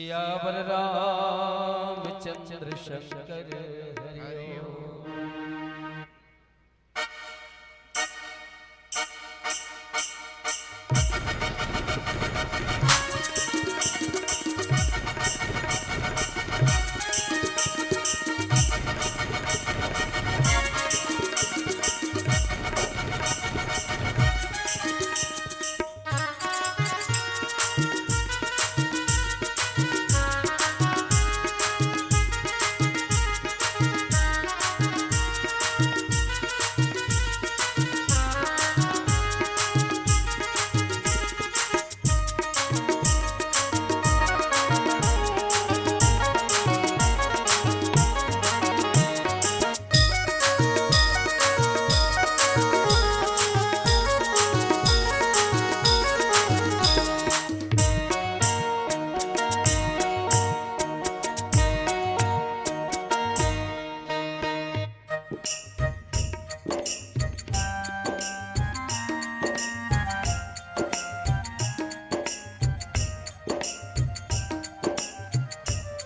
सियावर रामचंद्र शंकर हरि ओम।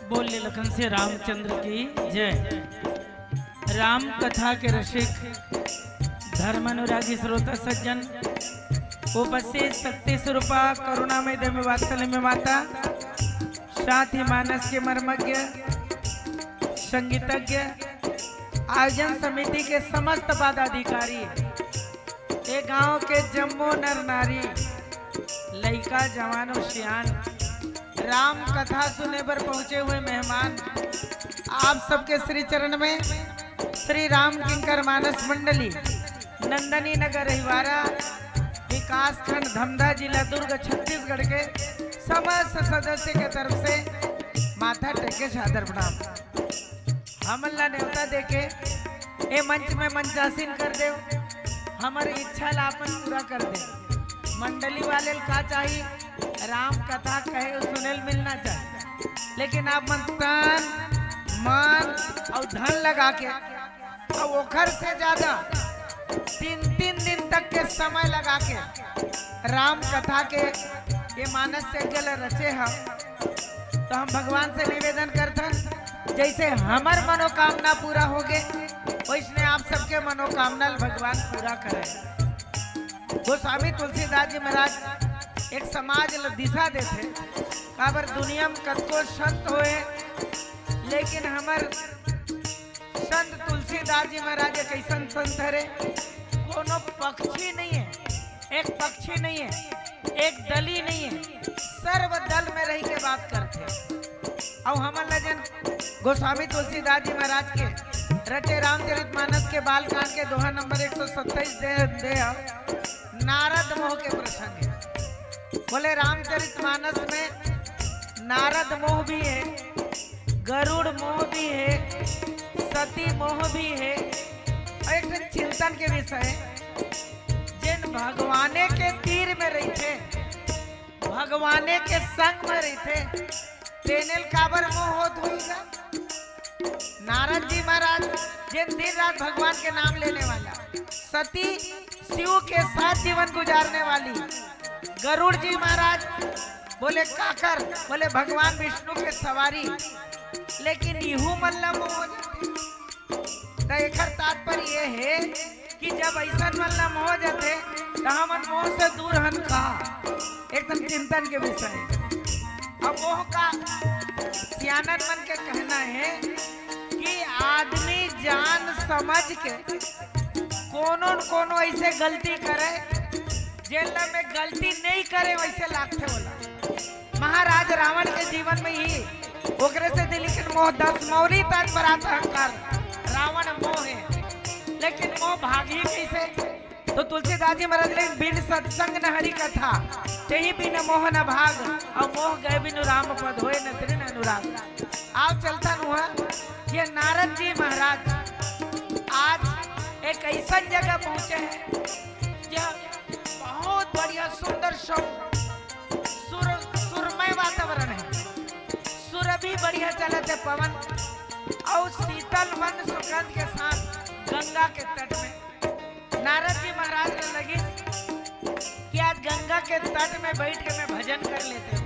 बोले लखन से रामचंद्र की जय। राम कथा के रसिक धर्म अनुरागी श्रोता सज्जन उपस्थित शक्ति स्वरूपा करुणामय देव वात्सल्य में माता साथ ही मानस के मर्मज्ञ संगीतज्ञ आयोजन समिति के समस्त पदाधिकारी एक गांव के जम्मू नर नारी लड़का जवान और सियान राम कथा सुने पर पहुंचे हुए मेहमान आप सबके श्री चरण में श्री राम किंकर मानस मंडली नंदनी नगर रहिवारा विकास खंड धमधा जिला दुर्ग छत्तीसगढ़ के समस्त सदस्य के तरफ से माथा टेके सादर प्रणाम। हम अल्लाह नेवता देके ए मंच में मंचासीन कर दे हमारी इच्छा लापन पूरा कर दे। मंडली वाले का चाहिए राम कथा कहे सुनेल मिलना चाहिए, लेकिन आप तन मन और धन लगा के और ओखर से ज्यादा 3-3 दिन तक के समय लगा के राम कथा के ये मानस से गल रचे हम, तो हम भगवान से निवेदन करते हैं जैसे हमार मनोकामना पूरा हो गए वैसने आप सबके मनोकामना भगवान पूरा करें। गोस्वामी तुलसीदास जी महाराज एक समाज दिशा देते काबर दुनिया में कतको संत होए लेकिन हमार संत तुलसीदास जी महाराज एक ऐसा संत है कोनो पक्षी नहीं है, एक पक्षी नहीं है, एक दली नहीं है, सर्व दल में रह के बात करते। और हमार लगन गोस्वामी तुलसीदास जी महाराज के रचे रामचरितमानस के बालकांड के दोहा नंबर 127 दे नारद मोह के प्रसंग है। बोले रामचरितमानस में नारद मोह भी है, गरुड़ मोह भी है, सती मोह भी है और एक चिंतन के विषय जिन भगवाने के तीर में रहते भगवाने के संग में रहते तेनेल काबर मोह होत होगा। नारद जी महाराज जिन दिन रात भगवान के नाम लेने वाला, सती शिव के साथ जीवन गुजारने वाली, गरुड़ जी महाराज बोले काकर बोले भगवान विष्णु के सवारी, लेकिन यहू मल्ला मोह हो जाते। तो एक तात्पर्य ये है कि जब ऐसा मल्ला मोह हो जाते तो हम मोह से दूर हन का एकदम चिंतन के विषय। अब मोह का सियानन मन के कहना है कि आदमी जान समझ के कोनो न कोनो ऐसे गलती करे जेल में गलती नहीं करे वैसे लागते बोला। महाराज रावण के जीवन में ही ओकरे से दिलिखित मोह 10 मौरी तक बरात अहंकार रावण मोह है, लेकिन मोह भागी कैसे। तो तुलसीदास जी महाराज ने बिन सत्संग न हरि कथा तेहि बिन मोह न भाग और मोह गए बिनु राम पद होए न तृण अनुराग। आओ चलता हुआ ये नारद जी महाराज आज एक ऐसा जगह पहुंचे हैं जहाँ बहुत बढ़िया सुंदर सुरमय वातावरण है, सुर भी बढ़िया चलते है पवन और शीतल मन सुगंध के साथ गंगा के तट में नारद जी महाराज ने लगी कि आज गंगा के तट में बैठ के मैं भजन कर लेते हूँ।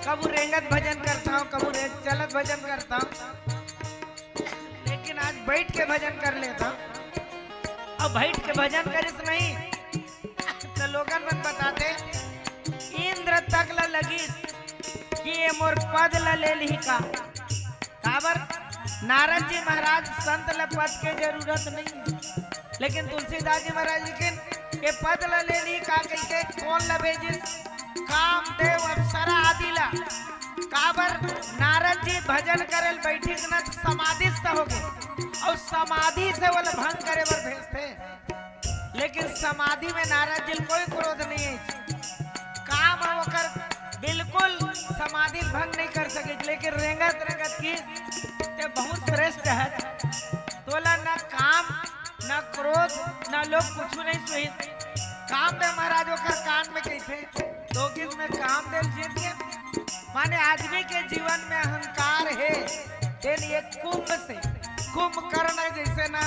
कबू रेंगत भजन करता हूँ, कबू चलत भजन करता हूँ, लेकिन आज बैठ के भजन कर लेता हूँ। और बैठ के भजन करिस नहीं तो लोगन मन बताते इंद्र तक ला लगी कि ये मोर पद ला ले ली का काबर नारद जी महाराज संत ला पद के जरूरत नहीं, लेकिन तुलसीदास जी महाराज लेकिन ये पद ला ले ली का कह के कौन ला भेजिस कामदेव अप्सरा आदि ला काबर नारद जी भजन करल बैठी न समाधिस्थ हो गए और समाधि से वो भंग करे बर भेजते, लेकिन समाधि में नारद जी कोई क्रोध नहीं है, काम होकर बिल्कुल समाधि भंग नहीं कर सके, लेकिन रेंगत रेंगत की ते बहुत श्रेष्ठ है। तोला न काम न क्रोध न लोग कुछ नहीं सुही। कामदेव महाराज होकर कान में कहते तो में कामदेव जी के माने आदमी के जीवन में अहंकार है, ये कुंभ से कुंभकर्ण है जैसे ना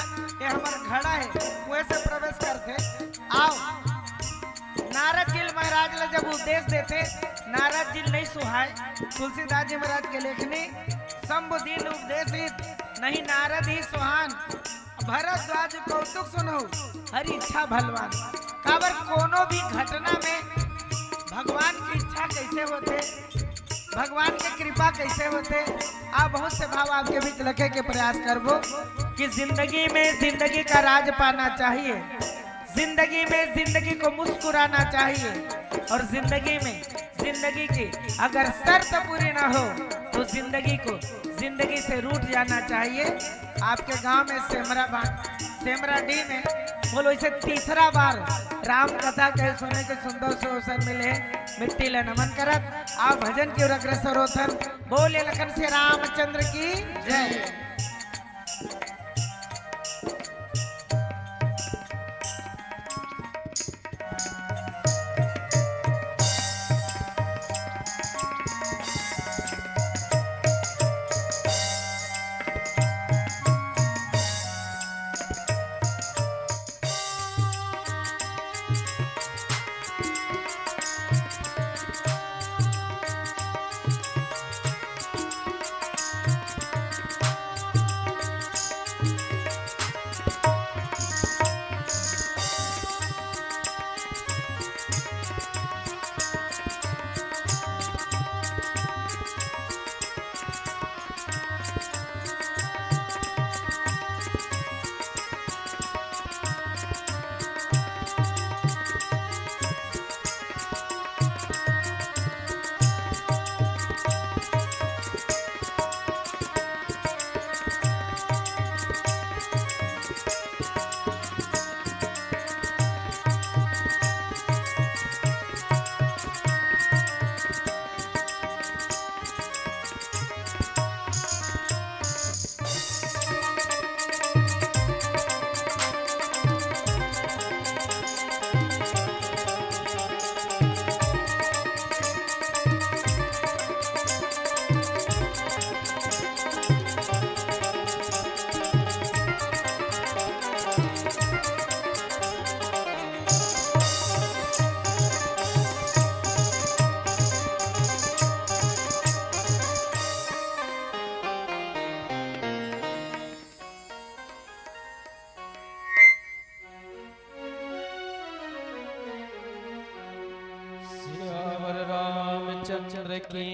ये हमारा घड़ा है वैसे प्रवेश करते। आओ नारद जी महाराज ने जब उपदेश देते नारद जी नहीं सुहाए, तुलसीदास जी महाराज के लेखनी संबुदीन उपदेशित नहीं नारद ही सुहान, भरद्वाज कौतुक सुनो हरि इच्छा भलवान। काबर कोनो भी घटना में भगवान की इच्छा कैसे होते, भगवान की कृपा कैसे होते, आप बहुत से भाव आपके बीच लिखे के प्रयास करबो कि जिंदगी में जिंदगी का राज पाना चाहिए, जिंदगी में जिंदगी को मुस्कुराना चाहिए, और जिंदगी में जिंदगी की अगर शर्त पूरी ना हो तो जिंदगी को जिंदगी से रूठ जाना चाहिए। आपके गांव में सेमरा डी में बोलो इसे तीसरा बार राम कथा कहे सुने के सुंदर से अवसर मिले, मिट्टी ले नमन करत आप भजन की ओर अग्रसर होथन। बोले लखन से रामचंद्र की जय। चंद्र की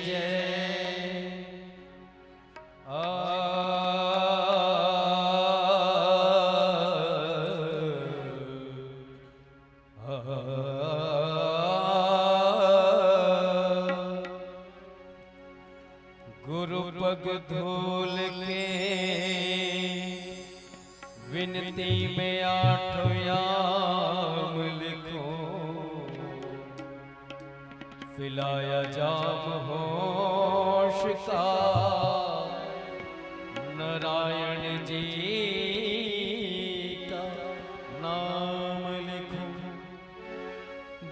जय। गुरु पग धूल के विनती में आठों याम लिखो, पिलाया जाम होश का नारायण जी का नाम लिखो।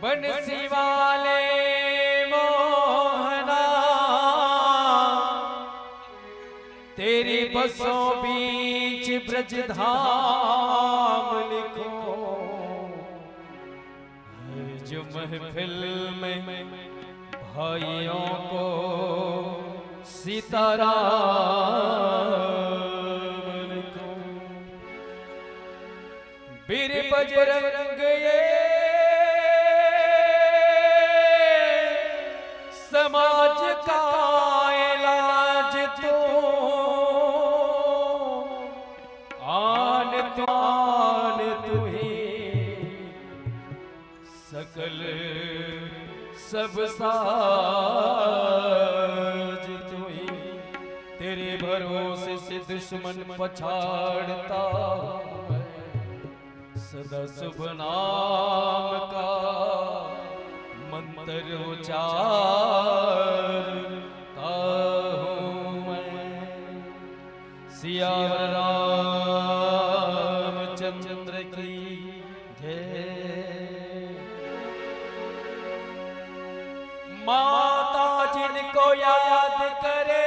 बंसी वाले मोहना तेरी बसों बीच ब्रज धाम लिखो। जो महफिल में भाइयों को सीताराम लिखो। वीर बजरंग ये समाज का इलाज तो आन तू ही सकल सब साज तू ही। तेरे भरोसे से दुश्मन पछाड़ता है, सदा शुभ नाम का मंत्र उचारता हूँ मैं। सियावर रामचंद्र की जय। माता जिनको याद करे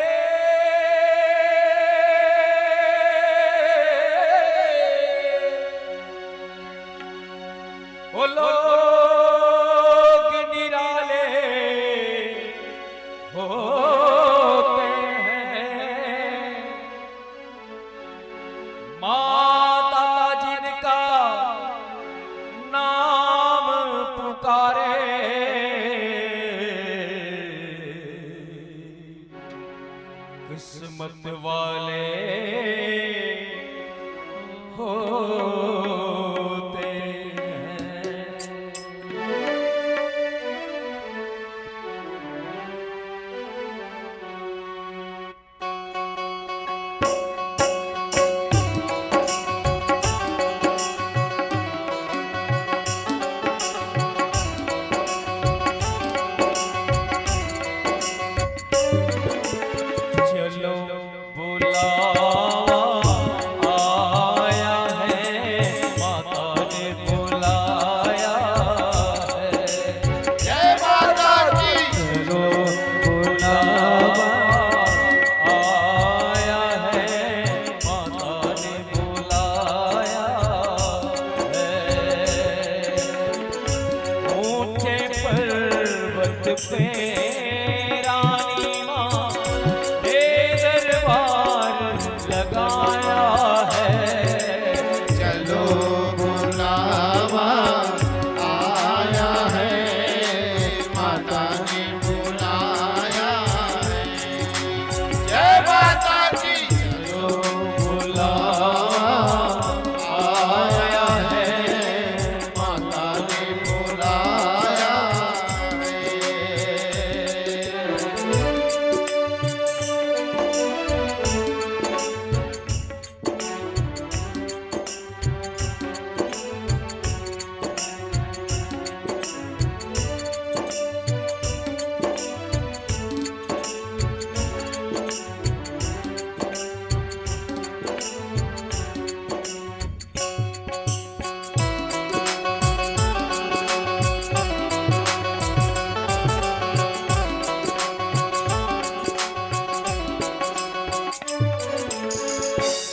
वो लोग निराले होते हैं। माता जिनका नाम पुकारे किस्मत वाले होते हैं। चलो बुलावा आया है, माता ने बुलाया है। जय माता की। चलो बुलावा आया है, माता ने बुलाया है। ऊंचे पर्वत पे रानी माँ ने दरबार लगाया है। चलो बुलावा आया है, माता ने बुलाया है। जय माता की। चलो बुलावा आया है, माता ने बुलाया है।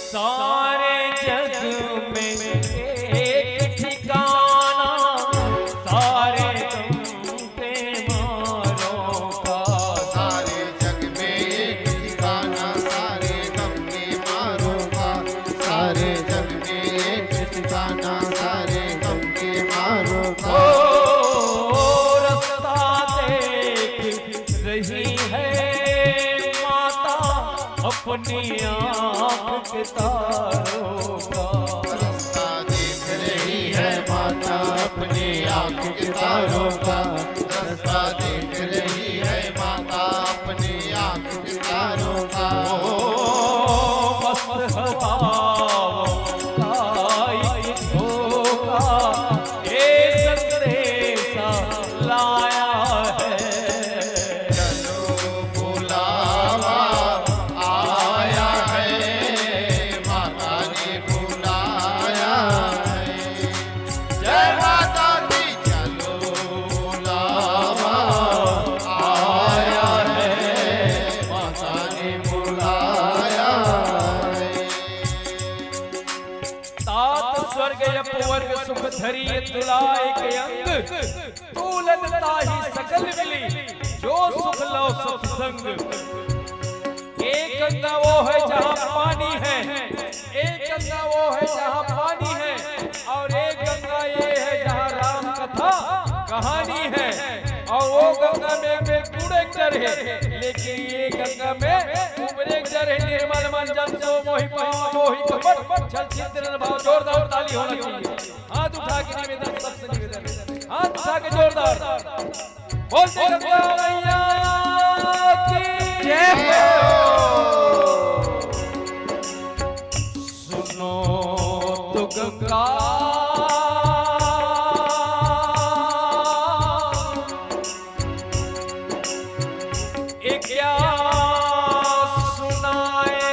सारे जग में एक ठिकाना, सारे गम के मारों का। सारे जग में एक ठिकाना, सारे गम के मारों का। सारे जग में एक ठिकाना, सारे गम के मारों ओ का। रास्ता देख रही है माता अपनी आँख के तारों का। रास्ता देख रही है माता अपनी आँख के तारों का। रास्ता देख रही है माता अपनी आँख के तारों का। मस्त हवाओं का एक झोंका ये संदेशा लाया है। चलो बुलावा आया है, माता ने बुलाया स्वर्ग अपवर्ग सुख धरी तुलाए के अंग तूलनता ही सकल मिली जो सुख लो सत्संग। एक गंगा वो है जहाँ पानी है, एक गंगा वो है जहाँ पानी है, और एक गंगा ये है जहाँ राम कथा कहानी है। और वो गंगा में कूड़ेक्टर है, लेकिन ये गंगा में उपरेक्टर है। निर्मल मन जन सो मोहि पावा मोहि कपट छल छिद्र भाव। जोरदार ताली होना चाहिए। हाथ उठा के निवेदन, सबसे निवेदन, हाथ उठा के जोरदार बोलते गंगा मैया की जय हो। सुनो तो गंगा क्या सुनाए,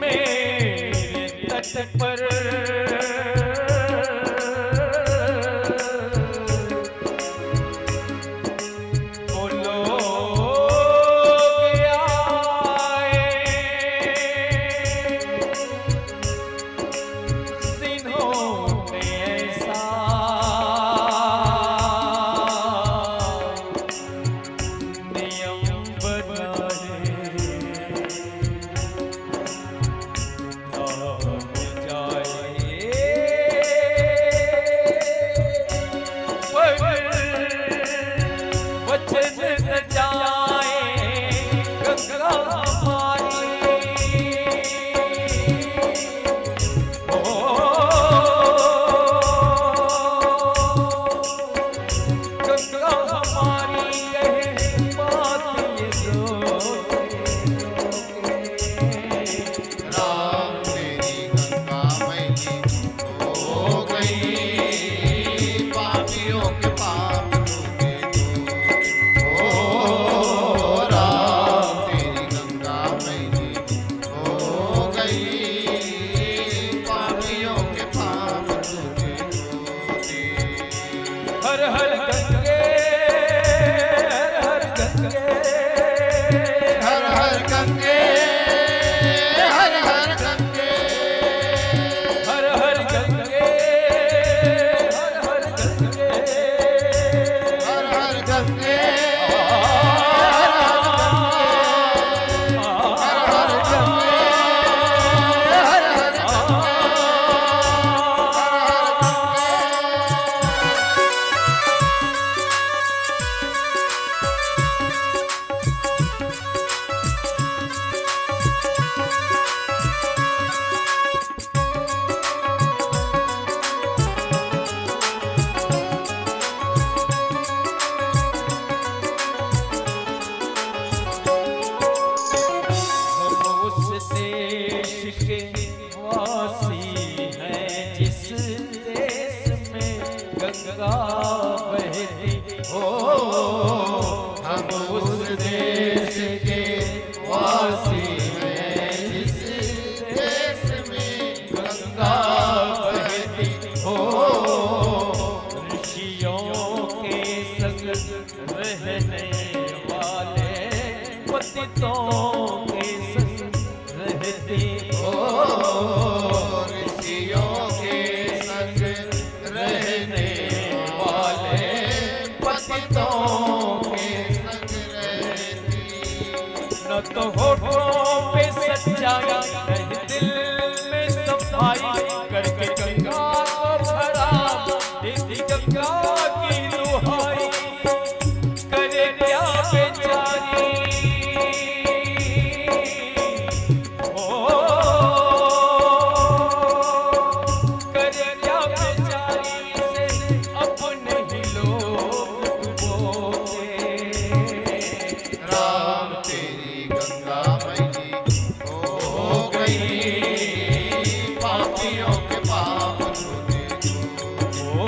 मेरे तट पर तो होठों पे सच्चाई नहीं, दिल में सफाई करके गंगा को भरा देती गंगा की दुहाई। करे क्या बेचारी करे क्या बेचारी से अपने ही लोग बोले। राम तेरी गंगा मैली हो गई, पापियों के पाप धोने को।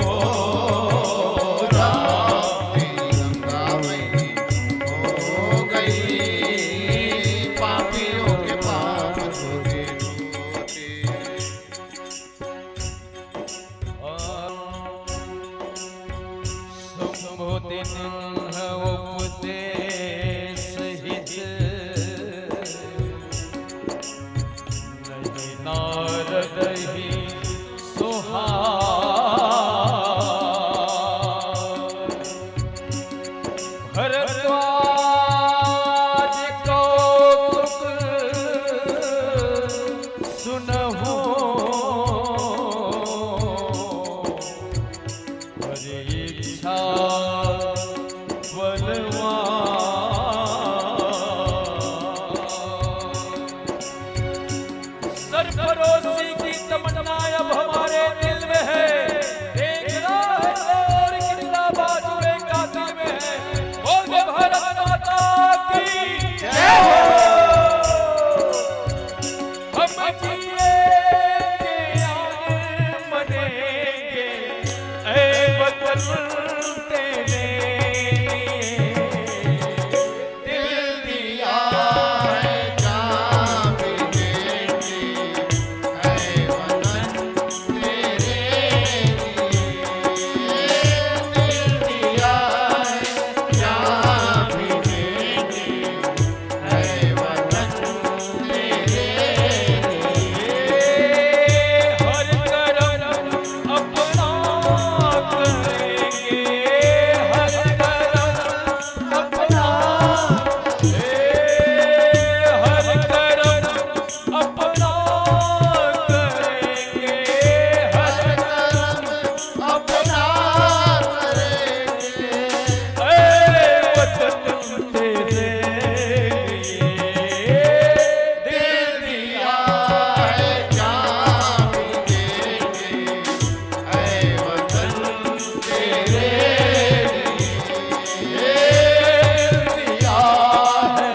राम तेरी गंगा मैली हो गई, पापियों के पाप धोने को। दिन उपदेश ही जय हो। हम जिएंगे यार मरेंगे ऐ वतन तेरे लिए दिल दिया है जान भी देंगे ऐ वतन तेरे लिए। दिल दिया है जान भी देंगे ऐ वतन तेरे लिए। हर करम अपना करेंगे हर करम अपना हर करम अपना करेंगे हर करम अपना करेंगे ऐ वतन तेरे लिए दिल दिया है जान भी देंगे ऐ वतन तेरे लिए। दिया है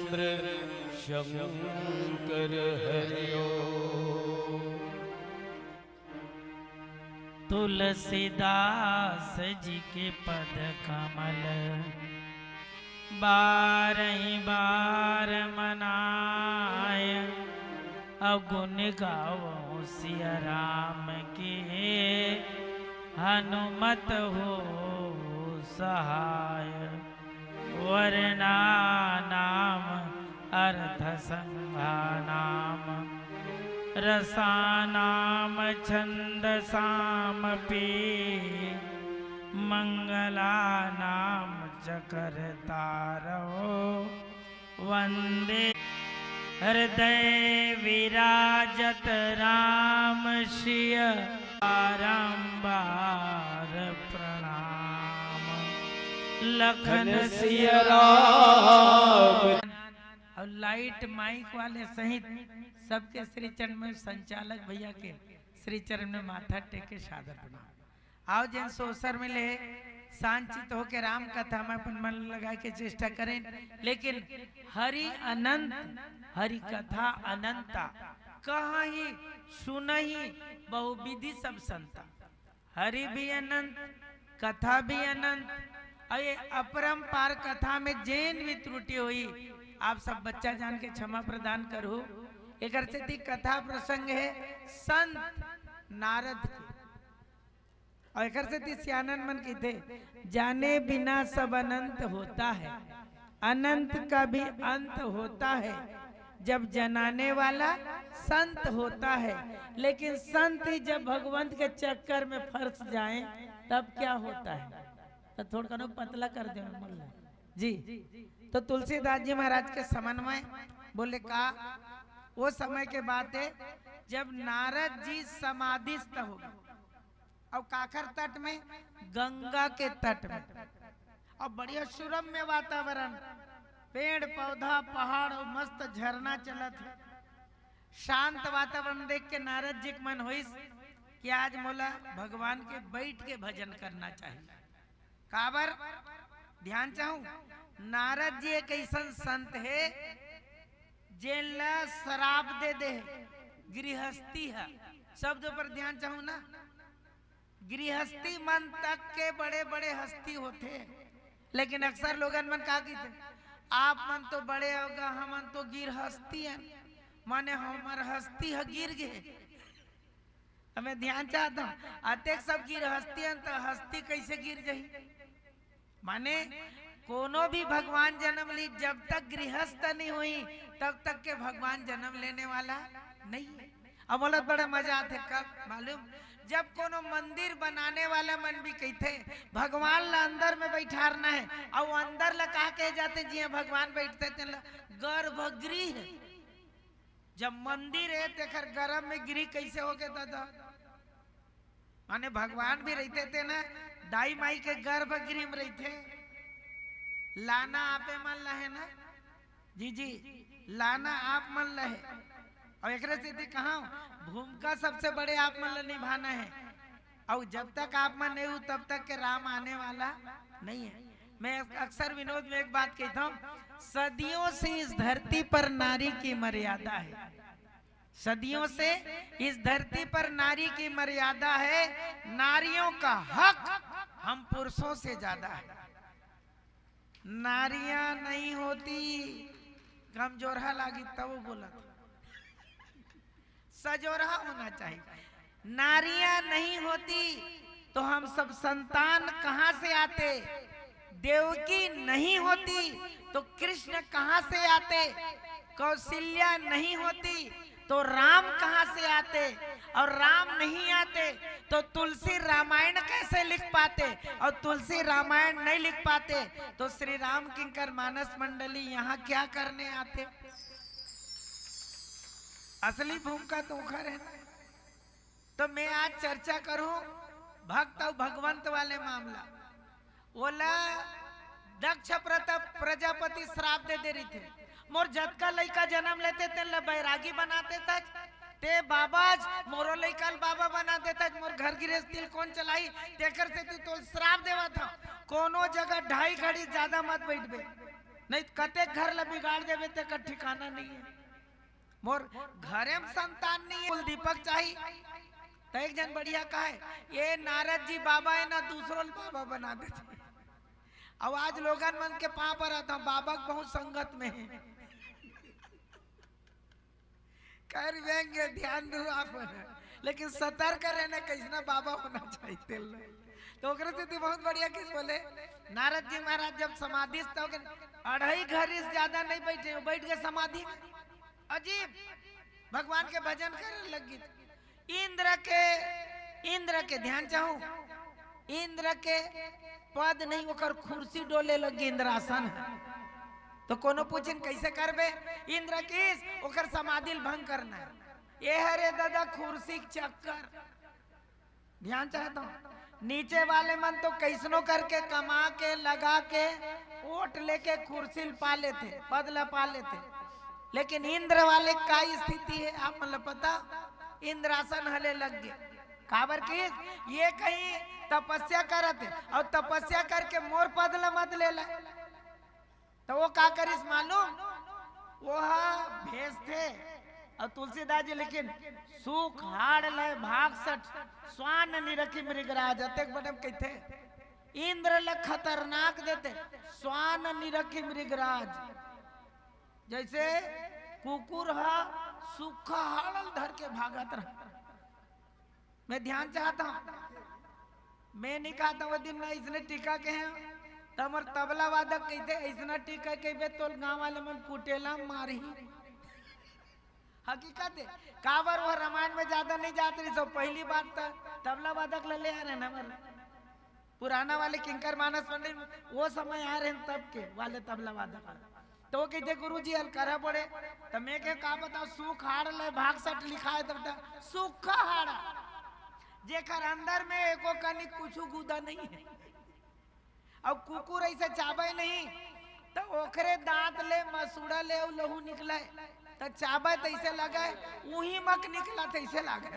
चंद्र शंकर हरिओ। तुलसीदास जी के पद कमल बारही बार मनाय, अगुण गावो सिया राम के हनुमत हो सहाय। वरना नाम अर्थ संघा नाम, रसानाम छंद साम पे, मंगला नाम चकर तारो। वंदे हृदय विराजत राम सिय, बारंबार प्रणाम लखन सिय राम। और लाइट माइक वाले सहित सबके श्री चरण में संचालक भैया के श्री चरण में माथा टेके सादर प्रणाम। आओ जिन सोसर मिले शांचित होकर राम कथा में अपन मन लगा के चेष्टा करें। लेकिन हरि अनंत, हरि कथा अनंता, कहा ही सुन ही बहुविधि सब संता। हरि भी अनंत, कथा भी अनंत। और ये अपरंपार कथा में जैन भी त्रुटि हुई, आप सब बच्चा जान के क्षमा प्रदान करो। एक कथा प्रसंग है संत नारद के, और एक सियानन मन की थे, जाने बिना सब अनंत होता है, अनंत का भी अंत होता है, जब जनाने वाला संत होता है। लेकिन संत ही जब भगवंत के चक्कर में फंस जाएं तब क्या होता है? तो थोड़ा पतला कर दे जी। तो तुलसीदास जी महाराज के समन्वय बोले का वो समय के बात है जब नारद जी समाधिस्थ हो गए, और काकर तट में, गंगा के तट में, और बढ़िया सुरम्य वातावरण, पेड़ पौधा पहाड़ और मस्त झरना चलत है। शांत वातावरण देख के नारद जी के मन हुई कि आज मोला भगवान के बैठ के भजन करना चाहिए। काबर ध्यान चाहूं, नारद जी एक ऐसा संत है जेला शराब दे दे, गृहस्थी है। शब्द पर ध्यान चाहूं ना, गृहस्थी मन तक के बड़े बड़े हस्ती होते, लेकिन अक्सर लोगन मन का थे, आप मन तो बड़े होगा, हम तो गृहस्थी है, माने हमार हस्ती है गिर गए। हमें ध्यान चाहता हूँ, अतेक सब गृहस्थी है तो हस्ती कैसे गिर जाही? माने कोनो भी भगवान जन्म ली, जब तक गृहस्थ नहीं हुई तब तक के भगवान जन्म लेने वाला नहीं। अब बोलत बड़ा मजा आते कब मालूम, जब कोनो मंदिर बनाने वाला मन भी कहते भगवान ला अंदर में बैठारना है, और अंदर ला कहा कहे जाते जी भगवान बैठते थे गर्भगृह। जब मंदिर है तो गर्भ में गृह कैसे हो गए दादा? माने भगवान भी रहते थे ना दाई माई के गर्भगृह में रहते, लाना आपे मन लहे ना जी जी, लाना आप मन लहे। और एक से कहा भूमिका सबसे बड़े आप मन निभाना है, और जब तक आप मन नहीं हो तब तक के राम आने वाला नहीं है। मैं अक्सर विनोद में एक बात कहता हूँ, सदियों से इस धरती पर नारी की मर्यादा है, सदियों से इस धरती पर नारी की मर्यादा है। नारियों का हक हम पुरुषों से ज्यादा है। नारियां नहीं होती, कमजोरहा लागी तब वो बोला सजोरहा होना चाहिए। नारियां नहीं होती तो हम सब संतान कहां से आते? देवकी नहीं होती तो कृष्ण कहां से आते? कौशल्या नहीं होती तो राम कहां से आते? और राम नहीं आते तो तुलसी रामायण कैसे लिख पाते? और तुलसी रामायण नहीं लिख पाते तो श्री राम किंकर मानस मंडली यहाँ क्या करने आते? असली भूमिका तो उखर है। तो मैं आज चर्चा करूं भक्त और भगवंत वाले मामला। बोला दक्ष प्रजापति श्राप दे रही थे, मोर जतका लड़का जन्म लेते थे बैरागी बनाते थे, ते बाबाज मोरो लड़का बाबा बना देता, मोर घर गृहस्थी कौन चलाई, तेकर से तू तो श्राप देवा था कोनो जगह 2.5 घड़ी ज्यादा मत बैठबे। नहीं कते घर ला बिगाड़ देवे ते का ठिकाना नहीं है। मोर घरे में संतान नहीं है, कुल दीपक चाहिए। तो एक जन बढ़िया कहा है, ये नारद जी बाबा है ना दूसरों बाबा बना देते। अब आज लोगन मन के पाँव पर आता बाबा बहुत संगत में है, कर देंगे ध्यान दो आप, लेकिन सतर्क रहना कैसना बाबा होना चाहिए। तो से बहुत बढ़िया किस बोले, नारद जी महाराज जब समाधिस्थ हो गए, 2.5 घड़ी से ज्यादा नहीं बैठे, बैठ गए समाधि में। अजीब भगवान के भजन करने लगी। इंद्र के ध्यान चाहूं, इंद्र के पद नहीं ओकर कुर्सी डोले लगी, इंद्रासन है। तो कोनो पूछन कैसे करबे, इंद्र किस ओकर समाधि भंग करना है। ये हरे दादा कुर्सी चक्कर ध्यान चाहता हूँ। नीचे वाले मन तो कैसनो करके कमा के लगा के ओट लेके कुर्सी पा लेते, पद ला पा लेते, लेकिन इंद्र वाले का स्थिति है आप मतलब पता, इंद्रासन हले लग गए। काबर की ये कहीं तपस्या करते और तपस्या करके मोर पद ला मत ले ला, तो वो का करिस मालूम, वो भेज थे और तुलसीदास जी लेकिन सुख हाड़ लय भाग सट स्वान निरखी मृगराज अतेक बड़े कहते, इंद्र ल खतरनाक देते स्वान निरखी मृगराज। जैसे कुकुर हा सूखा हाड़ल धर के भागत रहा। मैं ध्यान चाहता हूँ, मैं नहीं कहता वो दिन ना इसने टीका के हैं तमर तबला वादक कहते ऐसा टीका कहबे तो गाँव वाले मन कुटेला मारी। हकीकत है कावर वो रामायण में ज्यादा नहीं जाते रही। तो पहली बात तो तबला वादक ले आ रहे हैं हमारे पुराना वाले किंकर मानस पंडित, वो समय आ रहे हैं तब के वाले तबला वादक। तो वो कहते गुरुजी हल करा पड़े, तो मैं के का बताओ सुख हाड़ ले भाग सट लिखा है, तब सूखा हाड़ा जेकर अंदर में एको कनी कुछ गुदा नहीं है। अब कुकुर ऐसे चाबे नहीं तो ओखरे दांत ले मसूड़ा ले लहू निकले, तो चाबे तैसे लगे वही मक निकला तैसे लगे।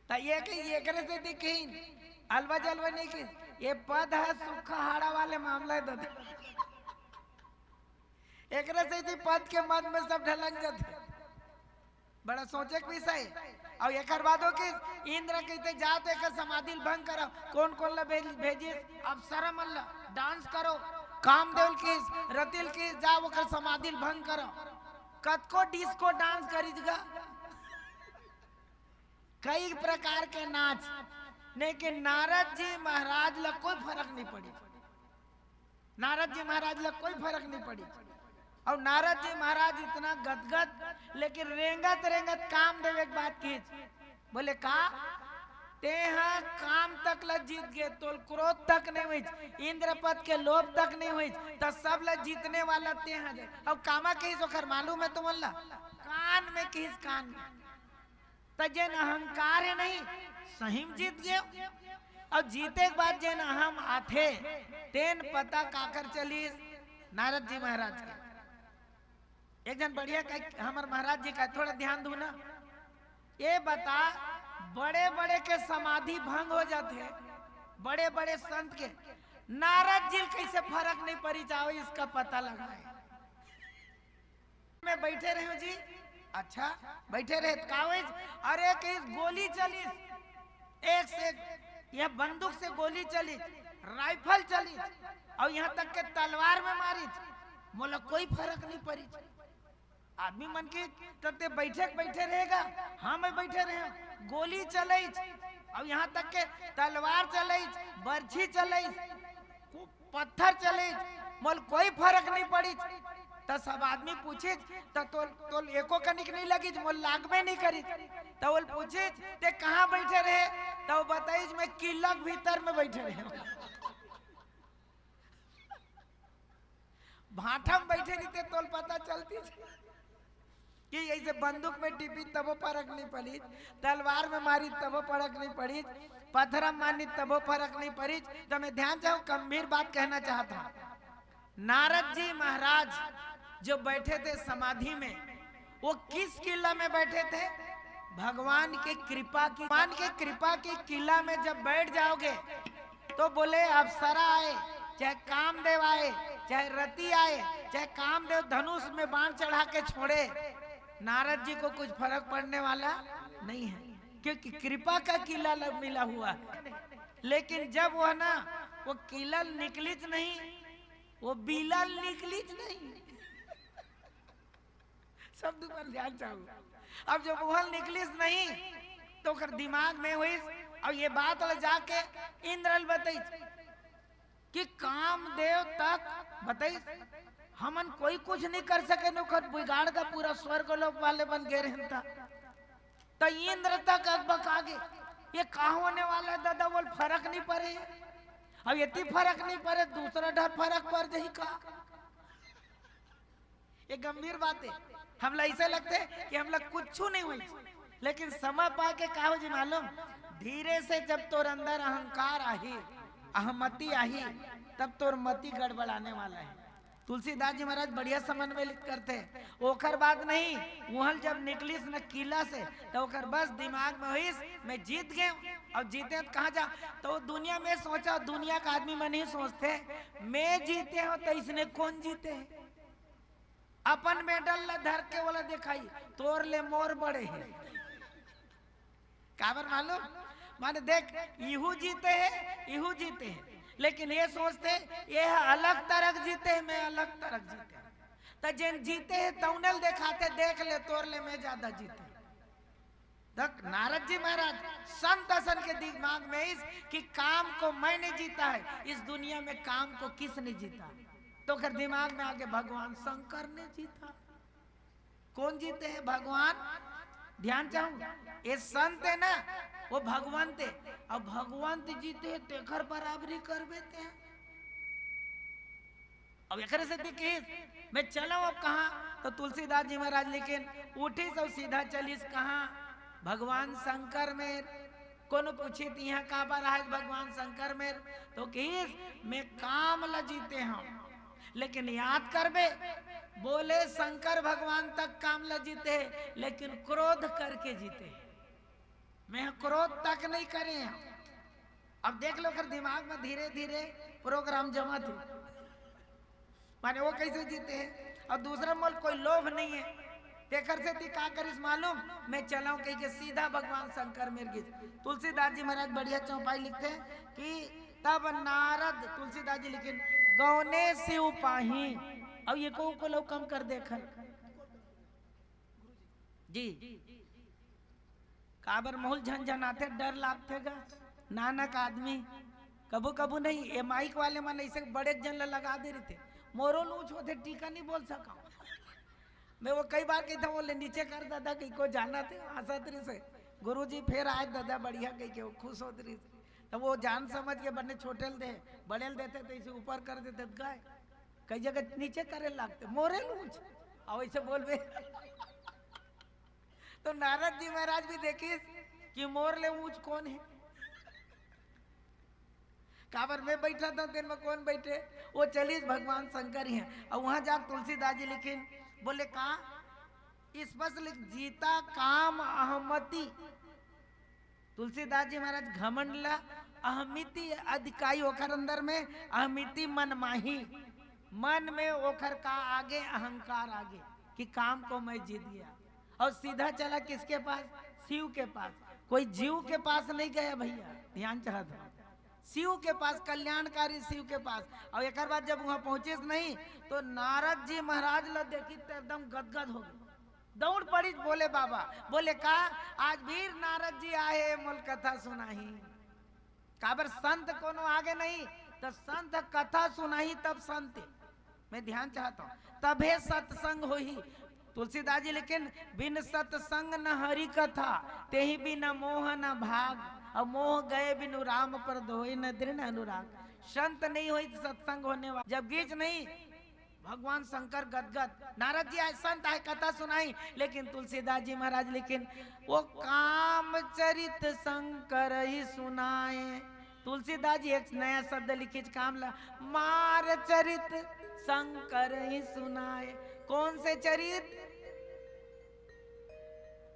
तो ये कि ये करे से दिखीन अलवा जलवा नहीं की, ये पद है सूखा हाड़ा वाले मामला है दादा। एक से पद के मद में सब ढलक जाते, बड़ा सोचे के विषय। और एक बात हो कि इंद्र कहते जा तो एक समाधि भंग करो, कौन कौन ला भेजिस, अप्सरा मन ला डांस करो, कामदेव किस रतिल किस जा वो कर समाधि भंग करो, कतको डिस्को डांस करीजगा, कई प्रकार के नाच। लेकिन नारद जी महाराज ला कोई फर्क नहीं पड़ी, नारद जी महाराज ला कोई फर्क नहीं पड़ी। और नारद जी महाराज इतना गदगद, लेकिन रेंगत रेंगत कामदेव एक बात की बोले का ते हाँ काम तक ला जीत गए, तो क्रोध तक नहीं हुई, इंद्र पद के लोभ तक नहीं हुई, तो सब ला जीतने वाला ते हाँ जाए। अब कामा किस ओखर मालूम है तुम ला कान में किस कान में, तो जेन अहंकार है नहीं सही में जीत गए। और जीते के बाद जेन अहम आथे तेन पता काकर चली नारद जी महाराज के। एक जन बढ़िया हमारे महाराज जी का थोड़ा ध्यान दू ना, ये बता बड़े बड़े के समाधि भंग हो जाते हैं, बड़े बड़े संत के, नारद जी कैसे फर्क नहीं पड़ी जाओ इसका पता लगाए। मैं बैठे रहे जी, अच्छा बैठे रहे कागज, अरे कि गोली चली एक से यह बंदूक से गोली चली, राइफल चली और यहाँ तक के तलवार में मारी, मोला कोई फर्क नहीं पड़ी। आदमी मन के तते बैठे रहेगा, हाँ मैं बैठे रहे, गोली चले और यहाँ तक के तलवार चले, बर्छी चले, पत्थर चले, मोल कोई फर्क नहीं पड़ी। तो सब आदमी पूछे तो एको कनिक नहीं लगी, मोल लागबे नहीं करी। तो बोल पूछे ते कहाँ बैठे रहे, तो बताइए मैं किला भीतर में बैठे रहे, भाटा में बैठे रहते तो पता चलती कि ऐसे बंदूक में टिपी तबो फर्क नहीं पड़ी, तलवार में मारी तबो फर्क नहीं पड़ी, पत्थर में मारी तबो फर्क नहीं पड़ी। तो मैं ध्यान से गंभीर बात कहना चाहता हूँ। नारद जी महाराज जो बैठे थे समाधि में, वो किस किला में बैठे थे, भगवान की कृपा की, भगवान की कृपा की किला में जब बैठ जाओगे तो बोले अप्सरा आए चाहे कामदेव आए, चाहे रति आए, चाहे कामदेव धनुष में बाण चढ़ा के छोड़े, नारद जी को कुछ फर्क पड़ने वाला नहीं है, क्योंकि कृपा का किला मिला हुआ है। लेकिन जब वह ना वो किलल निकलित नहीं, वो बिलल निकलित नहीं। शब्द पर ध्यान चाहूँ। अब जब वह निकलिस नहीं तो कर दिमाग में हुई, अब ये बात वाला जाके इंद्रल बताई कि कामदेव तक बताई हमन कोई कुछ नहीं कर सके, नौकर बिगाड़ का पूरा स्वर्ग लोक वाले बन गए रहता। तो इंद्र तक अकबक आगे ये कहा होने वाला है दादा, बोल फर्क नहीं पड़े। अब इतनी फर्क नहीं पड़े, दूसरा ढर फर्क पड़ जाही का। ये गंभीर बात है। हम लोग ऐसे लगते कि हम लोग कुछ नहीं हुई, लेकिन समय पा के का हो जी मालूम, धीरे से जब तोर अंदर अहंकार आही, अहमति आही, तब तोर मति गड़बड़ाने वाला है। तुलसीदास जी महाराज बढ़िया समन्वय करते हैं। ओखर बात नहीं, वहल जब निकलिस न किला से तो ओखर बस दिमाग में हुई मैं जीत गए। अब जीते तो कहाँ जा, तो दुनिया में सोचा, दुनिया का आदमी में नहीं सोचते मैं जीते हो तो इसने कौन जीते है। अपन मेडल ला धर के वाला दिखाई, तोर ले मोर बड़े हैं। काबर मालूम, माने देख इहू जीते हैं, इहू जीते हैं, लेकिन ये सोचते ये अलग तरह जीते हैं, मैं अलग तरह जीते। तो जिन जीते हैं तौनल दिखाते, देख ले तोर ले मैं ज्यादा जीते। देख नारद जी महाराज संत असन के दिमाग में इस कि काम को मैंने जीता है, इस दुनिया में काम को किसने जीता, तो कर दिमाग में आगे भगवान शंकर ने जीता। कौन जीते हैं? भगवान। ध्यान चाहूँ, ये संत है ना वो भगवंत है, अब भगवंत जीते हैं तेखर बराबरी कर देते हैं। अब एक से देखिए मैं चला अब कहा, तो तुलसीदास जी महाराज लेकिन उठी सब सीधा चलीस कहा, भगवान शंकर में। कोनो पूछी थी यहाँ कहाँ पर है भगवान शंकर में, तो किस मैं काम ल जीते हम, लेकिन याद करबे बोले शंकर भगवान तक काम ल जीते, लेकिन क्रोध करके जीते। मैं क्रोध तक नहीं करे हैं। अब देख लो कर दिमाग में धीरे धीरे प्रोग्राम जमा थे, माने वो कैसे जीते हैं। और दूसरा मोल कोई लोभ नहीं है, तेकर से ती का करिस मालूम, मैं चलाऊं कहीं के सीधा भगवान शंकर मेर गिस। तुलसीदास जी महाराज बढ़िया चौपाई लिखते हैं कि तब नारद, तुलसीदास जी लिखे गौने से उपाही। अब ये को लोग कम कर देखन जी, काबर महल झंझनाते डर लागते गा। नानक आदमी कबू कबू नहीं, ये माइक वाले मन ऐसे बड़े जन लगा दे रहे थे, मोरो लूच होते टीका नहीं बोल सका। मैं वो कई बार कहता वो ले नीचे कर दादा कहीं को जाना थे हंसतरी से, गुरुजी फिर आए दादा बढ़िया कहीं के खुश होते रही। तो वो जान समझ के बने छोटेल दे बड़ेल देते तो इसे ऊपर कर देते गाय, कई जगह नीचे करे लगते मोरे लूच और ऐसे बोलबे। तो नारद जी महाराज भी देखिए कि मोर ले ऊंच कौन है। काबर में बैठा था दिन में कौन बैठे, वो चलिए भगवान शंकर ही हैं। और वहां जा तुलसीदास जी लिखे बोले कहा स्पष्ट लिख जीता काम अहमति। तुलसीदास जी महाराज घमंड ला अहमिति अधिकाई ओखर अंदर में अहमिति मन माही, मन में ओखर का आगे अहंकार आगे कि काम को मैं जीत गया। और सीधा चला किसके पास? शिव के पास। कोई जीव के पास नहीं गया भैया, ध्यान चाहत हो, शिव के पास, कल्याणकारी शिव के पास। और एक बार जब वहां पहुंचे नहीं तो नारद जी महाराज ला देखी तो एकदम गदगद हो गए, दौड़ पड़ी। बोले बाबा, बोले का आज वीर नारद जी आए मोल कथा सुनाही। काबर संत कोनो आगे नहीं, तो संत कथा सुनाही तब संत। मैं ध्यान चाहता हूँ तबे सत्संग हो ही। तुलसीदास जी लेकिन बिन सत्संग न हरि कथा, ते ही बिन मोह न भाग, और मोह गए बिनु राम पर दोई न दृढ़ अनुराग। संत नहीं हुई तो सत्संग होने वाला, जब गीच नहीं भगवान शंकर गदगद। नारद जी आए संत आए कथा सुनाई, लेकिन तुलसीदास जी महाराज लेकिन वो काम चरित शंकर ही सुनाए। तुलसीदास जी एक नया शब्द लिखे काम ला, मार चरित शंकर ही सुनाए। कौन से चरित?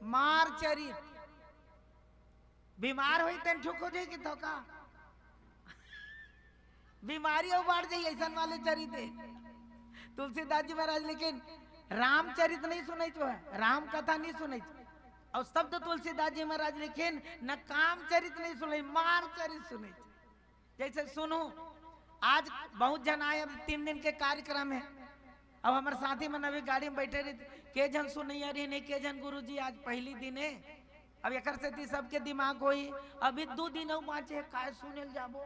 मार चरित। बीमार हुई तेन ठुक हो जाएगी तो का बीमारी और बढ़ जाई ऐसा वाले चरित तुलसीदास जी महाराज लेकिन रामचरित नहीं सुनै तो है, राम कथा नहीं सुनै और शब्द तुलसीदास जी महाराज लेकिन न काम चरित नहीं सुनै, मार चरित सुनै। जैसे सुनो आज बहुत जन आए, अब 3 दिन के कार्यक्रम है, अब हमारे साथी मन अभी गाड़ी में बैठे रहे, के जन सुनैया रही नहीं, के जन गुरुजी आज पहली दिन है, अब एक से सबके दिमाग होई अभी 2 दिन बाँचे काय सुनेल जाबो,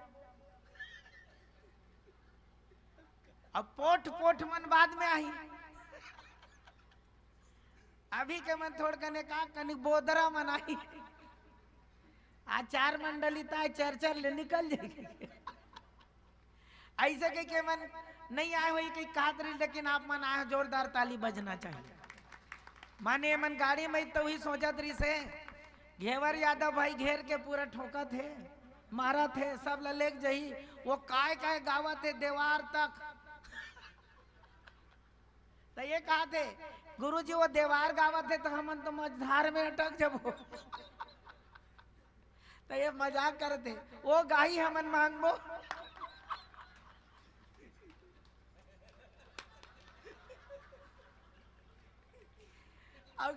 अब पोठ पोठ मन बाद में आई, अभी के मन थोड़ कने का कनिक बोदरा मन आई, आचार मंडली ता चर्चा ले निकल जाएगी। ऐसे के मन नहीं आए हुई कहीं कहत रही, लेकिन आप मन आए जोरदार ताली बजना चाहिए। माने मन गाड़ी में तो वही सोचत रही से घेवर यादव भाई घेर के पूरा ठोका थे, मारा थे, सब ललेक जही, वो काय काय गावा थे देवार तक। तो ये कहा थे गुरुजी वो देवार गावा थे तो हम तो मझधार में अटक जबो। तो ये मजाक करते वो गाही हमन मांगबो। अब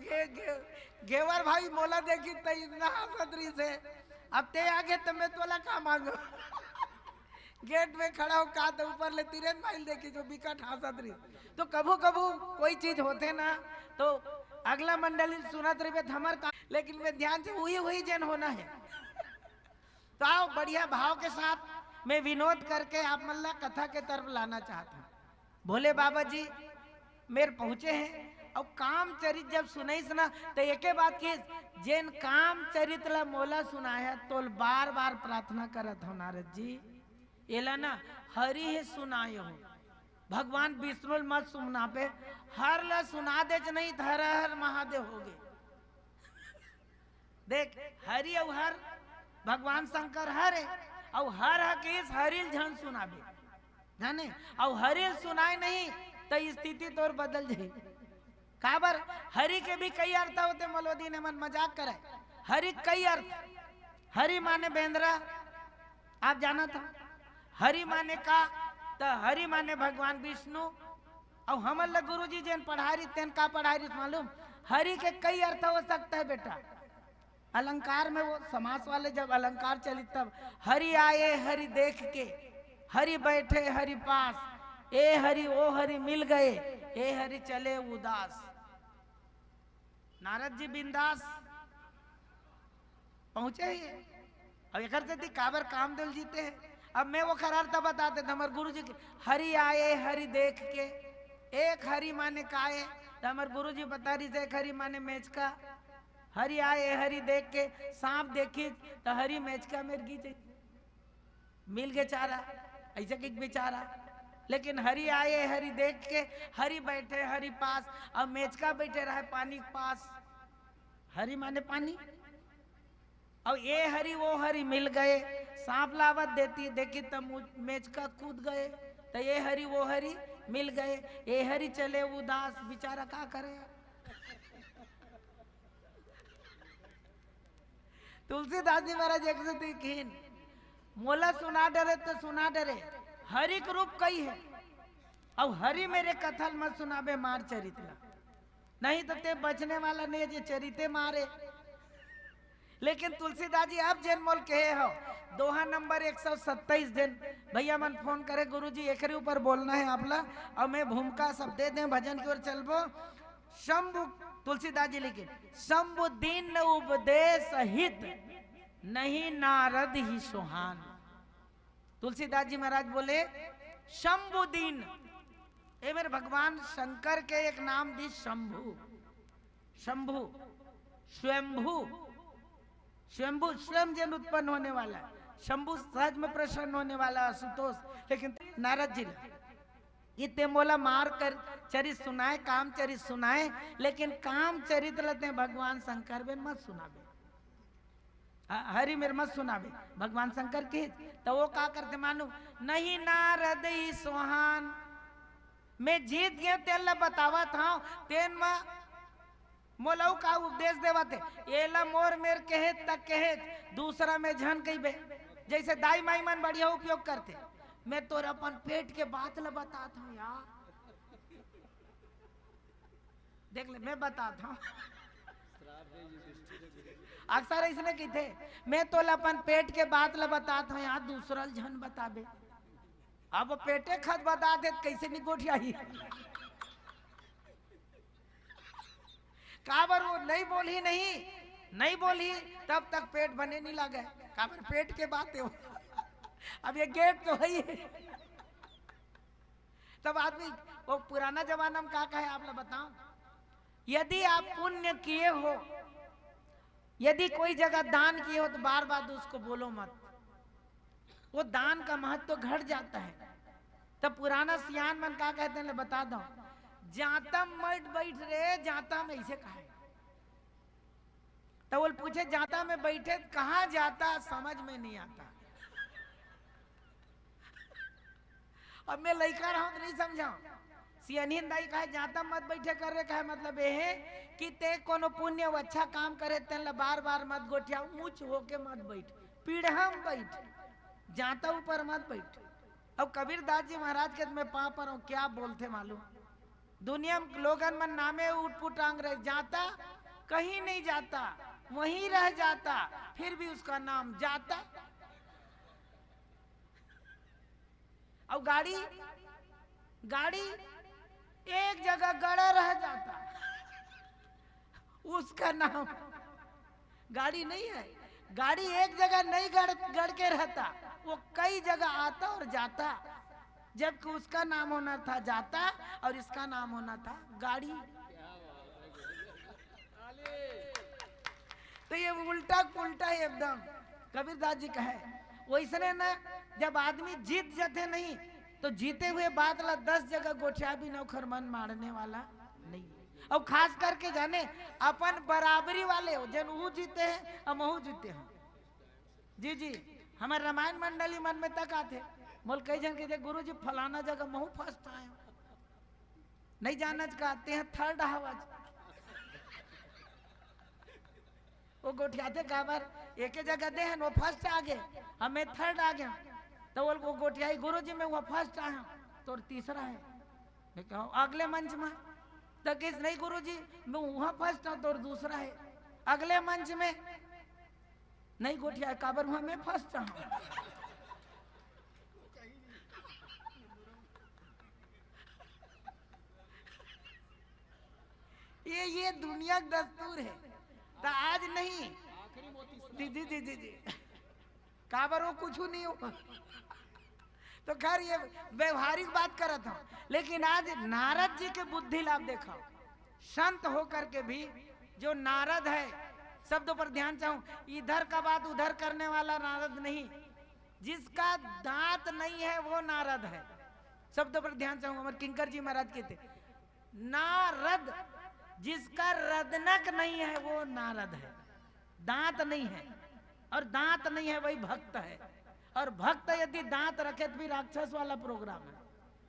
घेवर भाई मोला देखी तो इतना हंसतरी से, अब ते आगे तो मैं तोला का मांगो। गेट में खड़ा हो का तो ऊपर ले 3 माइल देखी जो बिकट हंसतरी। तो कभू कभू कोई चीज होते ना तो अगला मंडली सुनत रहे हमार का, लेकिन मैं ध्यान से वही जन होना है। तो आओ बढ़िया भाव के साथ मैं विनोद करके आप मल्ला कथा के तरफ लाना चाहता हूँ। भोले बाबा जी मेरे पहुंचे हैं और काम चरित जब सुनाई सुना तो एक बात की जेन काम चरित ला मोला सुनाया तो बार बार प्रार्थना करत हो नारद जी एला ना हरि ही सुनाए हो, भगवान विष्णु मत सुना पे हर ला सुना दे नहीं हर हर महादेव हो गए। देख हरि और हर भगवान शंकर हर है और हर हकीस हरिल झन सुनाबे जाने और हरिल सुनाए नहीं तो स्थिति तोर बदल जाए। काबर हरि के भी कई अर्थ होते, मलोदी ने मन मजाक करे। हरि कई अर्थ, हरि माने बेंद्रा आप जाना था, हरि माने का तो हरि माने भगवान विष्णु और हमल गुरु जी जैन पढ़ाई तेन का पढ़ाई मालूम। हरि के कई अर्थ हो सकता है बेटा। अलंकार में वो समास वाले जब अलंकार चली तब हरि आए हरि देख के, हरि बैठे हरि पास, ए हरि ओ हरि मिल गए, ए हरि चले उदास। नारद जी बिंदास पहुंचे ही अब एक से काबर कामदेव जीते हैं। अब मैं वो खरारता बताते थे हमारे गुरु जी के हरि आए हरि देख के, एक हरि माने काए तो हमारे गुरु जी बता रही थे एक हरि माने मेच का, हरि आए हरि देख के सांप देखी तो हरि मेच का मेरे गीचे मिल गए चारा ऐसे कि बेचारा। लेकिन हरि आए हरि देख के, हरि बैठे हरि पास, अब मेचका बैठे रहे पानी के पास, हरि माने पानी। अब ये हरि वो हरि मिल गए, सांप लावत देती देखी तब मेचका कूद गए, तो ये हरि वो हरि मिल गए, ये हरि चले उदास, बेचारा क्या करे। तुलसीदास जी महाराज एक से देखीन मोला सुना डरे तो सुना डरे, हरि के रूप कई है। अब हरि मेरे कथल मत सुनाबे मार चरित्र, नहीं तो ते बचने वाला नहीं जे चरिते मारे। लेकिन तुलसीदास जी अब जन मोल कहे हो दोहा नंबर 127 दिन भैया मन फोन करे गुरुजी एक ऊपर बोलना है आपला और मैं भूमिका सब दे दें भजन की ओर चलबो। शंभु तुलसीदास जी लिखे शंभु दीन उपदेश हित नहीं नारद ही सुहान। तुलसीदास जी महाराज बोले शंभु दीन, ये मेरे भगवान शंकर के एक नाम दी शंभु। शंभु स्वयंभू, स्वयंभू स्वयं जन उत्पन्न होने वाला, शंभु सहज में प्रसन्न होने वाला असुतोष। लेकिन नारद जी इतने मोला मार कर चरित सुनाए, काम चरित सुनाए, लेकिन काम चरित लेते भगवान शंकर बेन मत सुनाबे, हरि मेरे मत सुनाबे भगवान शंकर की। तो वो क्या करते मानो नहीं नारद ही सुहान, मैं जीत गया तेल बतावा था तेन में मोलऊ का उपदेश देवाते एला मोर मेर कहे तक कहे दूसरा में झन कही बे। जैसे दाई माई मन बढ़िया उपयोग करते मैं तोरा अपन पेट के बात ल बताता हूँ यार, देख ले मैं बताता हूँ। अक्सर इसने की थे, मैं तो अपन पेट के बात ल बताता हूँ यार, दूसरा झन बताबे। अब पेटे खत बता दे कैसे निकोटियाई काबर वो नहीं बोली, नहीं बोली तब तक पेट बने नहीं लगे। काबर पेट के बात है अब ये गेट तो है। तब आदमी वो पुराना जमाना में क्या कहे आप लोग बताओ, यदि आप पुण्य किए हो, यदि कोई जगह दान किए हो तो बार बार उसको बोलो मत, वो दान का महत्व तो घट जाता है। तब पुराना सियान मन क्या कहते हैं बता दो, जाता मत बैठ रे, जाता में ऐसे कहा। तो वो पूछे जाता में बैठे कहाँ जाता, समझ में नहीं आता। अब मैं लड़का रहा हूं तो नहीं समझाऊं, सियानीन दाई कहे जाता मत बैठे कर रहे, कहे मतलब ये है कि ते कोनो पुण्य अच्छा काम करे तेन बार बार मत गोठिया, ऊंच होके मत बैठ, पीढ़ा में बैठ, जाता ऊपर मत बैठ। अब कबीर दास जी महाराज के मैं पा पर हूँ, क्या बोलते मालूम, दुनिया में लोगन मन नामे उठपुट आंग रहे, जाता कहीं नहीं जाता, वहीं रह जाता, फिर भी उसका नाम जाता। अब गाड़ी एक जगह गड़ा रह जाता, उसका नाम गाड़ी नहीं है। गाड़ी एक जगह नहीं गड़ के रहता, वो कई जगह आता और जाता, जबकि उसका नाम होना था जाता और इसका नाम होना था गाड़ी। तो ये उल्टा पुल्टा एकदम कबीर दास जी कहे। वैसने ना जब आदमी जीत जाते नहीं तो जीते हुए बात ला 10 जगह गोठिया भी नौकर मन मारने वाला नहीं। और खास करके जाने अपन बराबरी वाले हो, जन वो जीते हैं और महू जीते हैं। जी हमारे रामायण मंडली मन में तक आते बोल कई जन के गुरु जी फलाना जगह महू फर्स्ट आए, नहीं जाना कहते हैं थर्ड आवाज। वो गोठियाते काबर एक जगह दे हैं, वो फर्स्ट आ गए, हमें थर्ड आ गया। तो वो गोठियाई गुरु जी में वो फर्स्ट आया तो तीसरा है, मैं कहूँ अगले मंच में तो किस नहीं गुरु जी मैं वहां फर्स्ट हूँ तो दूसरा है, अगले मंच में नहीं गोठिया काबर हुआ मैं फर्स्ट हूँ। ये दुनिया का दस्तूर है। तो आज नहीं जी काबर वो कुछ नहीं हो। तो खैर ये व्यवहारिक बात कर था, लेकिन आज नारद जी के बुद्धि लाभ देखा। संत होकर के भी जो नारद है, शब्दों पर ध्यान चाहूं, इधर का बात उधर करने वाला नारद नहीं, जिसका दांत नहीं है वो नारद है। शब्दों पर ध्यान चाहूं, हमारे किंकर जी महाराज के थे नारद, जिसका रदनक नहीं है वो नारद है। दांत नहीं है और दांत नहीं है वही भक्त है, और भक्त यदि दांत रखे तो भी राक्षस वाला प्रोग्राम है।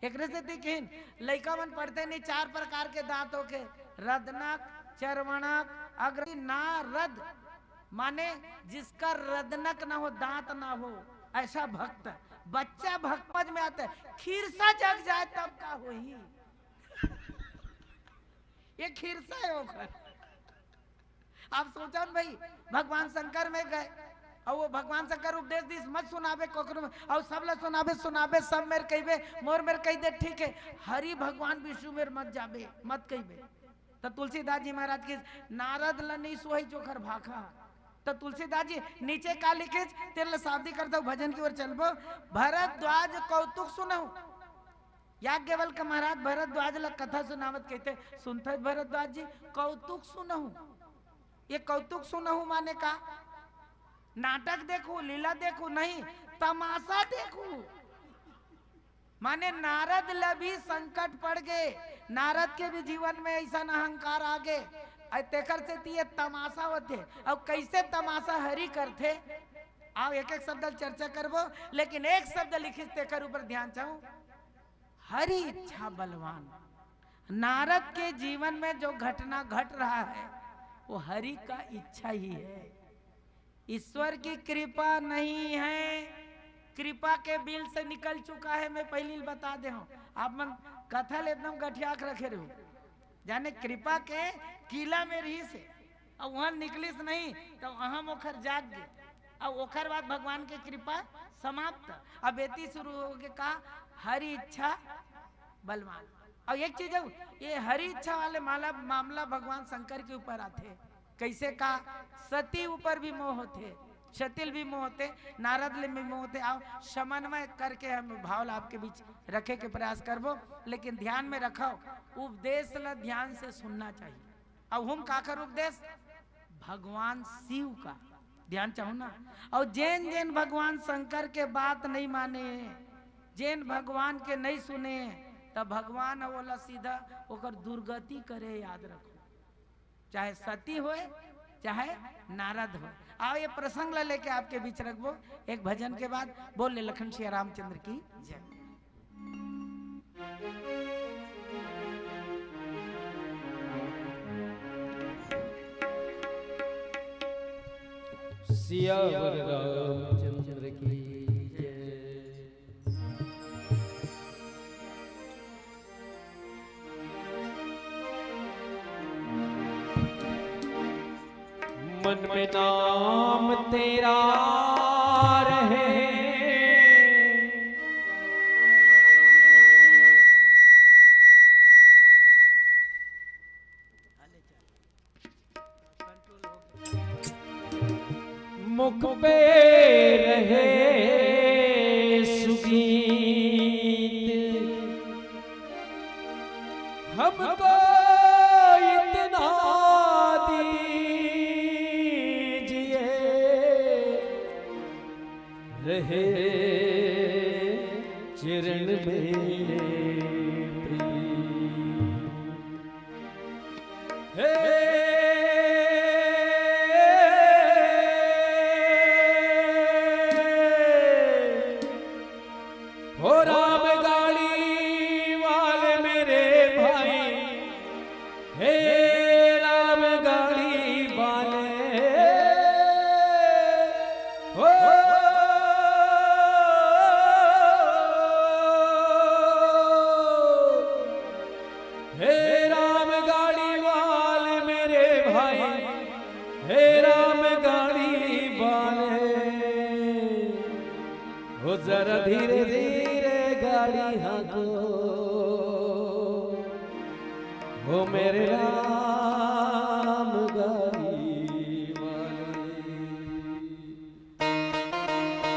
एक देखिन लड़का मन पढ़ते नहीं, 4 प्रकार के दांतों के, रदनक, चरवणक, अग्र। नारद माने जिसका रदनक ना हो, दांत ना हो, ऐसा भक्त। बच्चा भक्त में आता है, खीरसा जग जाए तब का हो ही ये खीरसा है होकर। आप सोचा भाई भगवान शंकर में गए और वो भगवान शंकर उपदेश दी मत सुनाबे कोकरो में, और सब ला सुनाबे सब मेरे कहबे मोर मेरे कह दे ठीक है, हरि भगवान विष्णु मेरे मत जाबे मत कहबे। तो तुलसीदास जी महाराज की नारद ल नहीं सोई चोखर भाखा। तो तुलसीदास जी नीचे का लिखे तेरे शादी करता हूँ, भजन की ओर चलबो। भरद्वाज कौतुक सुनहु, याज्ञवल्क्य महाराज भरद्वाज ला कथा सुनावत कहते, सुनते भरद्वाज जी कौतुक सुनहु। ये कौतुक सुनहु माने का नाटक देखू, लीला देखू नहीं, तमाशा देखू। माने नारद ला भी संकट पड़ गए, नारद के भी जीवन में ऐसा अहंकार आ गए, तेकर से ये तमाशा होते। अब कैसे तमाशा हरि करते, आओ एक एक शब्द चर्चा करबो, लेकिन एक शब्द लिखित तेकर ऊपर ध्यान चाहूं, हरि इच्छा बलवान। नारद के जीवन में जो घटना घट रहा है वो हरि का इच्छा ही है, ईश्वर की कृपा नहीं है कृपा के बिल से निकल चुका है। मैं पहले बता दे हूँ, आप मन कथल एकदम गठियाक रखे रहो, जाने कृपा के किला में रही से और वहां निकलिस नहीं तो वहां ओखर जाग गए और ओखर बाद भगवान के कृपा समाप्त। अब एती शुरू हो गए का हरि इच्छा बलवान। और एक चीज है, ये हरि इच्छा वाले मामला भगवान शंकर के ऊपर आते। कैसे का सती ऊपर भी मोह होते, शतिल भी मोह होते, नारद ले भी मोह होते। आओ समन्वय करके हम भाव आपके बीच रखे के प्रयास करबो, लेकिन ध्यान में रखो उपदेश ला ध्यान से सुनना चाहिए। अब हम का कर उपदेश भगवान शिव का ध्यान चाहो ना। और जैन जैन भगवान शंकर के बात नहीं माने, जैन भगवान के नहीं सुने, तब भगवान बोला सीधा ओकर दुर्गति करे। याद रखो, चाहे सती होए चाहे नारद हो। आओ ये प्रसंग ला लेके आपके बीच रखबो एक भजन के बाद। बोले लखन श्री रामचंद्र की जय। सियावर रामचंद्र की जय। मन में नाम तेरा रहे, मुख पे रहे सुगीत, हमको इतना दीजिए रहे चरण में प्रीत। जरा धीरे धीरे गाड़ी हाँको हो मेरे राम गाड़ी वाले।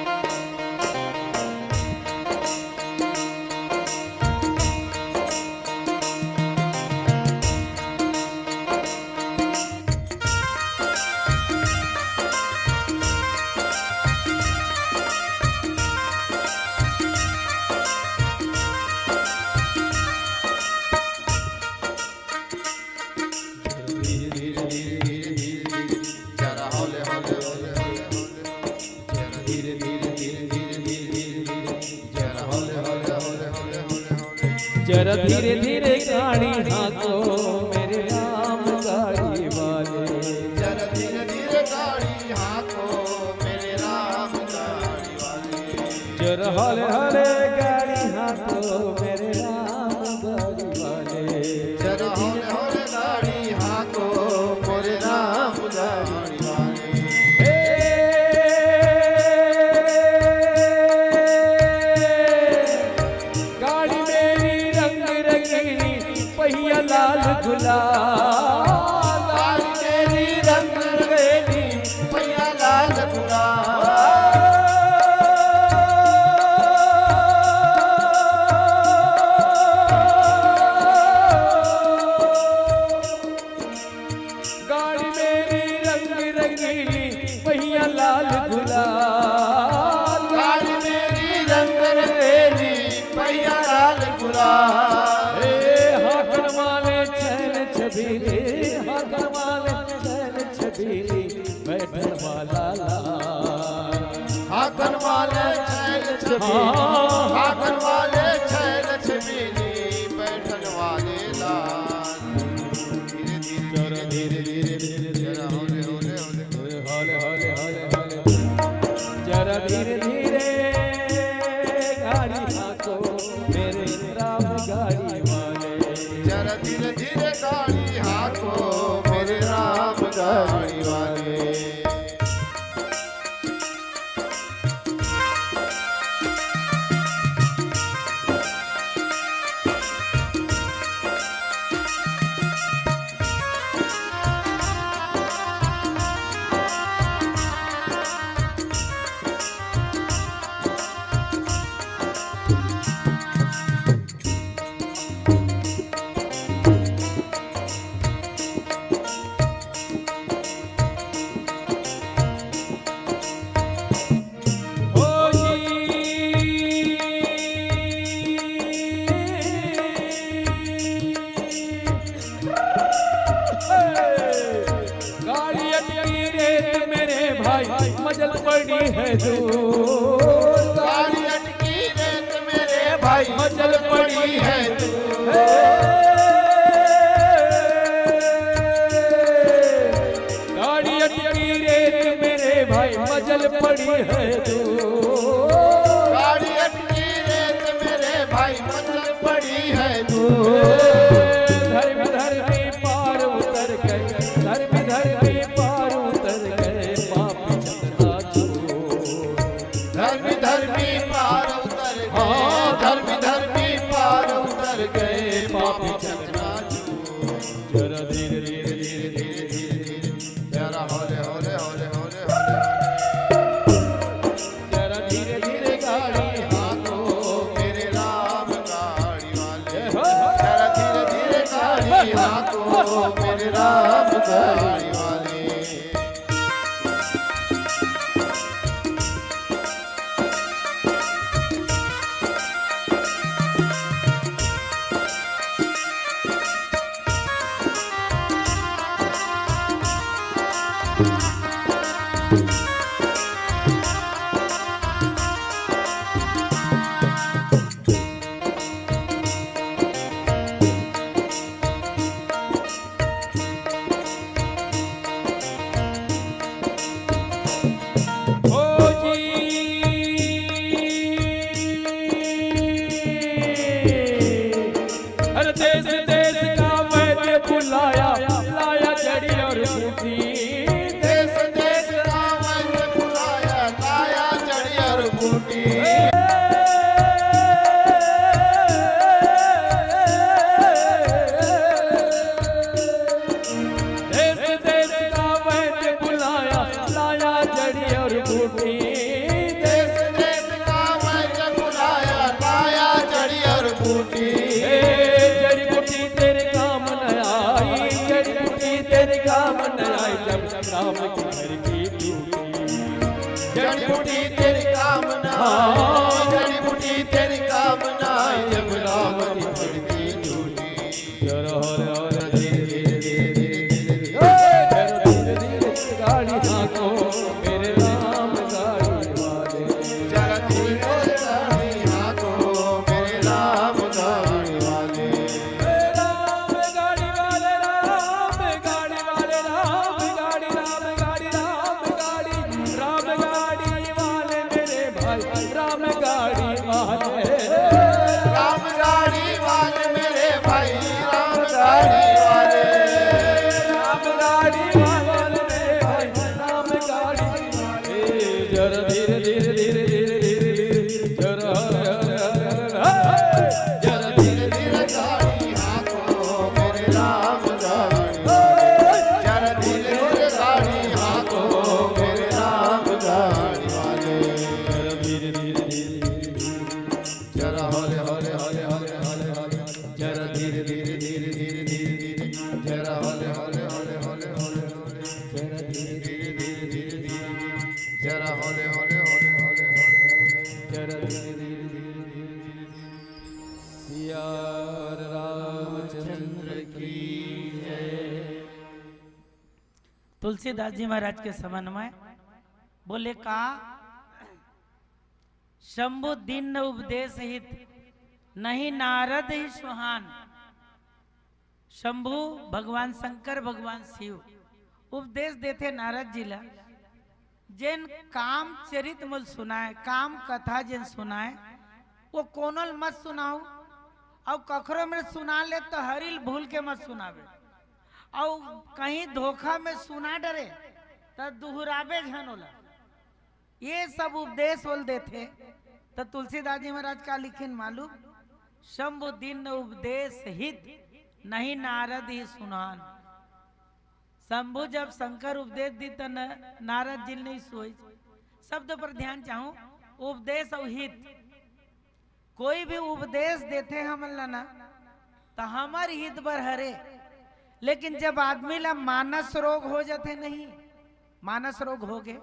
जरा धीरे धीरे गाड़ी हाँको मेरे राम गाड़ी वाले। जरा धीरे धीरे गाड़ी हाँको मेरे राम गाड़ी वाले। जरा हौले हौले गाड़ी हाँको मेरे राम गाड़ी वाले। जरा हौले हौले गाड़ी हाँको मेरे राम गाड़ी वाले। पहिया लाल गुलाल गाड़ी मेरी रंग रंगीली पहिया लाल गुलाल। गाड़ी मेरी रंग रंगीली पहिया लाल गुलाल। गाड़ी मेरी रंग रंगीली पहिया लाल गुलाल। हाकन वाले चैन छबीली बैठन वाला लाल। हाकन वाले चैन छबीली, हाकन वाले चैन छबीली बैठन वाले लाल। धीरे धीरे धीरे धीरे जरा हौले हौले हौले हौले हौले हौले हौले जरा धीरे धीरे गाड़ी हाको मेरे राम गाड़ी वाले। हो गाड़ी अटकी रेत मेरे भाई मजल पड़ी है दूर। गाड़ी अटकी रेत मेरे भाई मचल पड़ी है दूर। गाड़ी अटकी रेत मेरे भाई मजल पड़ी है दूर। गाड़ी अटकी रेत मेरे भाई मचल पड़ी है दूर। धर्म धर्मी पार उतर गए, धर्म धर्मी पार उतर गए, पापी चंद्रा चोर। धर्मी धर्मी पार उतर गए, धर्मी धर्मी पार उतर गए, पापी चंद्रा चोर। जरा धीरे धीरे धीरे धीरे धीरे जरा होले होले होले होले होले। जरा धीरे धीरे गाड़ी हाको मेरे राम गाड़ी वाले। जरा धीरे धीरे गाड़ी हाको मेरे राम गाड़ी वाले। हो जी। हर देश देश का वैद्य बुलाया, लाया जड़ी और बूटी। देश देश का वैद्य बुलाया, लाया जड़ी और बूटी। देश देश का वैद्य बुलाया, लाया जड़ी और बूटी। देश देश का वैद्य बुलाया, लाया जड़ी और बूटी। जड़ी बूटी तेरे काम न आई, जड़ी बूटी तेरे काम न आई, जब राम की घर की टूटी। जड़ी बूटी तेरे काम न आई, जड़ी बूटी तेरे काम न आई, जब राम की फड़की टूटी। जरा हौले हौले धीरे धीरे धीरे धीरे धीरे जरा धीरे धीरे गाड़ी हाको मेरे राम गाड़ी वाले। जरा धीरे गाड़ी हाको मेरे राम गाड़ी वाले। राम गाड़ी वाले, राम गाड़ी वाले, राम गाड़ी, राम गाड़ी, राम गाड़ी, राम गाड़ी वाले मेरे भाई, राम गाड़ी वाले। राम गाड़ी वाले मेरे भाई, राम गाड़ी वाले। राम गाड़ी वाले मेरे भाई, राम गाड़ी वाले। जरा धीरे धीरे धीरे धीरे धीरे धीरे जरा हरे हरे हरे हरे। जरा धीरे धीरे गाड़ी हाको मेरे राम गाड़ी वाले। जरा धीरे धीरे गाड़ी हाको मेरे राम गाड़ी वाले। जरा धीरे धीरे धीरे धीरे जरा होले होले होले होले होले होले। जरा धीरे धीरे धीरे धीरे धीरे जरा होले होले होले होले होले होले। जरा धीरे धीरे धीरे धीरे धीरे जरा होले होले होले होले होले होले। जरा धीरे धीरे धीरे धीरे यार रामचंद्र की जय। तुलसीदास जी महाराज के समन में बोले का शंभु दीन उपदेश हित नहीं नारद ही सुहान। शंभु भगवान शंकर भगवान शिव उपदेश देते नारद जी ला, जिन काम चरित मूल सुनाए, काम कथा जिन सुनाए वो कोनल मत सुनाओ, और कखरो में सुना ले तो हरिल भूल के मत सुनावे। और कहीं धोखा में सुना डरे तो दुहराबे झन होला। ये सब उपदेश बोल देते तो तुलसीदास जी महाराज का लिखिन मालूम, शंभु दिन उपदेश हित नहीं नारद ही सुनान। शंभु जब शंकर उपदेश दी तो नारद जी नहीं सोई। शब्द पर ध्यान चाहूं, उपदेश और हित। कोई भी उपदेश देते हम ना तो हमार हित बर हरे, लेकिन जब आदमी ला मानस रोग हो जाते नहीं, मानस रोग हो गए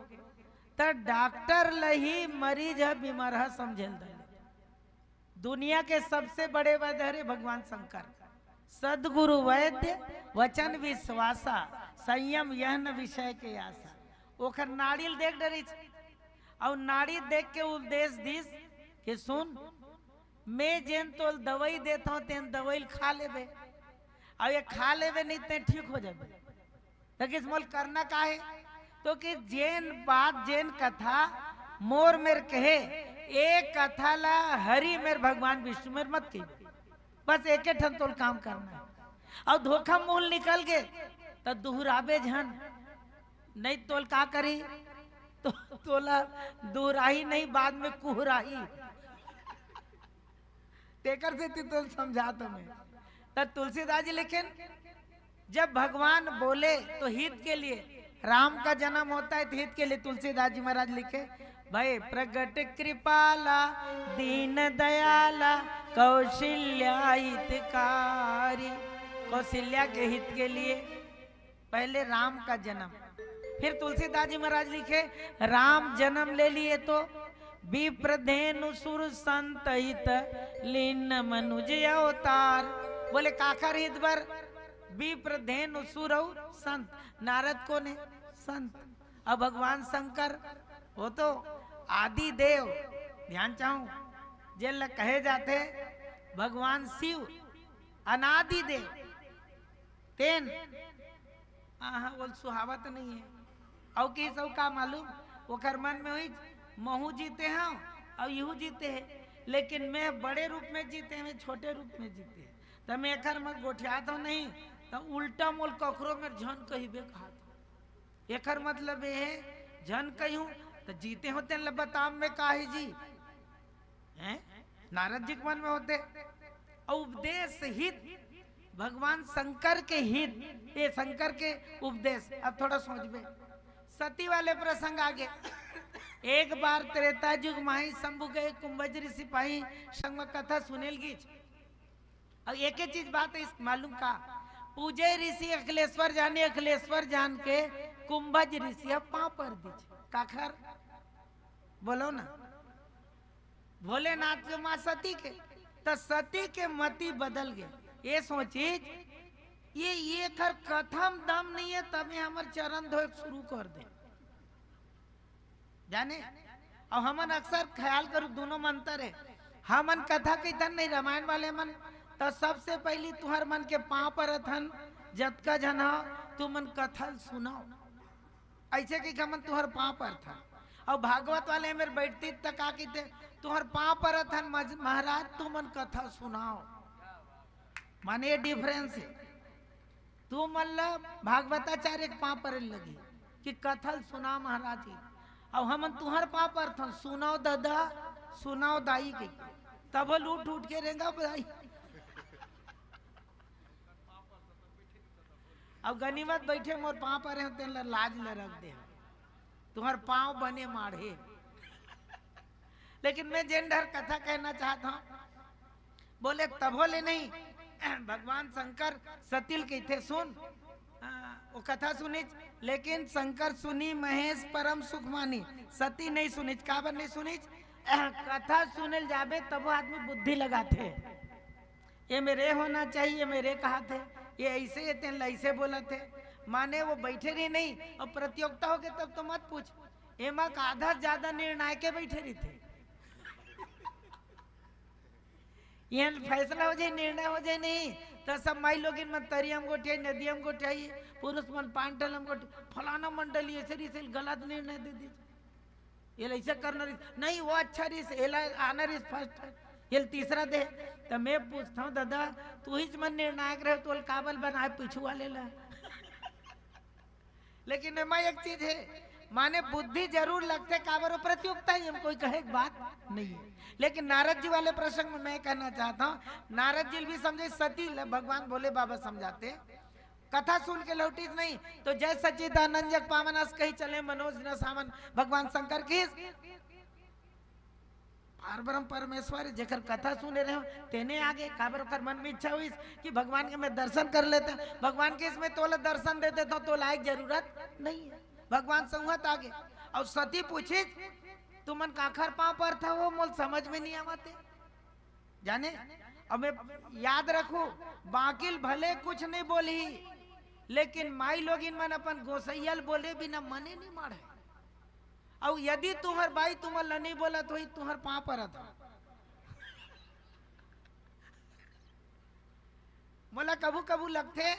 तो डॉक्टर लही मरीज है बीमार है समझे। दुनिया के सबसे बड़े वैद्य हरे भगवान शंकर। सदगुरु वैद्य वचन विश्वासा, संयम यह न विषय के आशा। ओखर नाड़िल देख डरी और नाड़ी देख के उपदेश दीस कि सुन, मैं जेन तो दवाई देता हूँ तेन दवाई खा लेबे, और ये खा लेबे नहीं ते ठीक हो जाबे। तो किस मोल करना का है तो कि जेन बात जेन कथा मोर मेर कहे, एक कथा ला हरि मेर भगवान विष्णु मेर मत कही, बस एक ठन तोल काम करना है। और धोखा मूल निकल गए तो दुहराबे झन नहीं, तोल का करी तो तोला दुहराही नहीं, बाद में कुहराही। तेकर से तो समझा तुम्हें। तो तुलसीदास जी लेकिन जब भगवान बोले तो हित के लिए, राम का जन्म होता है तो हित के लिए तुलसीदास जी महाराज लिखे, भय प्रगट कृपाला दीन दयाला कौशल्या हितकारी। कौशल्या के हित के लिए पहले राम का जन्म, फिर तुलसीदास जी महाराज लिखे राम जन्म ले लिए तो विप्रधेनु सुर संत हित लीन मनुज अवतार। बोले काकर हित बर विप्रधेनु सुर संत, नारद को ने संत, अब भगवान शंकर वो तो आदि देव। ध्यान चाहूं जेल कहे जाते भगवान शिव अनादि देव, तेन बोल सुहावत नहीं है। और कि सब का मालूम ओकर मन में हुई महू जीते हैं और यहू जीते हैं, लेकिन मैं बड़े रूप में जीते हैं, छोटे रूप में जीते हैं। तो मैं एकर में गोठिया तो नहीं तो उल्टा मोल ककरो में झन कहिबे कहा। एकर मतलब ये है झन कहूं तो जीते होते बताम में काहे जी हैं, नारद जी के मन में होते। और उपदेश हित भगवान शंकर के हित, ये शंकर के उपदेश। अब थोड़ा सोचबे, सती वाले प्रसंग आगे। एक बार त्रेता युग माही शंभु गए कुंभज ऋषि पाही संग में कथा सुनेल गीच। और एक ही चीज बात है इस मालूम का, पूजे ऋषि अखिलेश्वर जाने, अखिलेश्वर जान के कुंभज ऋषि अब पांव पर दीज काखर बोलो ना, भोलेनाथ के माँ सती के। तो सती के मति बदल गए। ये सोची ये खर कथम दम नहीं है, तभी हमारे चरण धोए शुरू कर दे जाने। और हमन अक्सर ख्याल करूं दोनों में अंतर है। हमन कथा कीर्तन नहीं, रामायण वाले मन तो सबसे पहली तुहर मन के पांव पर अथन जतका जन हो तू मन कथा सुनाओ, ऐसे कि हमन तुहर पांव पर था। और भागवत वाले मेरे बैठती तक आके तुहर पांव पर अथन महाराज तू मन कथा सुनाओ, माने ये डिफरेंस है। तू मतलब भागवताचार्य के पांव पर लगी कि कथल सुना महाराज जी, और हम तुहर पांव पर था सुनाओ दादा सुनाओ दाई के, तब लूट उठ के रहेगा भाई। अब गनीमत बैठे मोर पांव पर है तेन लाज ले रख दे, तुम्हार पांव बने माढ़े। लेकिन मैं जेंडर कथा कहना चाहता हूं, बोले तभो ले नहीं, भगवान शंकर सतिल के थे सुन वो कथा सुनी, लेकिन शंकर सुनी महेश परम सुख मानी, सती नहीं सुनी। काबर नहीं सुनी? कथा सुनल जाबे तब आदमी बुद्धि लगाते, ये मेरे होना चाहिए, मेरे कहा थे, ये ऐसे तेन ऐसे बोला थे, माने वो बैठे रही नहीं। और प्रतियोगिता हो गए तब तो मत पूछ, एमा का आधा ज्यादा निर्णायक के बैठे रही थे। यहाँ फैसला हो जाए, निर्णय हो जाए नहीं तो सब माई लोग इन तरियम गोठिया नदियम गोठाई, पुरुष मन पांटलम गोठ, फलाना मंडली ऐसे रिस गलत निर्णय दे दीजिए, ये ऐसा करना नहीं, वो अच्छा रिस एला आना रिस फर्स्ट ये तीसरा दे। तो मैं पूछता हूँ दादा तू ही मन निर्णायक रहे तो काबल बनाए पीछू वाले ला। लेकिन मैं एक चीज है माने बुद्धि जरूर लगते काबर प्रतियोगिता ही हम कोई कहे बात नहीं है। लेकिन नारद जी वाले प्रसंग में मैं कहना चाहता हूँ, नारद जी भी समझे सती भगवान भोले बाबा समझाते, कथा सुन के लौटी नहीं तो जय सच्चिदानंद जग पावनस कही चले मनोज न सामन भगवान शंकर की पारब्रह्म परमेश्वर जेकर कथा सुने रहे हो तेने आगे काबर कर मन में इच्छा हुई कि भगवान के मैं दर्शन कर लेता, भगवान के इसमें तोला दर्शन दे देता तो लायक जरूरत नहीं है, भगवान संगत आगे। और सती पूछी तुमन काखर पांव पर था वो मोल समझ में नहीं आवाते जाने। अब मैं याद रखू बाकिल भले कुछ नहीं बोली लेकिन माई लोग इन मन अपन गोसैयल बोले बिना मने नहीं मारे। और यदि तुम्हार भाई तुम्हार नहीं बोला तो ही तुम्हार पांव पर था बोला कबू कबू लगते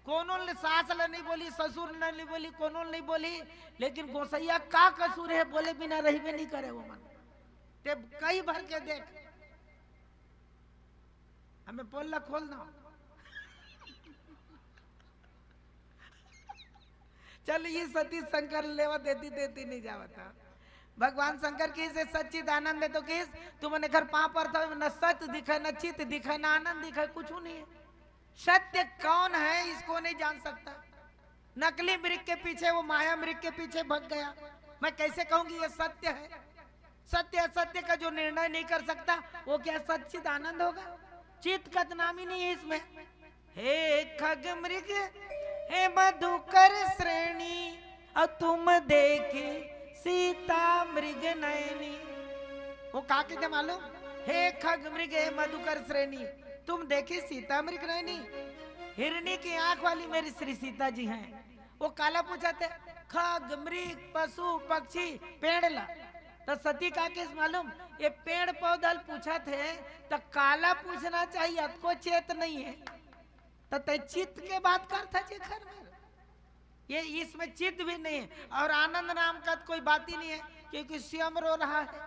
कोनो ने सास ल नहीं बोली ससुर ने नहीं बोली कोनो नहीं बोली लेकिन गोसैया का कसूर है बोले बिना रहीबे नहीं करे वो मन ते कई भर के देख हमें पोल खोल ना। चल ये सती शंकर लेवा देती देती नहीं जावता भगवान शंकर की से सच्चिदानंद है तो किस तुमने घर पांव पर था न सत्य दिखे न चित दिखे न आनंद दिखे कुछ नहीं है। सत्य कौन है इसको नहीं जान सकता। नकली मृग के पीछे वो माया मृग के पीछे भग गया। मैं कैसे कहूंगी ये सत्य है। सत्य असत्य का जो निर्णय नहीं कर सकता वो क्या सच्चिदानंद होगा। चित का नाम ही नहीं है इसमें। हे खग मृग हे मधुकर श्रेणी और तुम देखे सीता मृग नयनी। वो का कहते मालूम, हे खग मृग हे मधुकर श्रेणी तुम देखे सीता मृग नयनी। हिरणी की आंख वाली मेरी श्री सीता जी हैं। वो काला पूछाते खग मृग पशु पक्षी पेड़ ला तो सती का किस मालूम ये पेड़ पौधा पूछा थे तो काला पूछना चाहिए आपको चेत नहीं है तो चित्त के बात करता जे घर में ये इसमें चित्त भी नहीं है। और आनंद नाम का कोई बात ही नहीं है क्योंकि स्वयं रो रहा है।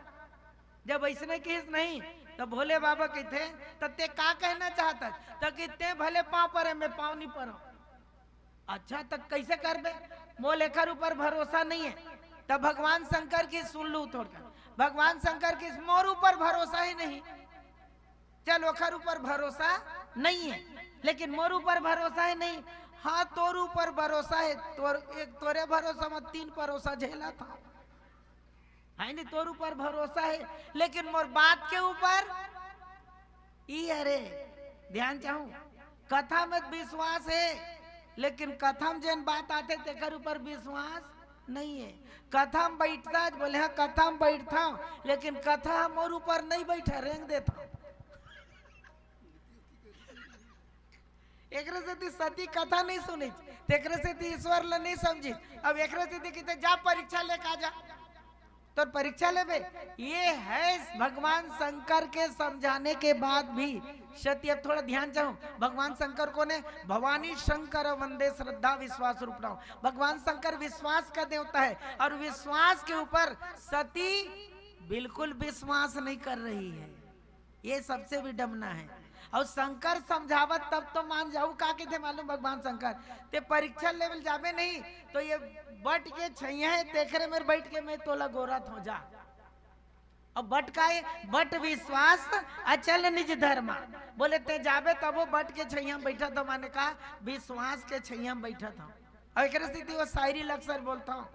जब ऐसने किस नहीं तो भोले बाबा कहते तो ते का कहना चाहता तो कितने भले पाँव पर है मैं पाँव नहीं पर। अच्छा तक कैसे कर बे मोल एकर ऊपर भरोसा नहीं है तब भगवान शंकर की सुन लू थोड़ा। भगवान शंकर की मोर ऊपर भरोसा ही नहीं। चल ओखर ऊपर भरोसा नहीं है लेकिन मोर ऊपर भरोसा है नहीं। हाँ तोर ऊपर भरोसा है एक तोरे भरोसा में 3 भरोसा झेला था है नहीं तोर ऊपर भरोसा है लेकिन मोर बात के ऊपर अरे ध्यान चाहूं कथा में विश्वास है लेकिन कथा में जन बात आते तेकर ऊपर विश्वास नहीं है। कथा में बैठता बोले हाँ कथा में बैठता लेकिन कथा मोर ऊपर नहीं बैठा रेंग देता। एक से सती कथा नहीं सुनी तेकरे से ईश्वर ल नहीं समझी। अब एक से जा परीक्षा लेके आ जा तो परीक्षा ले बे। ये है भगवान शंकर के समझाने के बाद भी सत्य। अब थोड़ा ध्यान चाहूं भगवान शंकर को ने भवानी शंकर वंदे श्रद्धा विश्वास रूप नाम। भगवान शंकर विश्वास का देवता है और विश्वास के ऊपर सती बिल्कुल विश्वास नहीं कर रही है। ये सबसे विडम्बना है। और शंकर समझावत तब तो मान जाऊ का के थे मालूम भगवान शंकर ते परीक्षा लेवल जावे नहीं तो ये बट के छैया है तेखरे में बैठ के मैं तोला गोरत हो जा। अब बट का है बट विश्वास अचल निज धर्म बोले ते जावे तब वो बट के छैया बैठा था माने का विश्वास के छैया बैठा था। और एक स्थिति वो शायरी लक्सर बोलता हूँ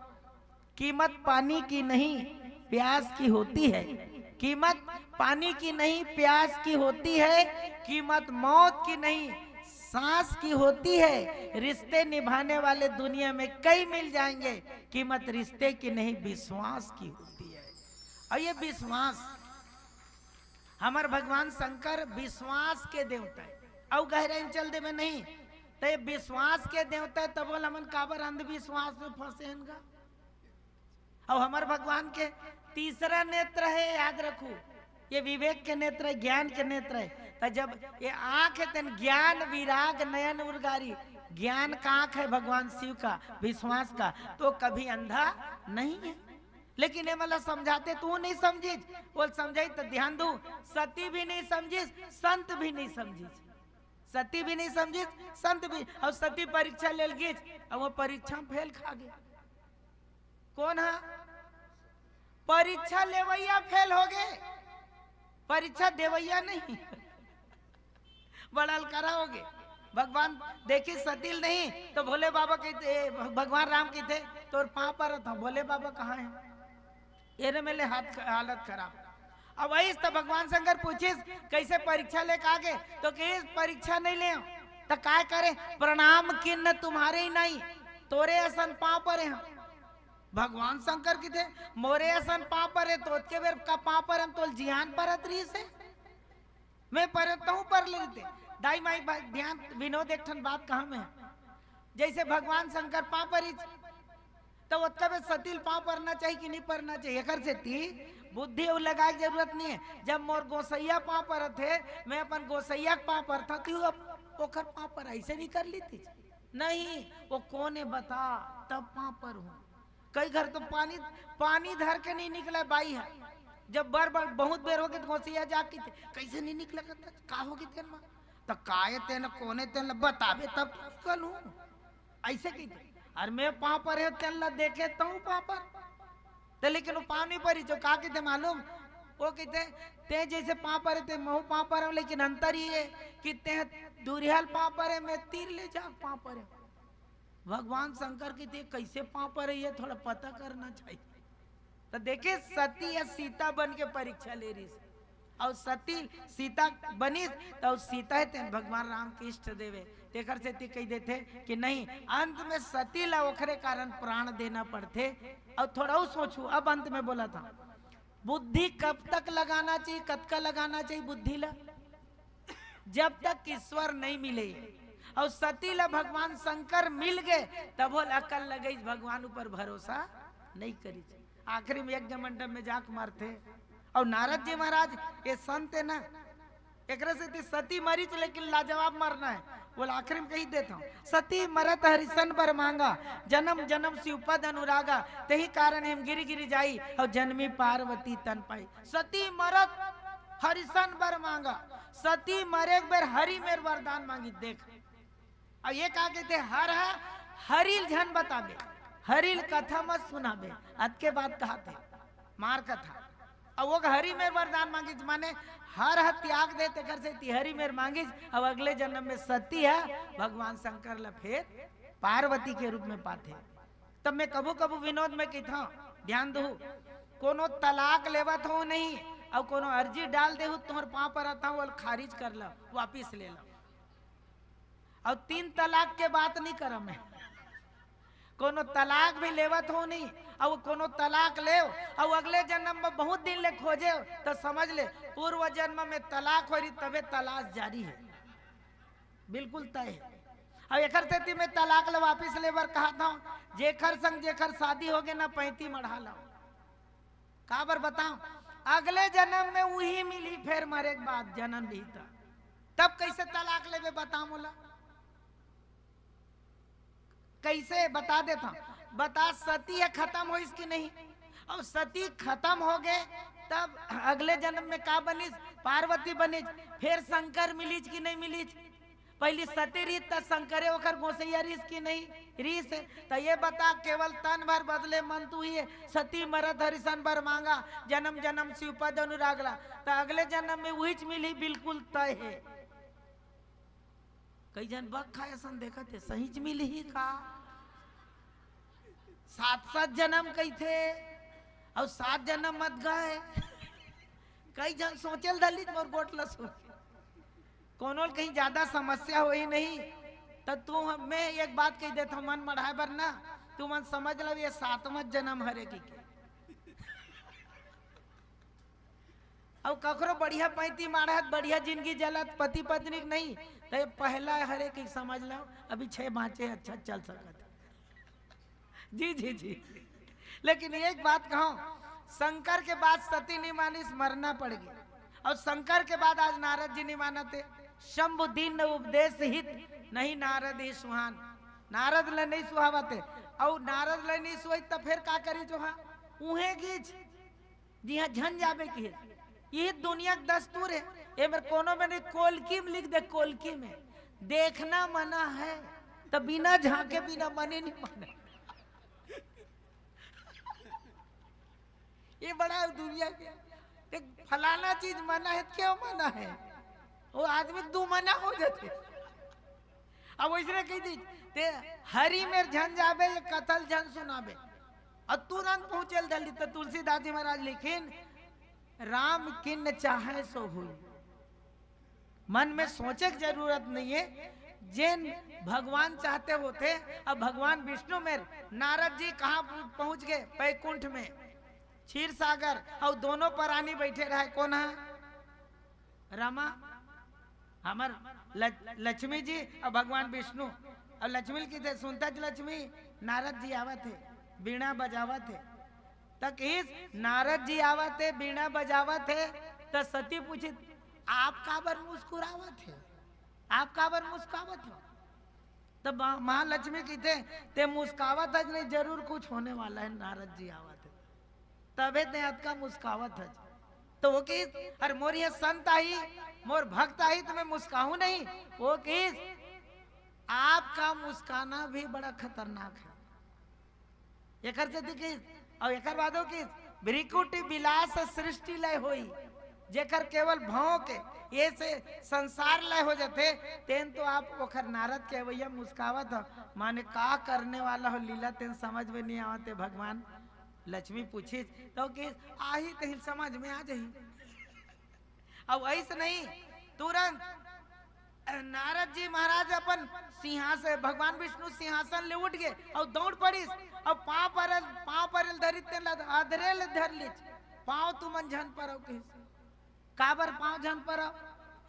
कीमत पानी की नहीं प्यास की होती है। कीमत पानी की नहीं प्यास की होती है। कीमत मौत की नहीं सांस की होती है। रिश्ते निभाने वाले दुनिया में कई मिल जाएंगे। कीमत रिश्ते की नहीं विश्वास की होती है। और ये विश्वास हमारे भगवान शंकर विश्वास के देवता है। और गहरे चल दे में नहीं तो ये विश्वास के देवता है तब बोला मन काबर अंधविश्वास में फंसे हैं। और हमारे भगवान के तीसरा नेत्र है याद रखो ये विवेक के नेत्र है ज्ञान के नेत्र है। तो जब ये आंख है तन ज्ञान विराग नयन उर्गारी ज्ञान का आंख है भगवान शिव का विश्वास का तो कभी अंधा नहीं है। लेकिन ये मतलब समझाते तू नहीं समझिस, बोल समझाई तो ध्यान दू, सती भी नहीं समझिस, संत भी नहीं समझिस, सती भी नहीं समझिस, संत भी। और सती परीक्षा ले गिस और वो परीक्षा में फेल खा गए। कौन है? परीक्षा लेवैया फेल हो गए, परीक्षा देवैया नहीं। बड़ा करा हो गए। भगवान देखिए सतील नहीं तो भोले बाबा कहते, भगवान राम कहते तो पाँव पर था, भोले बाबा कहाँ है? ये मेरे हालत खराब। अब वही तो भगवान शंकर पूछिस कैसे परीक्षा लेके आ गए, तो कहीं परीक्षा नहीं ले तो काय करे, प्रणाम किन्न तुम्हारे ही नहीं, तोरे असन पाँव पर है। भगवान शंकर की थे मोरे असन पाँव पर है, तो के बेर का पाँव पर हम तो जियान परत रही से मैं परत हूँ पर लेते दाई माई ध्यान विनोद एक ठन बात कहाँ में है। जैसे भगवान शंकर पाँव पर तो उत्तर सतील पाँव परना चाहिए कि नहीं परना चाहिए, कर से थी बुद्धि लगाए जरूरत नहीं है। जब मोर गोसैया पाँव पर थे, मैं अपन गोसैया पाँव पर था, अब ओखर पाँव पर ऐसे नहीं कर ली थी, नहीं वो कौन है बता, तब पाँव पर हूँ। कई घर तो पानी धर के नहीं निकला बाई है, जब बार बहुत बेर हो गई तो गोसैया जाके थे कैसे नहीं निकला करता, का होगी तेन में तो काये तेन कोने तेन बतावे तब कल हूँ ऐसे कहते। और मैं पाँव पर है तेन ला देखे तो हूँ पाँव पर तो, लेकिन वो पाँव नहीं परी जो का कहते मालूम, वो कहते ते जैसे पाँव पर है मैं पाँव पर हूँ, लेकिन अंतर ही है कि ते दूरियाल पाँव पर है, मैं तीर ले जा पाँव पर है। भगवान शंकर की ते कैसे पाँव पर है ये थोड़ा पता करना चाहिए। तो देखे सती या सीता बन के परीक्षा ले रही और सती सीता बनी तो सीता है भगवान राम के इष्ट देवे तेकर से ती कह देते कि नहीं, अंत में सती ला ओखरे कारण प्राण देना पड़ते। और थोड़ा सोचू, अब अंत में बोला था बुद्धि कब तक लगाना चाहिए, कब का लगाना चाहिए बुद्धि ला, जब तक ईश्वर नहीं मिले। और सती ला भगवान शंकर मिल गए तब बोल अकल लगे भगवान ऊपर भरोसा नहीं करी। आखिरी में यज्ञ मंडप में जाक मारते और नारद जी महाराज ये संत है ना, एक से सती मरी लेकिन लाजवाब मरना है, बोल आखिरी में कही देता हूँ, सती मरत हरिशन बर मांगा, जन्म जन्म शिवपद अनुरागा, तही कारण हम गिरी गिरी जाई और जन्मी पार्वती तन पाई। सती मरत हरिशन बर मांगा, सती मरे एक बार हरि मेर वरदान मांगी। देख और ये कहा कहते हर हरिल झन बताबे, हरिल कथा मत सुनाबे, अद के बाद कहा थे मार कथा। और वो हरि मेर वरदान मांगिस माने हर त्याग देते कर से हरि मेर मांगिस। अब अगले जन्म में सती है भगवान शंकर ला फिर पार्वती के रूप में पाते। तब मैं कबू कबू विनोद में कहता ध्यान दो, कोनो तलाक लेवत हो नहीं और कोनो अर्जी डाल दे तुम्हारे पाँव पर आता हूँ खारिज कर लो, वापिस ले लो। और 3 तलाक के बात नहीं कर मैं, कोनो तलाक भी लेवत हो नहीं और कोनो तलाक ले और अगले जन्म में बहुत दिन ले खोजे तो समझ ले पूर्व जन्म में तलाक हो रही तबे तलाश जारी है, बिल्कुल तय है। अब एक स्थिति में तलाक ले वापिस लेवर कहा था, जेखर संग जेखर शादी हो गए ना 35 मढ़ा लो, का बर बताऊं अगले जन्म में वही मिली फिर मरे के बाद जन्म ली था, तब कैसे तलाक लेवे बता मोला, कैसे बता देता। बता सती है खत्म हो इसकी नहीं, और सती खत्म हो गए तब अगले जन्म में का बनिस, पार्वती बनिस, फिर शंकर मिलीज की नहीं मिलीज, पहली सती रीत तो शंकरे होकर गोसैया रीस की नहीं रीस है। तो ये बता केवल तन भर बदले मन तू ही है, सती मरत हरिशन बर मांगा, जन्म जन्म शिवपद अनुरागला, तो अगले जन्म में वही मिली बिल्कुल तय है। कई जन बक खाए सन देखा थे सही मिली ही का 7 जन्म कई थे और 7 जन्म मत गए। कई जन सोचल दलित मोर गोटला सोच कोनो कहीं ज्यादा समस्या हो ही नहीं तो तू मैं एक बात कही देता मन मढ़ाए बर ना, तू मन समझ लो ये 7वां जन्म हरे की और ककरो बढ़िया 35 मारत बढ़िया जिंदगी जलत पति पत्नी नहीं तो ये पहला हरे की समझ लो, अभी 6 बाँचे अच्छा चल सकता। जी जी जी, लेकिन एक बात कहूं, शंकर के बाद सती नहीं मानी मरना पड़ेगी, और शंकर के बाद आज नारद जी नहीं मानते। शंभुदीन उपदेश हित नहीं नारद ही सुहान, नारद ले नहीं सुहावते और नारद ले नहीं सुहाई तो फिर का करी जो उहे गीच जिहा झन जाबे की ये दुनिया का दस्तूर है। ये मेरे कोनो में नहीं, कोलकी में लिख दे, कोलकी में देखना मना है तो बिना झांके बिना मने नहीं मना। ये बड़ा दुनिया के फलाना चीज मना है, क्यों मना है? वो आदमी दू मना हो जाते। अब वैसे कही दी ते हरी में झन जाबे ये कथल झन सुनाबे और तुरंत पहुंचल जल्दी। तो तुलसीदास जी महाराज लिखिन राम किन चाहे सो हुई। मन में सोचे की जरूरत नहीं है, जिन भगवान चाहते होते। अब भगवान विष्णु में नारद जी कहाँ पहुंच गए? बैकुंठ में क्षीर सागर, और दोनों प्राणी बैठे रहे। कौन है? रमा हमार लक्ष्मी जी और भगवान विष्णु। और लक्ष्मी की थे सुनता लक्ष्मी नारद जी आवा थे बीणा बजावा थे। तक इस नारद जी आवा थे बीणा बजावा थे। तो सती पूछी आप काबर मुस्कुरावा थे, आप काबर मुस्कावत हो? तो महालक्ष्मी की थे ते मुस्कावत है नहीं, जरूर कुछ होने वाला है। नारद जी आवा थे तबे ते का मुस्कावत है। तो वो किस अरे मोर ये संत आई, मोर भक्त आई तो मैं मुस्काहूं नहीं। वो किस आपका मुस्काना भी बड़ा खतरनाक है। एक और एक बात हो कि भ्रिकुटी विलास सृष्टि लय होई, जेकर केवल भाव के ये से संसार लय हो जाते। तेन तो आप ओखर नारद के भैया मुस्कावत हो, माने का करने वाला हो लीला तेन समझ में नहीं आवते। भगवान लक्ष्मी पूछी तो कि आही तही समझ में आ जाही। अब ऐसे नहीं, तुरंत नारद जी महाराज अपन सिंहासन, भगवान विष्णु सिंहासन ले उठ गए और दौड़ पड़ी। और पाँव पर धरी अधरे ले धर ली। पाँव तुमन झन पर काबर पाँव झन पर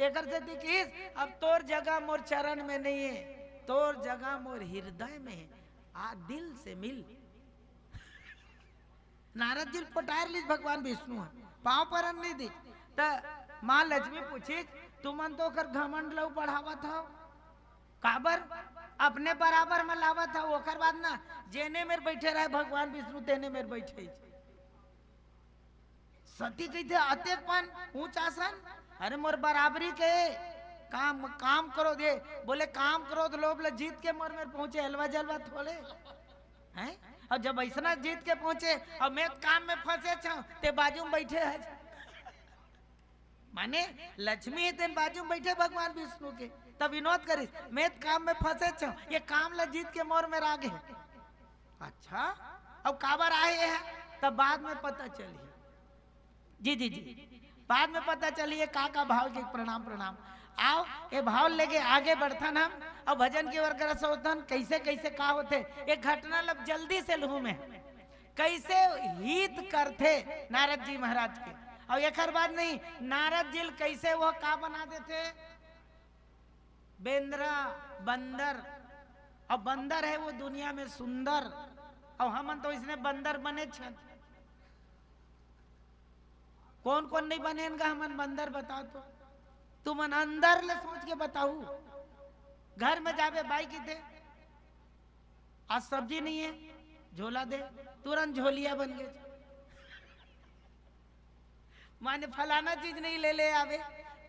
एक अब तोर जगह मोर चरण में नहीं है, तोर जगह मोर हृदय में है। आ दिल से मिल। नारद जी पटार ली भगवान विष्णु पाँव पर नहीं दी। तो माँ लक्ष्मी पूछी तुमन तो कर घमंड लव बढ़ावा था, काबर अपने बराबर में लावा था। ओकर बाद ना जेने मेरे बैठे रहे भगवान विष्णु तेने मेरे बैठे। सती कहते अतेकपन ऊंच आसन, अरे मोर बराबरी के काम करो दे। बोले काम करो तो लोभ जीत के मोर मेरे पहुंचे हलवा जलवा थोड़े हैं। और जब ऐसा जीत के पहुंचे और मैं काम में फंसे छा ते बाजू में बैठे है। माने लक्ष्मी तेन बाजू में बैठे भगवान विष्णु के, तब विनोद करिस मैं काम में फंसे छा, ये काम ला जीत के मोर में आगे। अच्छा अब काबर आए हैं तब बाद में पता चली। जी जी जी बाद में पता चली है का भाव के। प्रणाम प्रणाम। आओ ये भाव लेके आगे बढ़थन हम और भजन की ओर सोचन कैसे कैसे का होते। एक घटना लब जल्दी से लहू में कैसे हित करते नारद जी महाराज के। और एक बात नहीं, नारद जी कैसे वो का बना देते बेंद्रा बंदर। और बंदर है वो दुनिया में सुंदर, और हमन तो इसने बंदर बने छन। कौन कौन नहीं बने इनका हमन बंदर बताओ तो तुम अंदर ले सोच के बताऊ। घर में जावे बाई की दे आज सब्जी नहीं है झोला दे, तुरंत झोलिया बन गए। माने फलाना चीज नहीं ले ले आवे,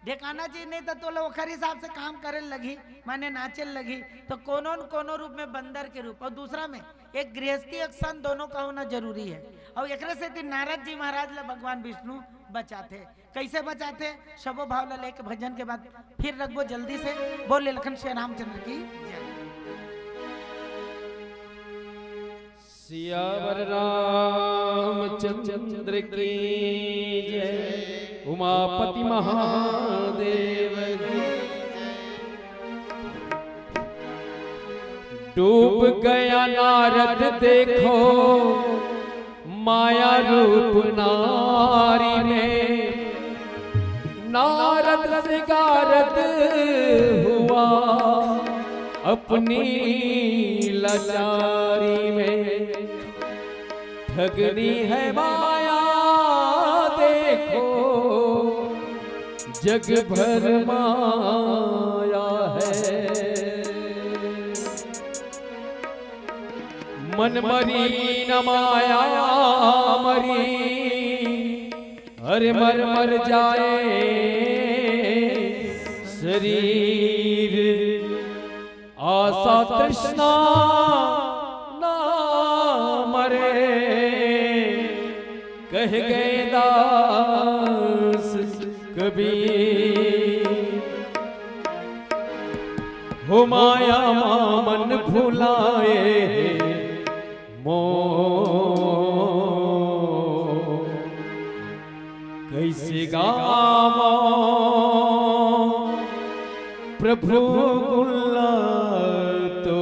ढेकाना चीज नहीं तो लोग ओखर हिसाब से काम करे लगी, माने नाचे लगी। तो कोनो न कोनो रूप में बंदर के रूप। और दूसरा में एक गृहस्थी एक सन दोनों का होना जरूरी है। और एक से नारद जी महाराज ला भगवान विष्णु बचाते। कैसे बचाते? शबो भाव ला लेके भजन के बाद फिर रखबो जल्दी से। बोले लखन श्री रामचंद्र की जय। सियावर रामचंद्र की जय। उमापति महादेव की। डूब गया नारद देखो माया रूप नारी में। नारद से गारद हुआ अपनी लाचारी में। ठगनी है माया देखो जग भर माया है। मन मरी न माया मरी, अरे मर मर जाए शरीर, आशा तृष्णा ना मरे, कह गए दास कबीर। हो माया मन भुलाए कैसे गावा प्रभु गुल्ला तो।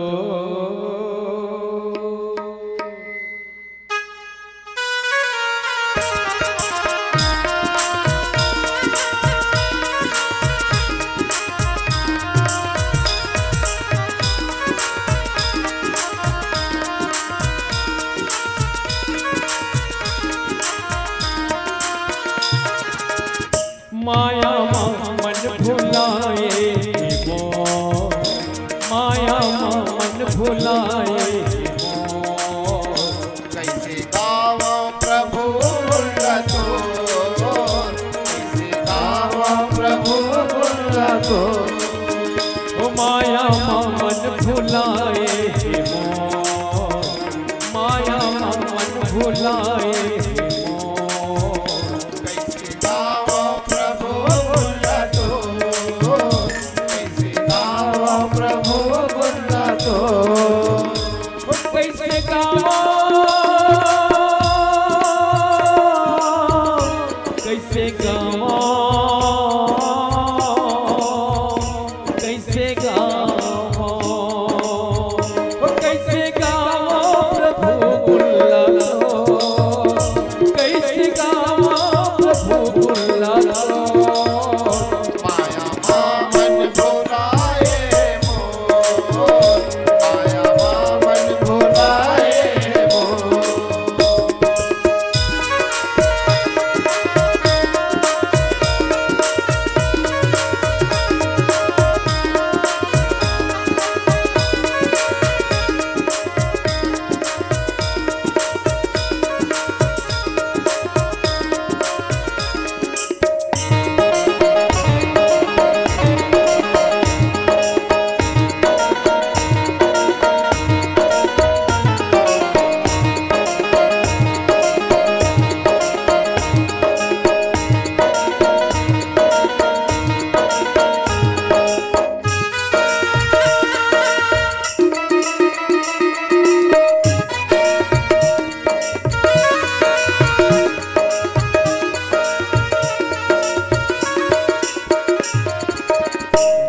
माया मन भुलाए मोर, माया मन भुलाए मोर, कैसे गावा प्रभु गुल्ला तोर, कैसे गावा प्रभु गुल्ला तोर। ओ माया मन भुलाए मोर, माया मन भुलाए कैसे गावा कैसे गावा कैसे गावा कैसे गावा प्रभु गुल्ला लो, कैसे गावा प्रभु गुल्ला लो। माया मन भुलाए मोर, माया मन भुलाए मोर।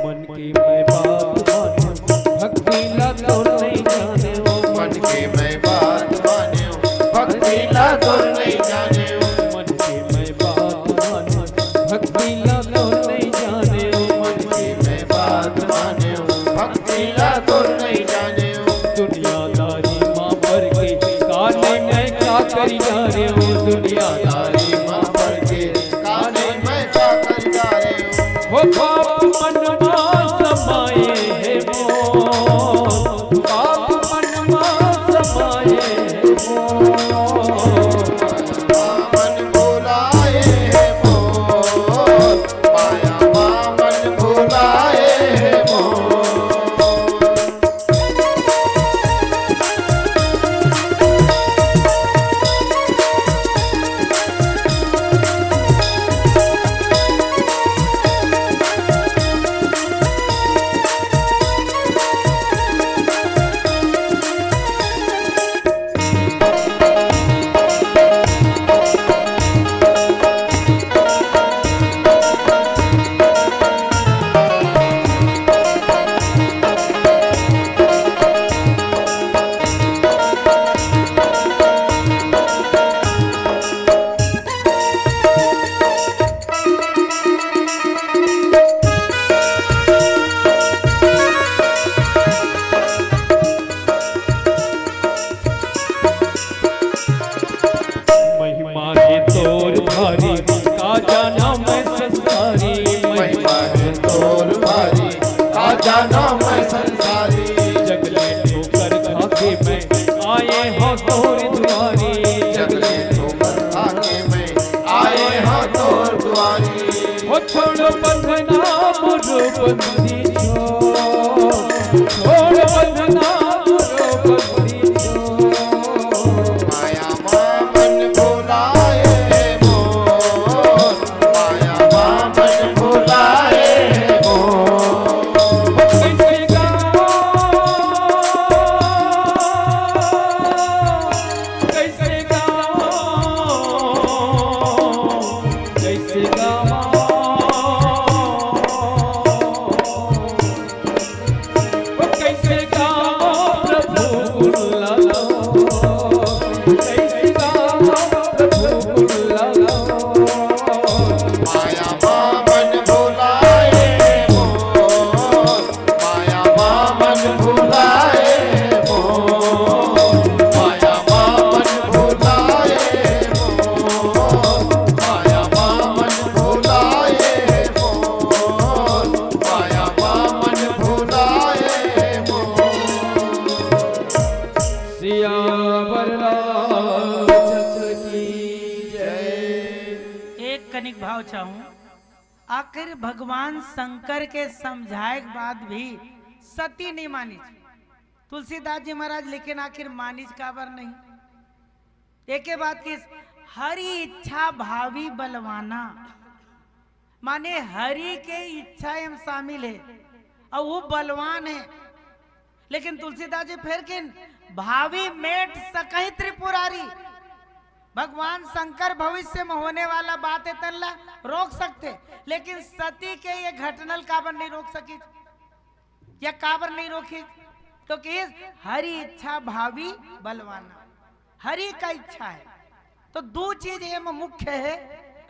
मन की मैं बात मानो भक्ति ला तो नहीं जाने ओ, मन की मैं बात मान्यो भक्ति ला तो नहीं जाने। मन की मैं बात मानो भक्ति ला तो नहीं जाने ओ, मन की मैं बात मान्यो भक्ति ला तो नहीं जाने। दुनियादारी माँ पर के काने मैं क्या करी जा रहे हो, दुनियादारी माँ पर के काने मैं क्या कर जा रहे हो। हो पाप मन में समाये है मोर, पाप मन में समाये है मोर। मन भुलाए मोर, माया मन भुलाए मोर। आए हो तोर दुआरी जगले तो बता के मैं आए हो तोर दुआरी हो छोड़ो बंधना मोरो बंदी छोड़ बंधना मोरो बंदी माया मन भुलाए मोर माया मन भुलाए मोर कैसे गाओ कैसे गाओ कैसे गाओ कैसे गाओ प्रभु गुणगान कैसे गाओ प्रभु गुणगान माया मन भुलाए मोर माया मन भुलाए मोर माया मन भुलाए मोर माया मन भुलाए मोर माया मन भुलाए मोर सियावर रामचंद्र की जय। एक कनिक भाव चाहूं, आखिर भगवान शंकर के समझाए के बाद भी सती नहीं मानी। तुलसीदास जी महाराज लेकिन आखिर मानिज काबर नहीं। एक बात की हरि इच्छा भावी बलवाना, माने हरि के इच्छा एवं शामिल है और वो बलवान है। लेकिन तुलसीदास जी फिर किन भावी मेट सकही त्रिपुरारी, भगवान शंकर भविष्य में होने वाला बात है तल्ला रोक सकते, लेकिन सती के ये घटनल काबर नहीं रोक सकी या काबर नहीं रोकी, तो कि हरि इच्छा भावी बलवाना, हरि का इच्छा है। तो दो चीज ये में मुख्य है।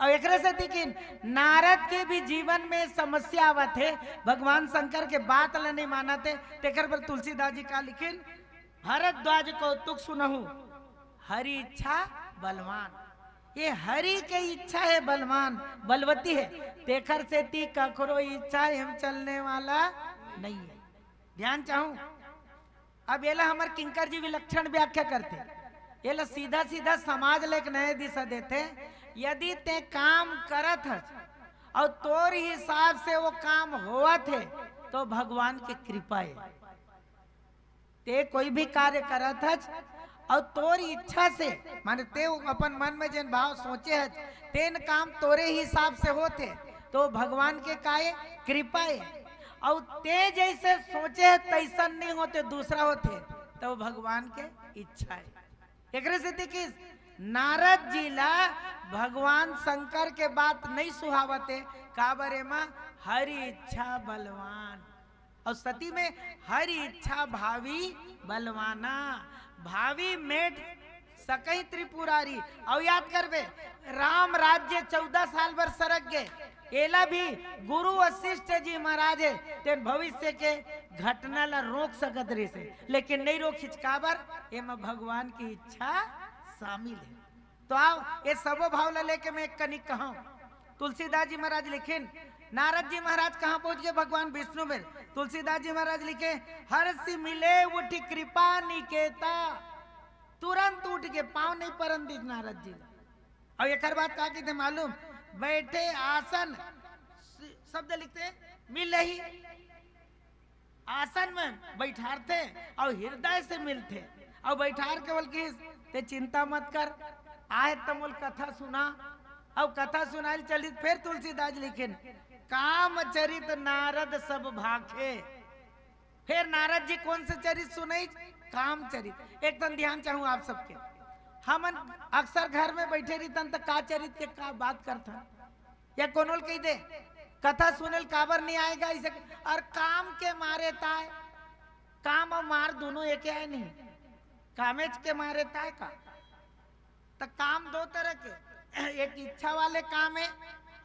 और एक से देखिन नारद के भी जीवन में समस्या आवत है, भगवान शंकर के बात ला नहीं माना थे। तेकर पर तुलसीदास जी का लिखिन भरद्वाज कौतुक सुनहु हरि इच्छा बलवान, ये हरि के इच्छा है बलवान बलवती है। तेखर से ती कखरो इच्छा हम चलने वाला नहीं है। ध्यान चाहूं, अब ये ला हमारे किंकर जी विलक्षण व्याख्या करते, ये ला सीधा सीधा समाज ले एक नए दिशा देते। यदि ते काम करत है और तोर हिसाब से वो काम होवत है तो भगवान की कृपा है। ते कोई भी कार्य करत है और तोर इच्छा से, माने ते अपन मन में जिन भाव सोचे है तेन काम तोरे हिसाब से होते तो भगवान के काय कृपा है। और ते जैसे सोचे है तैसन नहीं होते, दूसरा होते तो भगवान के इच्छा है। एक से देखिए नारद जी ला भगवान शंकर के बात नहीं सुहावते, काबरे माँ हरि इच्छा बलवान, और सती में हरि इच्छा भावी बलवाना, भावी मेट सकई त्रिपुरारी। और याद करबे राम राज्य 14 साल भर सरक गए, एला भी गुरु वशिष्ठ जी महाराज है तेन भविष्य के घटना ला रोक सकत रहे से, लेकिन नहीं रोक खिचकाबर एमा भगवान की इच्छा शामिल है। तो आओ ये सबो भाव ला लेके मैं एक कनिक कहूं। तुलसीदास जी महाराज लिखिन नारद जी महाराज कहाँ पहुंच गए भगवान विष्णु में। तुलसीदास जी महाराज लिखे हर्षि मिले उठी कृपा निकेता, तुरंत उठ के पाँव नहीं परन दी नारद जी। और एक बात कहा कि थे मालूम, बैठे आसन शब्द लिखते मिले ही, आसन में बैठारते और हृदय से मिलते और बैठार के बोल की ते चिंता मत कर, आए तमोल कथा सुना। अब कथा सुनाई चली, फिर तुलसीदास लिखे काम चरित नारद सब भाखे। फिर नारद जी कौन से चरित सुनाई? काम चरित। एक तन ध्यान चाहूँ आप सबके, हम अक्सर घर में बैठे रही तन का चरित के का बात करता या कोनोल कही दे कथा सुनेल काबर नहीं आएगा इसे, और काम के मारे ताय, काम और मार दोनों एक है नहीं, कामेज के मारे ताय का। तो काम दो तरह के, एक इच्छा वाले काम है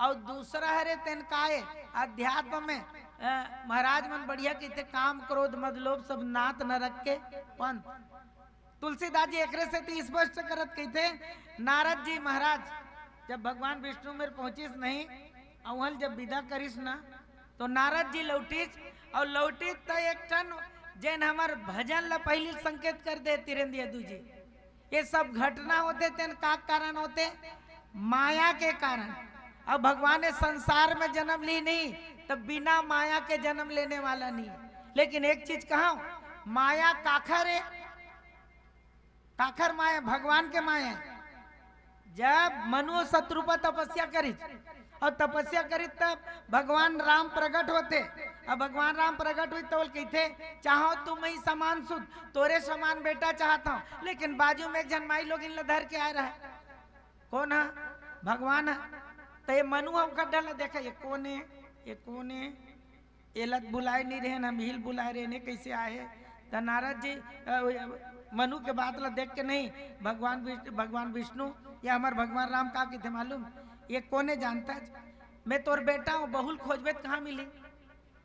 और दूसरा है तेन का है अध्यात्म में। महाराज मन बढ़िया कहते काम क्रोध मद लोभ सब नात न रख के पंथ। तुलसीदास जी एक से स्पष्ट करत कहते नारद जी महाराज जब भगवान विष्णु में पहुंचिस नहीं अवल जब विदा करिस ना तो नारद जी लौटिस और लौटिस तो एक टन जैन हमार भजन ला पहली संकेत कर दे तिरंदी यदु जी। ये सब घटना होते तेन का कारण होते, माया के कारण। अब भगवान ने संसार में जन्म ली नहीं तो बिना माया के जन्म लेने वाला नहीं। लेकिन एक चीज कहा, माया काखर है, काखर माया भगवान के माया है। जब मनु शत्रु पर तपस्या करी और तपस्या करी तब भगवान राम प्रकट होते। अब भगवान राम प्रकट हुई तो कहते चाहो तुम ही समान सुध, तोरे समान बेटा चाहता हूं। लेकिन बाजू में एक जन माई लोग इन धर के आ रहा है, कौन है? भगवान है। तो ये मनु हम कर डाला, देखा ये कौन है, ये कौन है, ये लत बुलाए नहीं रहे, हम हिल बुलाए रहे, कैसे आए? तो नारद जी मनु के बात ला देख के नहीं, भगवान विष्णु या हमारे भगवान राम का थे मालूम, ये कोने जानता है? मैं तोर बेटा हूँ, बहुल खोजबे कहाँ मिली?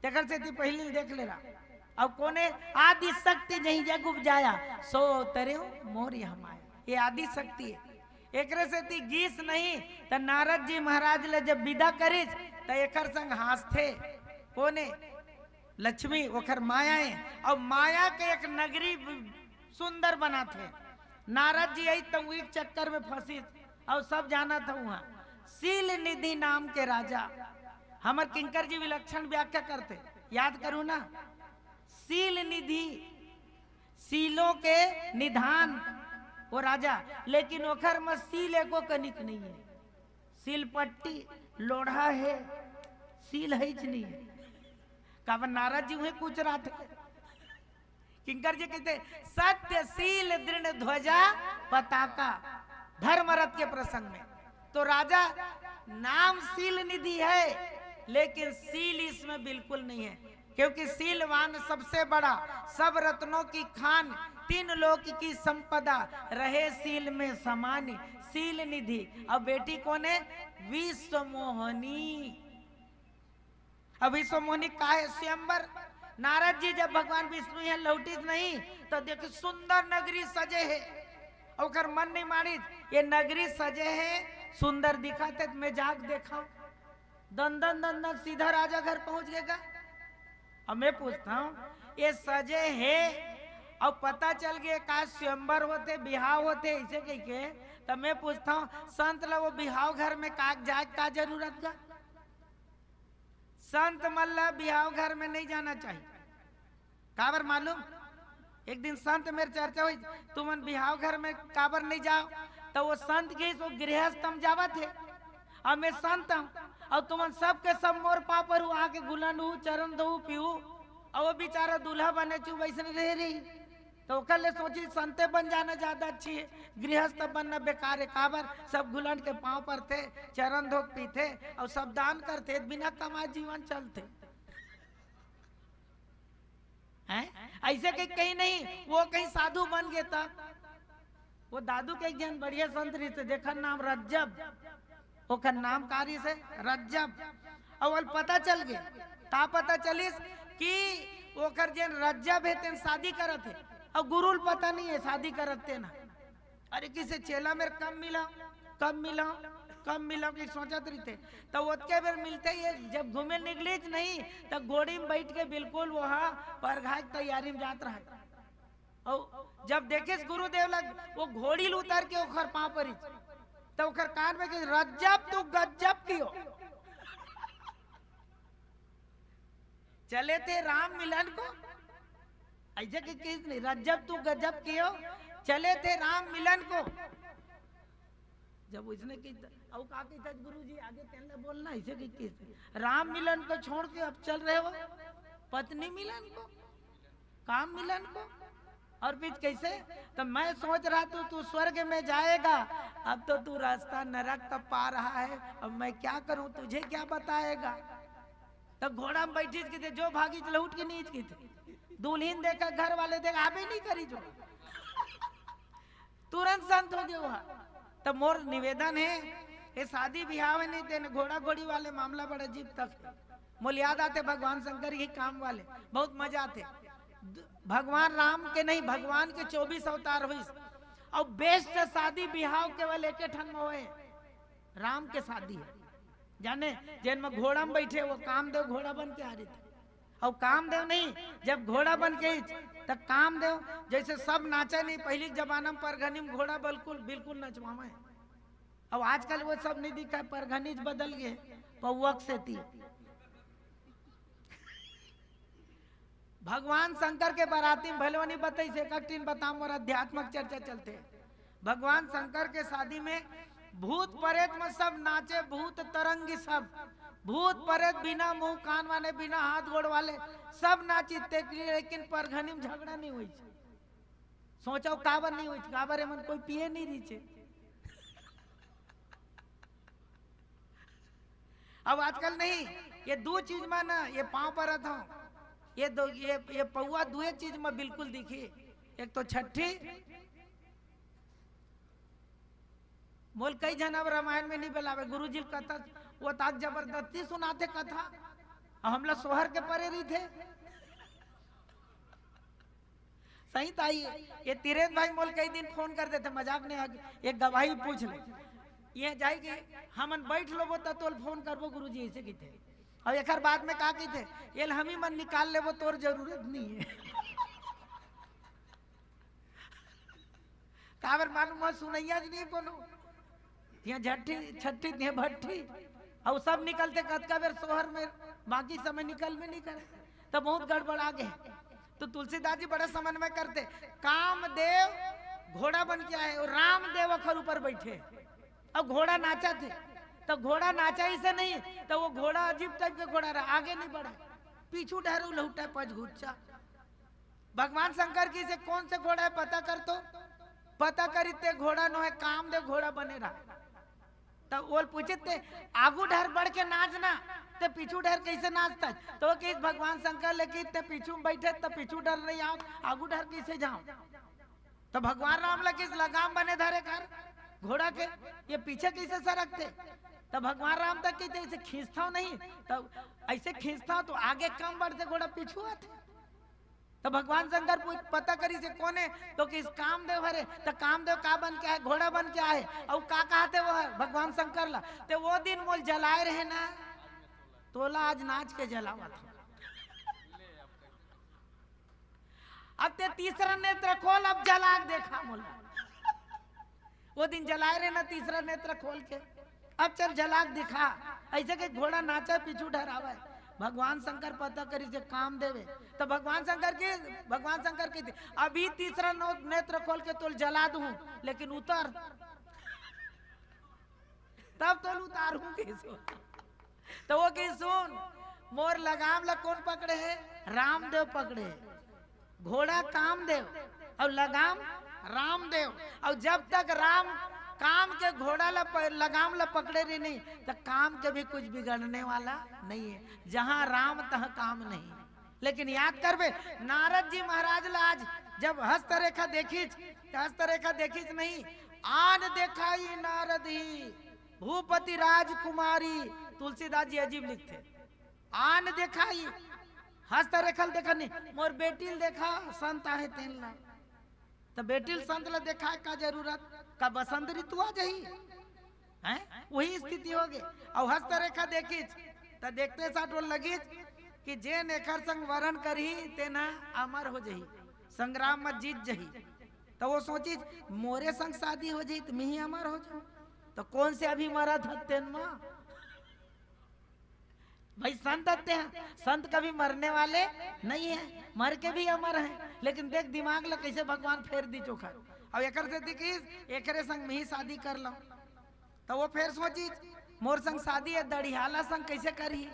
तेकर से पहले देख ले रहा। अब कोने आदि शक्ति नहीं जग उपजाया, सो तरे मोर यहाँ आया। ये आदि शक्ति है। एक से ती गीस नहीं तो नारद जी महाराज ले जब विदा करीज तो एक संग हासथे। कोने? लक्ष्मी ओखर माया है। और माया के एक नगरी सुंदर बना थे। नारद जी आई तो एक चक्कर में फंसी और सब जाना था वहां। सील निधि नाम के राजा, हमारे किंकर जी विलक्षण व्याख्या करते, याद करूं ना, सील निधि, सीलों के निधान वो राजा। लेकिन ओखर में सील एको कनिक नहीं है, सील पट्टी लोढ़ा है, सील है नहीं है। काबर नारद जी हुए कुछ रहा थे। किंकर जी कहते सत्य सील दृढ़ ध्वजा पताका, धर्मरथ के प्रसंग में। तो राजा नाम सील निधि है लेकिन सील इसमें बिल्कुल नहीं है, क्योंकि सीलवान सबसे बड़ा, सब रत्नों की खान, तीन लोक की संपदा, रहे सील में समानी, सील निधि। अब बेटी कौन है? विश्व मोहनी। अब विश्व मोहनी का है? स्वयंवर। नारद जी जब भगवान विष्णु यहाँ लौटित नहीं तो देखो सुंदर नगरी सजे है, और मन नहीं मारी ये नगरी सजे है, सुंदर दिखाते मैं जाग देखा, दंदन दंदन सीधा राजा घर पहुंच गएगा। अब मैं पूछता हूँ ये सजे है और पता चल गया का स्वयंवर होते, बिहाव होते, ऐसे कह के, तो मैं पूछता हूँ संत लोग वो बिहाव घर में का जाग का जरूरत का? संत मल्ला बिहाव घर में नहीं जाना चाहिए। काबर मालूम? एक दिन संत मेरे चर्चा हुई, तुमन बिहाव घर में काबर नहीं जाओ? तो वो संत के वो गृहस्थ हम जावा थे, और मैं संत हूँ, और तुमन सब के सब मोर पापर हूँ, आके गुलन हूँ, चरण दो पीऊ, और वो बेचारा दूल्हा बने चू वैसे रह रही। तो कल सोची संते बन जाना ज्यादा अच्छी है, गृहस्थ बनना बेकार है। काबर? सब गुलन के पांव पर थे, चरण धोक पीते और सब दान करते, बिना कमाए जीवन चलते हैं। ऐसे कहीं नहीं, वो कहीं साधु बन गए था। वो दादू के एक जन बढ़िया संत रही थे, देखा नाम रज्जब, ओकर नाम कारी से रज्जब। और पता चल गया, ता पता चलिस कि ओकर जन रज्जब है तेन शादी करत है, और गुरुल पता नहीं है शादी करते ना। अरे किसे चेला मेरे कम मिला कि सोचत रही थे। तो ओतके बेर मिलते ही जब घूमे निकले नहीं तो घोड़ी में बैठ के बिल्कुल वहाँ पर घाट तैयारी में जात रहा। और जब देखे गुरुदेव लग वो घोड़ी उतर के ओखर पाँव पर, तो ओखर कान में रज्जब तू गज्जब कियो। चले थे राम मिलन को, ऐसे कि किस नहीं, रज्जब तू गजब कियो, चले थे राम मिलन को। जब उसने की और का था गुरु जी आगे तेरे बोलना, ऐसे कि किस राम मिलन को छोड़ के अब चल रहे हो पत्नी मिलन को, काम मिलन को, और बीच कैसे? तो मैं सोच रहा तू स्वर्ग में जाएगा, अब तो तू रास्ता नरक का पा रहा है, अब मैं क्या करूं, तुझे क्या बताएगा? तब घोड़ा में बैठी की थे, जो भागी लौट के नीच की थे, दुल्हन देखा, घर वाले देखा, आबे नहीं करी जो, तुरंत शांत हो गया वहां। तो मोर निवेदन है, ये शादी ब्याह में नहीं थे, घोड़ा घोड़ी वाले मामला बड़ा अजीब तक। मोल याद आते भगवान शंकर ही काम वाले, बहुत मजा आते। भगवान राम के नहीं, भगवान के 24 अवतार हुई, और बेस्ट शादी ब्याह केवल एक ठन में हुए, राम के शादी है। जाने जिन में घोड़ा में बैठे वो कामदेव घोड़ा बन के आ रहे थे, और कामदेव नहीं, जब घोड़ा बन के तब कामदेव जैसे सब नाचा नहीं, पहले जमाना में परघनी में घोड़ा बिल्कुल बिल्कुल नचवावे। अब आजकल वो सब नहीं दिखा, परघनी बदल गए पौवक से थी। भगवान शंकर के बाराती में भलवनी बताई से कटिन बताम और अध्यात्मक चर्चा चलते। भगवान शंकर के शादी में भूत प्रेत में सब नाचे, भूत तरंगी सब, भूत प्रेत बिना मुंह कान वाले, बिना हाथ गोड़ वाले सब नाची, लेकिन परघनी में झगड़ा नहीं हुई। सोचो काबर नहीं हुई, काबर मन कोई पिए नहीं रही छे। अब आजकल नहीं, ये दो चीज में ना, ये पांव पर था, ये दो ये पौआ दुए चीज में बिल्कुल दिखी। एक तो छठी, बोल कई जन अब रामायण में नहीं बुलावे, गुरुजी कथा वो ताक जबरदस्ती सुनाते कथा, और हम लोग सोहर के परे रही थे। सही था ये तिरेन भाई मोल कई दिन फोन कर देते, मजाक नहीं, एक गवाही पूछ ले, ये जाएगी हमन बैठ लो तो फोन करबो गुरुजी ऐसे की थे। और एक बाद में का की थे, ये हम ही मन निकाल ले, वो तोर जरूरत नहीं है। काबर मालूम सुनैया जी नहीं बोलो, यहाँ झट्ठी छठी यहाँ भट्ठी, और सब निकलते कतका बेर सोहर में, बाकी समय निकल में नहीं करे, तो बहुत गड़बड़ आ गए। तो तुलसीदास जी बड़ा समन्वय करते, कामदेव घोड़ा बन के आए और रामदेव अखर ऊपर बैठे और घोड़ा नाचा थे। तो घोड़ा नाचा ही से नहीं, तो वो घोड़ा अजीब टाइप का घोड़ा रहा, आगे नहीं बढ़ा, पीछू ठहरू लौटा पच घुच्चा। भगवान शंकर की से कौन से घोड़ा है पता कर, तो पता करीते घोड़ा नो है कामदेव घोड़ा बने रहा। तो वो पूछते आगू ढहर बढ़ के नाचना, तो पीछू ढहर कैसे नाचता, तो कि भगवान शंकर लेके ते पीछू में बैठे, तो पीछू डर नहीं आओ, आगू ढहर कैसे जाऊं। तो भगवान राम लगे लगाम बने धरे कर घोड़ा के, ये पीछे कैसे सरकते। तो भगवान राम तक कहते ऐसे खींचता नहीं, तो ऐसे खींचता तो आगे कम बढ़ते, घोड़ा पीछू आते। तो भगवान शंकर पता करी से कौन है, तो कि इस कामदेव हरे, तो कामदेव का बन के आए, घोड़ा बन के आए, और का कहते वो है भगवान शंकर ला। तो वो दिन मोल जलाए रहे ना, तोला आज नाच के जलावा था। अब ते तीसरा नेत्र खोल, अब जला देखा मोला। वो दिन जलाए रहे ना तीसरा नेत्र खोल के, अब चल जलाक दिखा, ऐसे के घोड़ा नाचा पीछू ठहरावा है। भगवान शंकर पता करी से काम देवे, तो भगवान शंकर की अभी तीसरा नेत्र खोल के तो जला दूं, लेकिन उतर तब तो उतारूं कैसे। तो वो की सुन, मोर लगाम ला कौन पकड़े है, रामदेव पकड़े है। घोड़ा कामदेव और लगाम रामदेव, और जब तक राम काम के घोड़ा लगाम ला पकड़े रही नहीं, तो काम के भी कुछ बिगड़ने वाला नहीं है। जहां राम तह काम नहीं। लेकिन याद करबे, नारद जी महाराज ला आज जब हस्तरेखा देखीच, हस्तरेखा देखीच नहीं, आन देखाई नारद ही भूपति राजकुमारी। तुलसीदास जी अजीब लिखते, आन देखाई हस्तरेखा देखा नहीं, मोर बेटिल देखा संत आहे तेन ला। तो बेटिल संत ला देखा का जरूरत, का बसंत ऋतु आ जाही हैं, वही स्थिति हो गई। और हस्तरेखा देखी तो देखते साथ वो लगी कि जे नेखर संग वरण करी तेना अमर हो जही, संग्राम में जीत जही। तो वो सोची मोरे संग शादी हो जाई तो मैं ही अमर हो जाऊं। तो कौन से अभी मरा था तेन मां भाई, संत आते हैं, संत कभी मरने वाले नहीं है, मर के भी अमर हैं। लेकिन देख दिमाग ला कैसे भगवान फेर दी चोखा। अब एक से दिखी एकरे संग में ही शादी कर लो, तो वो फिर सोची मोर संग शादी है दड़ियाला संग कैसे करी,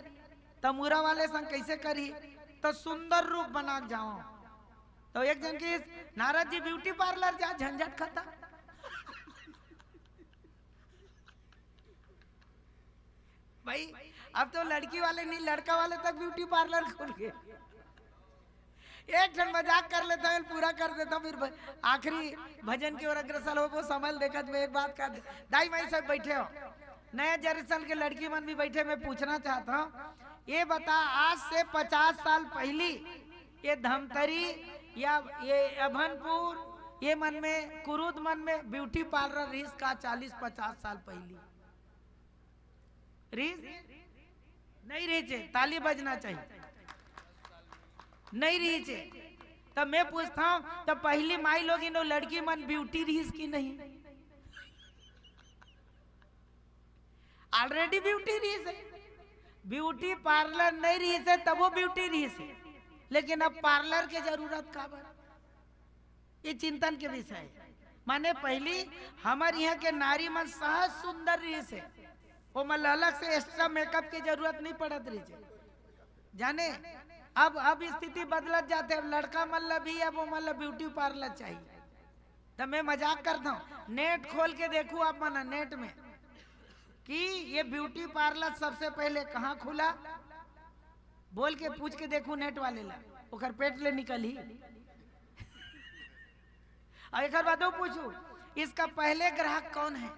तमुरा वाले संग कैसे करी, तो सुंदर रूप बना जाओ। तो एक जन की नारद जी ब्यूटी पार्लर जा, झंझट खत्म। भाई अब तो लड़की वाले नहीं, लड़का वाले तक ब्यूटी पार्लर खोल गए। एक जन मजाक कर लेता है, पूरा कर देता, फिर आखिरी भजन की ओर अग्रसर हो। वो समझ देखा तो एक बात कर, दाई भाई सब बैठे हो, नए जनरेशन के लड़की मन भी बैठे, मैं पूछना चाहता हूँ, ये बता आज से 50 साल पहली ये धमतरी या ये अभनपुर ये मन में कुरूद मन में ब्यूटी पार्लर रीस का 40-50 साल पहली रीस नहीं रही, ताली बजना चाहिए। नहीं रही छे। तब मैं पूछता हूँ तब पहली माई लोग इन लड़की मन ब्यूटी रही की नहीं? ऑलरेडी ब्यूटी रही से, ब्यूटी पार्लर नहीं रही से तब वो ब्यूटी रही से, लेकिन अब पार्लर के जरूरत का बर, ये चिंतन के विषय है। माने पहली हमारे यहाँ के नारी मन सहज सुंदर रही से, वो मतलब अलग से एक्स्ट्रा मेकअप की जरूरत नहीं पड़त रही है। जाने अब स्थिति बदलत जाते, अब लड़का मतलब भी अब वो मतलब ब्यूटी पार्लर चाहिए। तो मैं मजाक करता हूँ, नेट खोल के देखूं आप मना नेट में कि ये ब्यूटी पार्लर सबसे पहले कहाँ खुला, बोल के पूछ के देखूं नेट वाले ला, ओकर पेट ले निकली। और एक बात पूछू, इसका पहले ग्राहक कौन है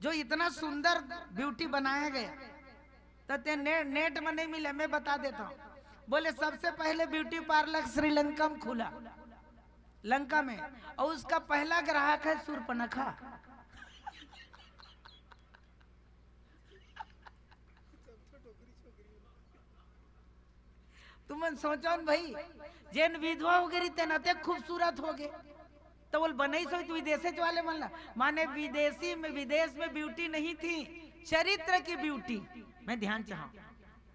जो इतना सुंदर ब्यूटी बनाया गया? तो ते नेट में नहीं मिला, मैं बता देता हूँ। बोले सबसे पहले ब्यूटी पार्लर श्रीलंका में खुला, लंका में, और उसका पहला ग्राहक है शूर्पणखा। तुम सोचो न भाई, जेन विधवा हो गई तेन अते खूबसूरत हो गए, तो बोल बने सो तू विदेश वाले मन, माने विदेश में ब्यूटी नहीं थी, चरित्र की ब्यूटी। मैं ध्यान चाहूँ,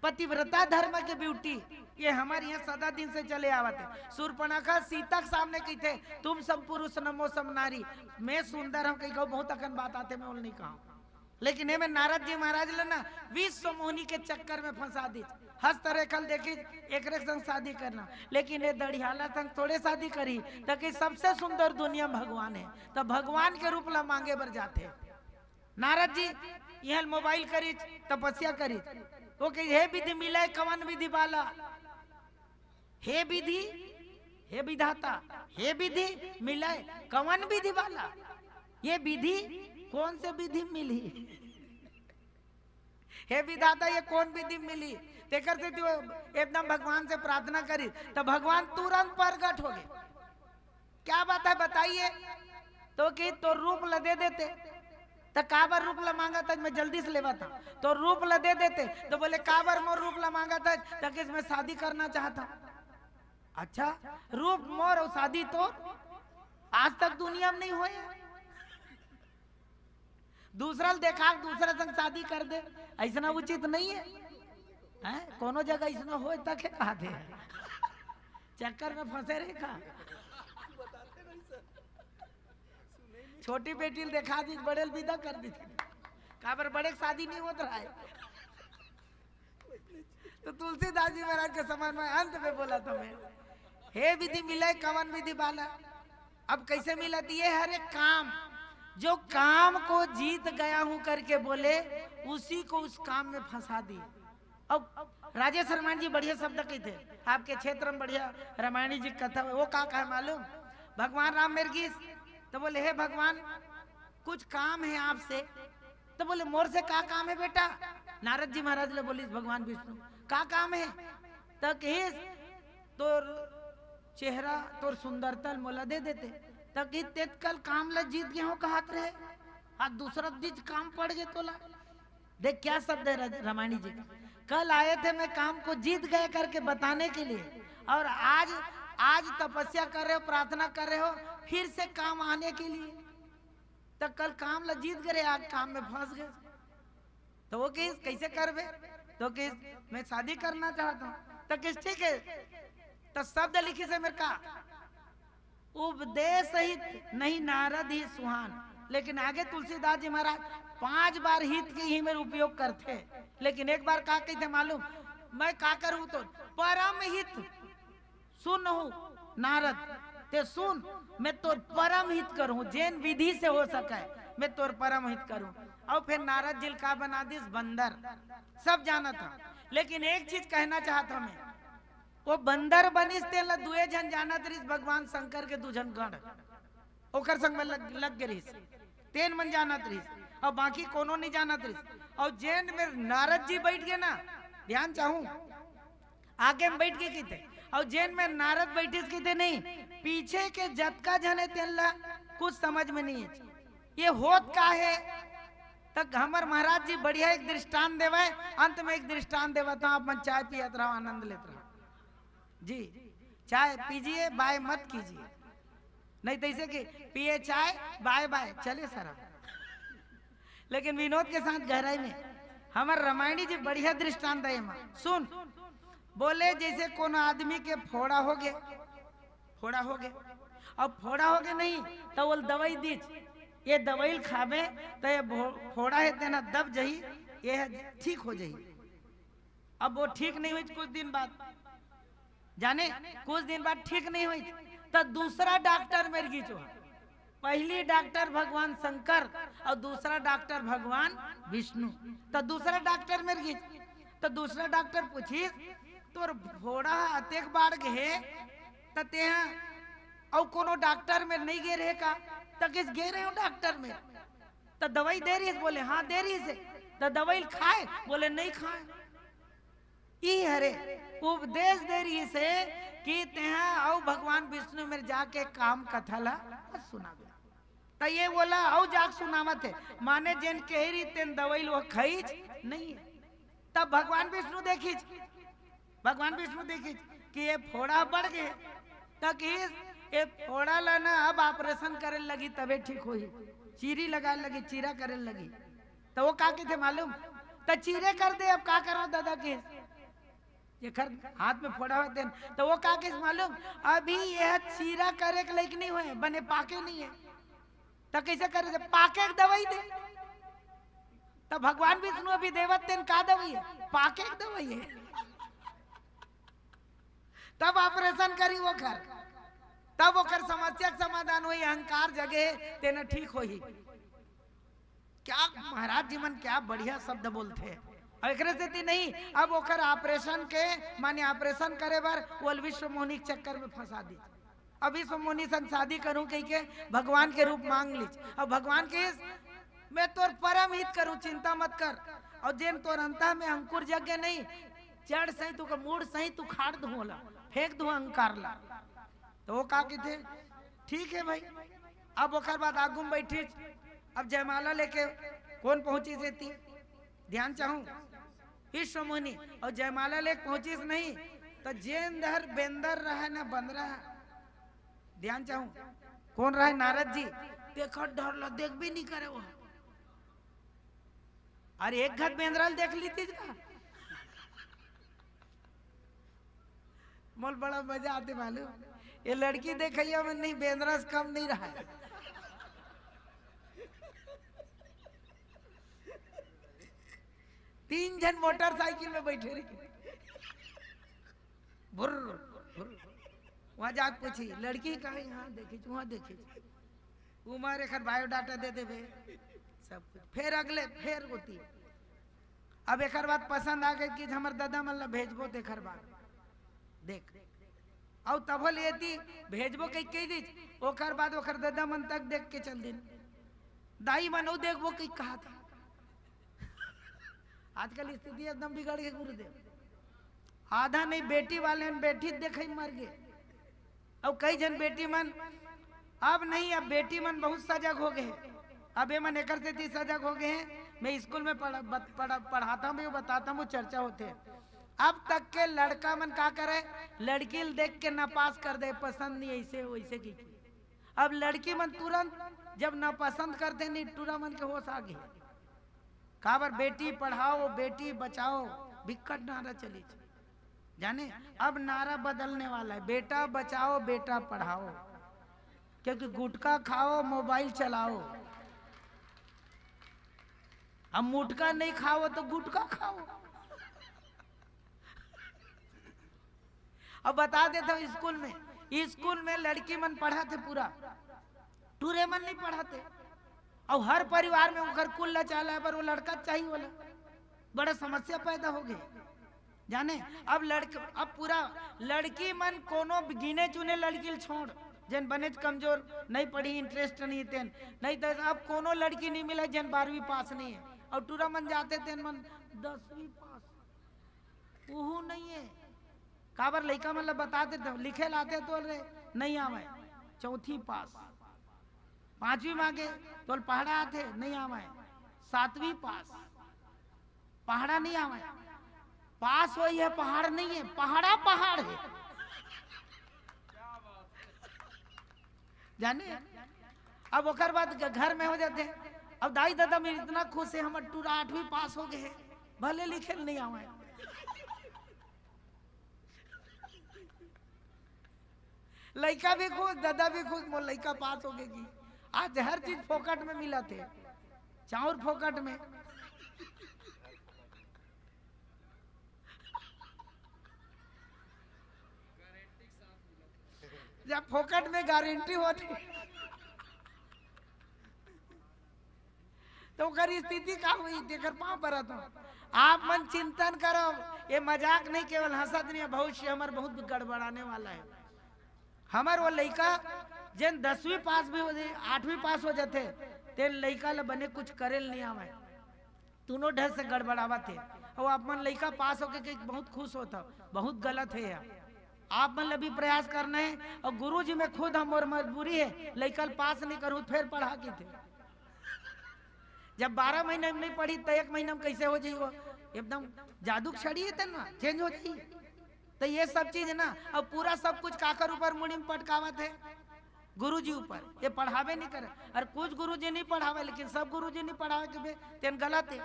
पतिव्रता धर्म की ब्यूटी, ये हमारे यहाँ सदा दिन से चले आवते। शूर्पणखा सीता के सामने कही थे, तुम सब पुरुष नमो सब नारी, मैं सुंदर हूँ कही, बहुत अकन बात आते मैं बोल नहीं कहूँ। लेकिन मैं नारद जी महाराज ले ना विश्व मोहिनी के चक्कर में फंसा दी, हस्तरेखल देखी एक संग शादी करना, लेकिन ये दड़ियाला संग थोड़े शादी करी, ताकि सबसे सुंदर दुनिया भगवान है, तो भगवान के रूप ला मांगे बर जाते। नारद जी यह मोबाइल करी, तपस्या करी, वो कही हे विधि मिले कवन विधि बाला, हे विधि हे विधाता, हे विधि मिले कवन विधि बाला, ये विधि कौन से विधि मिली? हे विधाता ये कौन विधि मिली? तेकर से तू एकदम भगवान से प्रार्थना करी, तो भगवान तुरंत प्रकट हो गए। क्या बात है बताइए? तो कि तो रूप ल दे देते, तो काबर रूप ला मांगा था? मैं जल्दी से लेवा था, तो रूप ला दे देते। तो बोले काबर मोर रूप ला मांगा था? ताकि इसमें शादी करना चाहता। अच्छा, रूप मोर और शादी तो आज तक दुनिया में नहीं हुए। दूसरा देखा दूसरा संग शादी कर दे, ऐसा उचित नहीं है, हैं? कोनो जगह ऐसा हो तक है कहा थे, चक्कर में फंसे रहे का। छोटी बेटी देखा दी, बड़े विदा कर दी, काबर बड़े शादी नहीं होता है। तो तुलसीदास जी महाराज के समय में अंत में बोला था मैं, हे विधि मिले कवन विधि बाला। अब कैसे मिला? दिए हर एक काम, जो काम को जीत गया हूं करके बोले, उसी को उस काम में फंसा दिए। अब राजेश रामायण जी बढ़िया शब्द कही थे, आपके क्षेत्र में बढ़िया रामायणी जी कथा, वो का कहा मालूम? भगवान राम मिर्गीस, तो बोले हे भगवान कुछ काम है आपसे। तो बोले मोर से का काम है बेटा? नारद जी महाराज ले बोली भगवान विष्णु का काम है? तो कही तोर चेहरा तोर सुंदरता मोला दे देते, तब कल काम ला जीत गया हो कहत रहे, आज दूसरा दिन काम पड़ गए तोला। देख क्या शब्द है रामायणी जी, कल आए थे मैं काम को जीत गए करके बताने के लिए, और आज तपस्या कर रहे हो, प्रार्थना कर रहे हो फिर से काम आने के लिए। तो कल काम ला जीत गए, आज काम में फंस गए। तो वो किस कैसे करबे? तो किस मैं शादी करना चाहता हूँ। तो किस ठीक है, तो शब्द लिखी से मेरे का उपदेश सहित नहीं नारद ही सुहान। लेकिन आगे तुलसीदास जी महाराज 5 बार हित के ही मेरे उपयोग करते, लेकिन एक बार का कहते मालूम? मैं का करूं तो परम हित सुन हूं नारद, ते सुन मैं तोर परम हित करूं, जैन विधि से हो सके मैं तोर परम हित करूं। और फिर नारद जी का बना दिस बंदर, सब जाना था। लेकिन एक चीज कहना चाहता मैं, वो बंदर बनिस तेला दुए जन जानत रहिस भगवान शंकर के 2 जन गण, ओकर संग में लग गरिस, 3 मन जानत रहिस और बाकी कोनो नहीं जानत रहिस। और जैन में नारद जी बैठ गए ना, ध्यान चाहूं आगे में बैठ के कहते, और जैन में नारद बैठे कहते नहीं, पीछे के जतका जने तेला कुछ समझ में नहीं है ये होत का है। तक हमर महाराज जी बढ़िया एक दृष्टांत देवे, अंत में एक दृष्टांत देवा तो आप मन चाय पियत रहो, आनंद लेते रहो जी। चाय पीजिए, बाय मत कीजिए, नहीं तो ऐसे कि पिए चाय बाय बाय चले सर। लेकिन विनोद के साथ गहराई में हमार रामायणी जी बढ़िया दृष्टांत है। सुन, बोले जैसे कोनो आदमी के फोड़ा हो गए, फोड़ा हो गए, अब फोड़ा हो गए नहीं तो वो दवाई दीज, ये दवाई खावे तो ये फोड़ा है तेना दब जाही, ये ठीक हो जाही। अब वो ठीक नहीं हुई कुछ दिन बाद, जाने कुछ दिन बाद ठीक नहीं हुई तो दूसरा डॉक्टर मेरे गीचो। पहली डॉक्टर भगवान शंकर और दूसरा डॉक्टर भगवान विष्णु। तो दूसरा डॉक्टर मेरे गीच, तो दूसरा डॉक्टर पूछिस तोर फोड़ा अतेक बाढ़ गए तो ते और कोनो डॉक्टर में नहीं गे रहे का, तो किस गे रहे हो डॉक्टर में, तो दवाई दे रही है, बोले हाँ दे रही है, तो दवाई खाए, बोले नहीं खाए। ई हरे उपदेश दे रही से कि तेहा और भगवान विष्णु में जाके काम कथा ला सुना दे, तो ये बोला और जाग सुनावत है, माने जिन कह रही तेन दवाई वो खईच नहीं है। तब भगवान विष्णु देखीच, भगवान विष्णु देखीच कि ये फोड़ा बढ़ गए, तक ये फोड़ा ला ना अब ऑपरेशन करे लगी तबे ठीक हुई, चीरी लगा लगी, चीरा करे लगी, तो वो का थे मालूम, तो चीरे कर दे, अब का करो दादा के ये खर हाथ में फोड़ा होते हैं, तो वो का किस मालूम, अभी यह चीरा करे के लायक नहीं हुए, बने पाके नहीं है, तो कैसे करे, पाके दवाई दे। तो भगवान विष्णु अभी देवत तेन का दवाई है, पाके दवाई है, तब ऑपरेशन करी वो घर, तब वो कर समस्या समाधान हुई, अहंकार जगे तेना ठीक होई। क्या महाराज जी मन क्या बढ़िया शब्द बोलते हैं। से नहीं, अब ओकर ऑपरेशन के माने ऑपरेशन करे बार वो विश्व मोहनी चक्कर में फंसा दी। अब विश्व मोहनी संग शादी करूं कह के भगवान के रूप मांग लीच, अब भगवान के मैं तोर परम हित करूं, चिंता मत कर, और जिन तोर अंता में अंकुर जगे नहीं, जड़ सही तू का मूड सही तू खाड़ दूला, फेंक दू अहंकार ला। तो वो का थे ठीक है भाई। अब ओकर बाद आगू में बैठी, अब जयमाला लेके कौन पहुंची देती, ध्यान चाहूं विश्व मुनि, और जयमाला लेके पहुंचीस नहीं तो जेंदर बेंदर रहा ना बंद रहा, ध्यान चाहूं कौन रहा, नारद जी, देखो डर लो, देख भी नहीं करे वो, अरे एक घट बेंदरल देख ली थी का? मोल बड़ा मजा आते मालूम, ये लड़की देखिए में नहीं बेंदरस कम नहीं रहा है। तीन जन मोटरसाइकिल में बैठे रहे, बुर बुर, वहां जाके पूछी लड़की कहा, यहाँ देखी वहां देखी, उमर एक बायोडाटा दे दे सब कुछ, फिर अगले फिर होती। अब एक बात पसंद आ गई कि हमारे दादा मन ला भेजबो, देख बात देख, और तब लेती भेजबो कही दी, ओकर बाद ओकर दादा मन तक देख के चल दिन, दाई मन देखबो कही कहा था। आजकल स्थिति एकदम बिगड़ गई गुरुदेव, आधा नहीं बेटी वाले बेटी देखे मर गए, अब कई जन बेटी मन अब नहीं, अब बेटी मन बहुत सजग हो गए, अब ये मन एक से सजग हो गए हैं। मैं स्कूल में पढ़ाता हूँ, बताता हूँ, चर्चा होते हैं। अब तक के लड़का मन का करे, लड़की देख के नापास कर दे, पसंद नहीं ऐसे वैसे की। अब लड़की मन तुरंत जब नापसंद करते नहीं, टूरा मन के होश आ गए, काबर बेटी पढ़ाओ बेटी बचाओ, बिकट नारा चली जाने। अब नारा बदलने वाला है, बेटा बचाओ बेटा पढ़ाओ, क्योंकि गुटखा खाओ मोबाइल चलाओ, अब मुटका नहीं खाओ तो गुटखा खाओ। अब बता देता हूँ, स्कूल में लड़की मन पढ़ाते पूरा, टूरे मन नहीं पढ़ाते, और हर परिवार में उनका कुल ला चाला है, पर वो लड़का चाहिए वाला, बड़ा समस्या पैदा हो गई जाने। अब पूरा लड़की मन कोनो गिने चुने लड़की छोड़, जन बने कमजोर नहीं पढ़ी, इंटरेस्ट नहीं तेन नहीं, तो अब कोनो लड़की नहीं मिला जन 12वीं पास नहीं है, और टूरा मन जाते तेन मन 10वीं पास, वो नहीं है। काबर लड़का मतलब बताते थे, लिखे लाते तो रे नहीं आवे, 4थी पास, 5वीं मांगे तो पढ़ा आते नहीं आवे, 7वीं पास। पहाड़ा नहीं आवे, पास वही है, पहाड़ नहीं है, पहाड़ा पहाड़ है। जाने अब ओकर बाद घर में हो जाते हैं। अब दाई दादा मेरे इतना खुश है, हम टूरा 8वीं पास हो गए, भले लिखे नहीं आवे। लड़का भी खुश, दादा भी खुश, मोर लड़का पास हो गई। आज हर चीज फोकट में मिला थे, चाउर फोकट में। जब फोकट में गारंटी होती तो ओकर स्थिति का हुई, देकर पाँव पर तो आप मन चिंतन करो। ये मजाक नहीं, केवल हंसत नहीं है, भविष्य हमार बहुत गड़बड़ाने वाला है। हमार वो लड़का जिन 10वीं पास भी हो जाए, 8वीं पास हो जाते, तेन लड़का ल बने कुछ करे नहीं आवे, दोनों ढंग से गड़बड़ावा थे। और आप मन लड़का पास होके के बहुत खुश होता, बहुत गलत है यार। आप मन भी प्रयास करना है। और गुरुजी में खुद हम और मजबूरी है, लड़का पास नहीं करूँ फिर पढ़ा की थे। जब 12 महीने में नहीं पढ़ी तो 1 महीना में कैसे हो जाइए, वो एकदम जादू छड़ी है ना, चेंज हो जाइए। तो ये सब चीज है ना। अब पूरा सब कुछ काकर ऊपर मुड़ी में पटकावत है, गुरुजी ऊपर। ये पढ़ावे नहीं करे, और कुछ गुरुजी नहीं पढ़ावे, लेकिन सब गुरुजी नहीं पढ़ावे के तेन गलत है।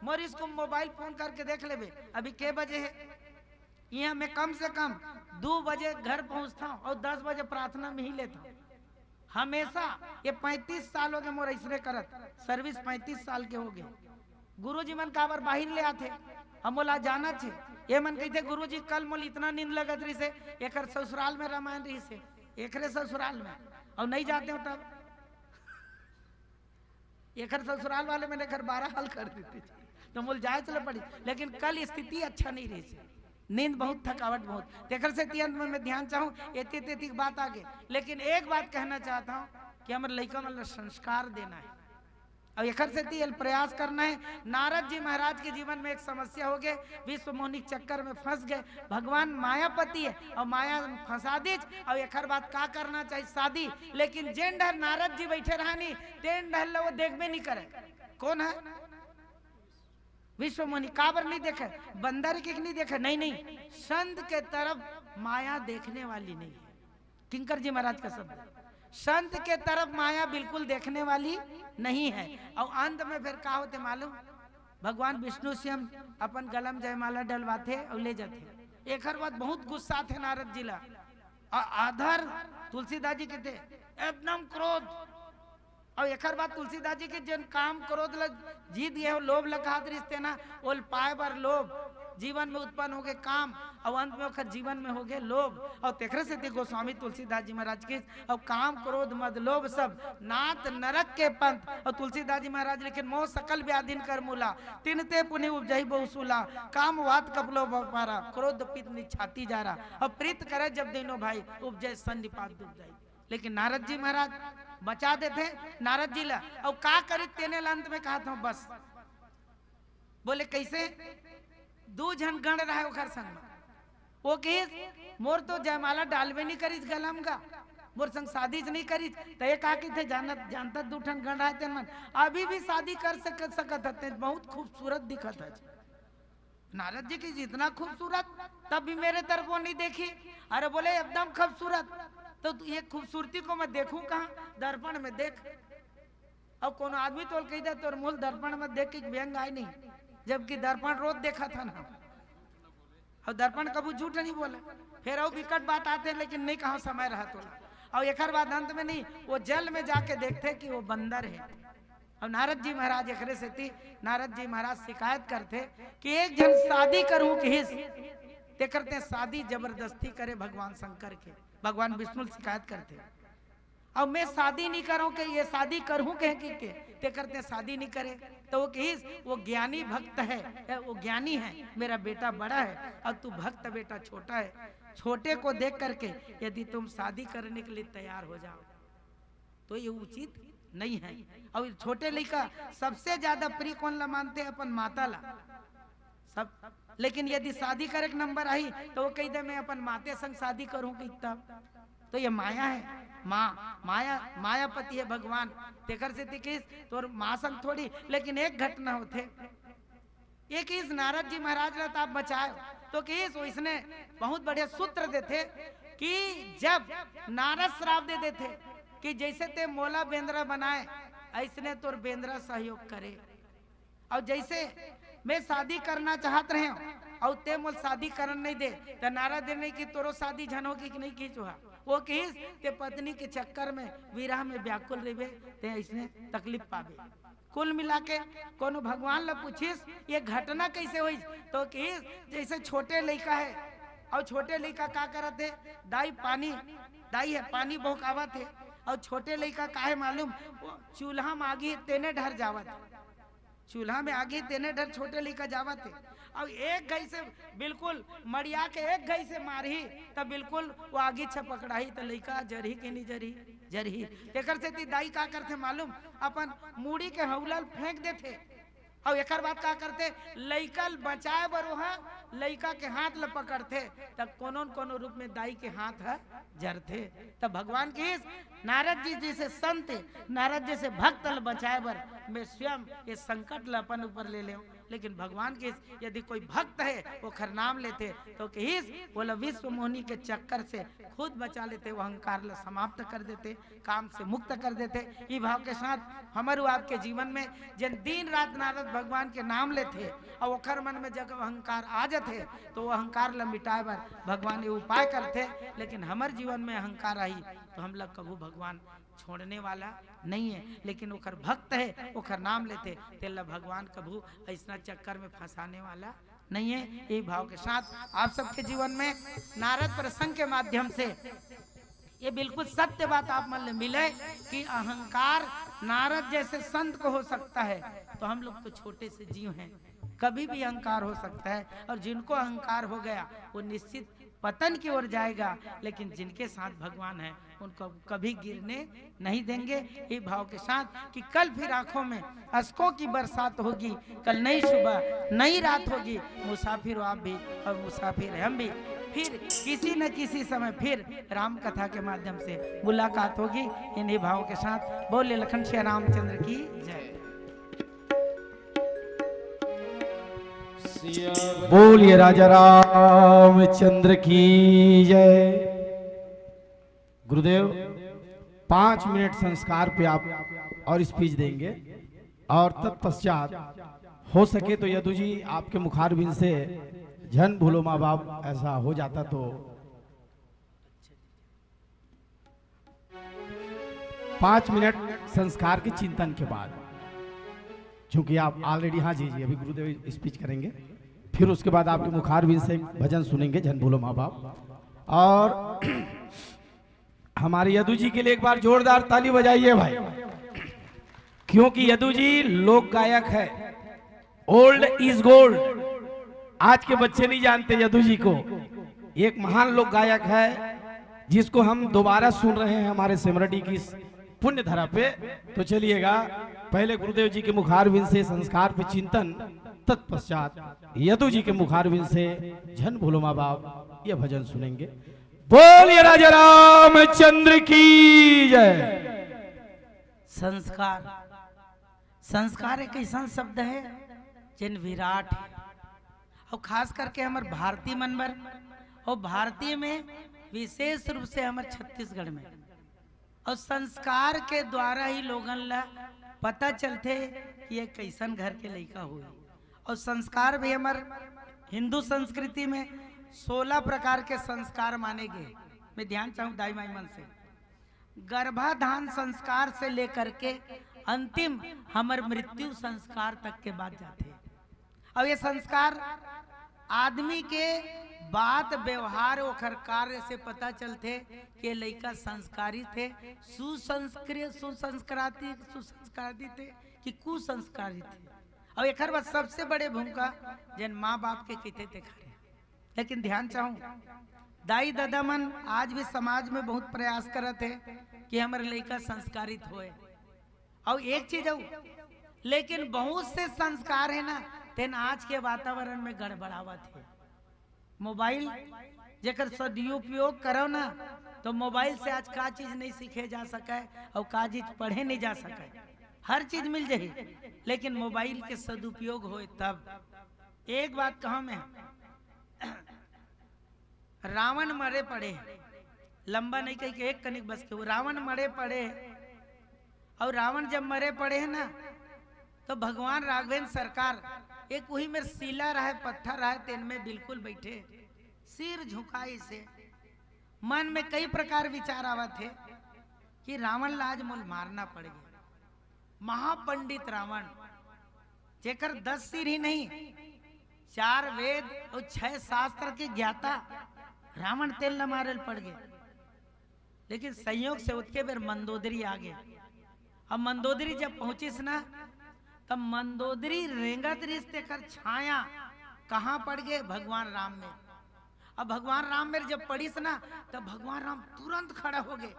मोर इसको मोबाइल फोन करके देख ले, अभी के बजे है। यहाँ मैं कम से कम 2 बजे घर पहुँचता हूँ और 10 बजे प्रार्थना में ही लेता हूँ हमेशा। ये 35 साल हो गए मोर ऐसने करत, सर्विस 35 साल के हो गए। गुरुजी मन काबर बाहर ले आते, हम बोला जाना छे। ये मन कहते गुरुजी कल मोल इतना नींद लगत रही से, एक ससुराल में रामायण रही से, एक ससुराल में, और नहीं जाते हो तब एक ससुराल वाले मैंने घर 12 हाल कर देते, तो मोल जाए चलो पड़ी। लेकिन कल स्थिति अच्छा नहीं रही से, नींद बहुत, थकावट बहुत, तेकर से तियंत में मैं ध्यान चाहूँ एती बात आगे। लेकिन एक बात कहना चाहता हूँ कि हमारे लड़का मतलब संस्कार देना है और एक से प्रयास करना है। नारद जी महाराज के जीवन में एक समस्या हो गए, विश्व मोहनी चक्कर में फंस गए। भगवान मायापति है और माया फंसा दी, और एक बात का करना चाहिए शादी। लेकिन जेन डर नारद जी बैठे रहनी, तेन डर वो देखबे नहीं करे। कौन है? विश्व मुनि। काबर नहीं देखे, बंदर के नहीं देखे, नहीं, संत के तरफ माया देखने वाली नहीं है। किंकर जी महाराज का शब्द, संत के तरफ माया बिल्कुल देखने वाली नहीं है। और अंत में फिर क्या होते मालूम, भगवान विष्णु से हम अपन गलम जयमाला डलवाते और ले जाते। एक हर बात बहुत गुस्सा थे नारद जी ला, और आधर तुलसीदास जी के थे एकदम क्रोध। और एक बात तुलसीदास जी के जन काम क्रोध लग जीत गए हो, लोभ लखात रिश्ते ना, ओल पाए बार लोभ जीवन में उत्पन्न हो गए काम, और अंत में ओखर जीवन में हो गए लोभ। और तेखरे से थे गोस्वामी तुलसीदास जी महाराज के, और काम क्रोध मद लोभ सब नाथ नरक के पंथ। और तुलसीदास जी महाराज लेकिन मोह सकल व्याधिन कर मूला, तिनते पुण्य उपजई बहुसूला, काम वात कपलो पारा, क्रोध पित निछाती जा रहा, और प्रीत करे जब दिनो भाई उपजय सन्निपात डूब जाई। लेकिन नारद जी महाराज बचा देते नारद जी ला। और का करी तेने अंत में कहा था बस, बोले कैसे 2 जन गण रहा है ओखर संग में, वो कही मोर तो जयमाला डालवे नहीं करी गलम का, मोर संग शादी नहीं करी। तो ये कहा कि थे जानता 2 ठन गण रहा है मन, अभी भी शादी कर सकत थे, बहुत खूबसूरत दिखत है। नारद जी की जितना खूबसूरत, तब भी मेरे तरफ वो नहीं देखी। अरे बोले एकदम खूबसूरत, तो ये खूबसूरती को मैं देखूं कहाँ, दर्पण में देख। अब कौन आदमी तो कही दे तो मूल दर्पण में देख के व्यंग आई नहीं, जबकि दर्पण रोज देखा था ना। और दर्पण कभी झूठ नहीं बोले। फिर और विकट बात आते, लेकिन नहीं कहा समय रहा तो। और एक बात अंत में नहीं, वो जल में जाके देखते कि वो बंदर है। और नारद जी महाराज एक से थी, नारद जी महाराज शिकायत करते कि एक जन शादी करूं कि हिस, ते करते शादी जबरदस्ती करे भगवान शंकर के, भगवान विष्णु शिकायत करते। अब मैं शादी नहीं करूं कि ये शादी करूं कह के ते करते शादी नहीं करे। तो वो कहिस वो ज्ञानी भक्त है, वो ज्ञानी है, मेरा बेटा बड़ा है और तू भक्त बेटा छोटा है। छोटे को देख करके यदि तुम शादी करने के लिए तैयार हो जाओ तो ये उचित नहीं है। और छोटे लड़का सबसे ज्यादा प्रिय कौन ला मानते हैं? अपन माता ला सब। लेकिन यदि शादी करे नंबर आई तो वो कही दे मैं अपन माते संग शादी करूं कि तब, तो तो ये माया है। माया मायापति है भगवान। तेकर से तिकिस तो माँ संग थोड़ी, लेकिन एक घटना होते, एक इस नारद जी महाराज ने आप बचाए तो किस इसने बहुत बढ़िया सूत्र देते कि जब नारद श्राप दे देते कि जैसे ते मोला बेंद्रा बनाए ऐसने तोर बेंद्रा सहयोग करे, और जैसे मैं शादी करना चाहत रहे और ते मोल शादी करन नहीं दे तो नारद नहीं कि तोरो शादी झन होगी कि नहीं की चुहा वो किस ते पत्नी के चक्कर में विरह में व्याकुल रहे ते इसने तकलीफ पावे। कुल मिला के कोनो भगवान ला पूछिस ये घटना कैसे हुई तो किस जैसे छोटे लड़का है और छोटे लड़का का करत है दाई है पानी बहकावत है और छोटे लड़का काहे मालूम वो चूल्हा में आगे तेने ढर जावत, चूल्हा में आगे तेने ढर छोटे लड़का जावत है और एक घई से बिल्कुल मरिया के एक घई से मारही तब बिल्कुल वो आगे छपकड़ाही तो लड़का जरही के नहीं जरही तेकर से दाई का करते मालूम अपन मूड़ी के हौलल फेंक देते और एक बात का करते लइकल बचाए बर वहाँ लइका के हाथ ल पकड़ते तब कोनो रूप में दाई के हाथ है जरते। तब भगवान की नारद जी जैसे संत नारद जैसे भक्त ल बचाए बर मैं स्वयं ये संकट ल अपन ऊपर ले ले, लेकिन भगवान के यदि कोई भक्त है वो खर नाम लेते तो किस बोला विश्व मोहिनी के चक्कर से खुद बचा लेते, वो अहंकार ला समाप्त कर देते, काम से मुक्त कर देते। ये भाव के साथ हमारे आपके जीवन में जिन दिन रात नारद भगवान के नाम लेते और ओखर मन में जब अहंकार आ जाते तो वो अहंकार ला मिटाए बर भगवान ये उपाय करते, लेकिन हमारे जीवन में अहंकार आई तो हम लोग कभी भगवान छोड़ने वाला नहीं है, लेकिन ओखर भक्त है ओखर नाम लेते तेला भगवान कभू ऐसा चक्कर में फंसाने वाला नहीं है। ये भाव के साथ आप सबके जीवन में नारद प्रसंग के माध्यम से ये बिल्कुल सत्य बात आप मन में मिले कि अहंकार नारद जैसे संत को हो सकता है तो हम लोग तो छोटे से जीव हैं, कभी भी अहंकार हो सकता है और जिनको अहंकार हो गया वो निश्चित पतन की ओर जाएगा, लेकिन जिनके साथ भगवान है उनको कभी गिरने नहीं देंगे। ये भाव के साथ कि कल फिर आंखों में अश्कों की बरसात होगी, कल नई सुबह नई रात होगी, मुसाफिर आप भी और मुसाफिर हम भी, फिर किसी न किसी समय फिर राम कथा के माध्यम से मुलाकात होगी। इन्हीं भाव के साथ बोले लखन श्री रामचंद्र की जय। बोलिए राजा रामचंद्र की जय। गुरुदेव 5 मिनट संस्कार पे आप और स्पीच देंगे और तत्पश्चात हो सके तो यदु जी आपके मुखारबिंद से झन भूलो माँ बाप ऐसा हो जाता तो 5 मिनट संस्कार के चिंतन के बाद, क्योंकि आप ऑलरेडी हाँ जी अभी गुरुदेव स्पीच करेंगे, फिर उसके बाद आपके मुखारबिंद से भजन सुनेंगे झन भूलो माँ बाप। और हमारे यदु जी के लिए एक बार जोरदार ताली बजाइए भाई, क्योंकि यदु जी लोक गायक है, ओल्ड इज गोल्ड। आज के बच्चे नहीं जानते यदु जी को, एक महान लोक गायक है जिसको हम दोबारा सुन रहे हैं हमारे सिमरडी की पुण्य धरा पे। तो चलिएगा पहले गुरुदेव जी के मुखारबिंद से संस्कार पे चिंतन, तत्पश्चात यदु जी के मुखारबिंद से झन भूलो माँ बाप ये भजन सुनेंगे। बोलिए राजा रामचंद्र की जय। संस्कार एक ऐसा शब्द है जिन विराट है और खास करके हमारे भारतीय मनबर और भारतीय में विशेष रूप से हमारे छत्तीसगढ़ में, और संस्कार के द्वारा ही लोगन ला पता चलते कि ये कैसन घर के लड़का हुई। और संस्कार भी हमारे हिंदू संस्कृति में 16 प्रकार के संस्कार माने गए। मैं ध्यान चाहूँ दाई माई मन से, गर्भाधान संस्कार से लेकर के अंतिम हमारे मृत्यु संस्कार तक के बाद जाते हैं। और ये संस्कार आदमी के बात व्यवहार और कार्य से पता चलते कि लड़का संस्कारी थे, सुसंस्कारी थे कि कुसंस्कारी थे। और एक बात सबसे बड़े भूमिका जन माँ बाप के कहते थे खड़े। लेकिन ध्यान चाहूँ दाई दादा मन आज भी समाज में बहुत प्रयास करते कि हमारे लड़का संस्कारित होए। और एक चीज है, लेकिन बहुत से संस्कार है ना तेन आज के वातावरण में गड़बड़ावत है। मोबाइल जेकर सदुपयोग करो ना तो मोबाइल से आज का चीज नहीं सीखे जा सके और का चीज पढ़े नहीं जा सके, हर चीज मिल जाही, लेकिन मोबाइल के सदुपयोग होए तब। एक बात कहा मैं, रावण मरे पड़े, लंबा नहीं कही कि एक कनिक बस के, वो रावण मरे पड़े, और रावण जब मरे पड़े है ना तो भगवान राघवेंद्र सरकार एक वही में सीला रहा है, पत्थर रहा है, तेन में बिल्कुल बैठे, सिर झुकाई से मन में कई प्रकार विचार आवा थे कि रावण लाज मोल मारना पड़ गया। महापंडित रावण जेकर 10 सिर ही नहीं 4 वेद और 6 शास्त्र के ज्ञाता रावण तेल न मारल पड़ गए। लेकिन संयोग से उसके बेर मंदोदरी आ गए। अब मंदोदरी जब पहुंचिस ना तब मंदोदरी रेंगत रिश्ते कर छाया कहां पड़ गए, भगवान राम में। अब भगवान राम में जब पड़ीस ना तब भगवान राम तुरंत खड़ा हो गए।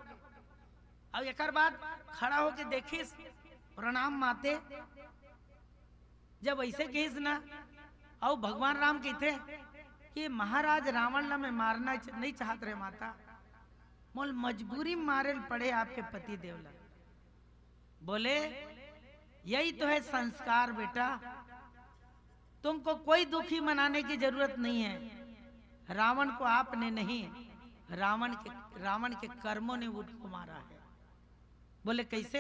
अब एक बाद खड़ा होके देखिस, प्रणाम माते, जब ऐसे कहिस ना, और भगवान राम कहते कि महाराज रावण ला मैं मारना नहीं चाहत रहे माता, मोल मजबूरी मारे पड़े आपके पति देवला। बोले यही तो है संस्कार बेटा, तुमको कोई दुखी मनाने की जरूरत नहीं है। रावण को आपने नहीं, रावण के कर्मों ने उसको मारा है। बोले कैसे?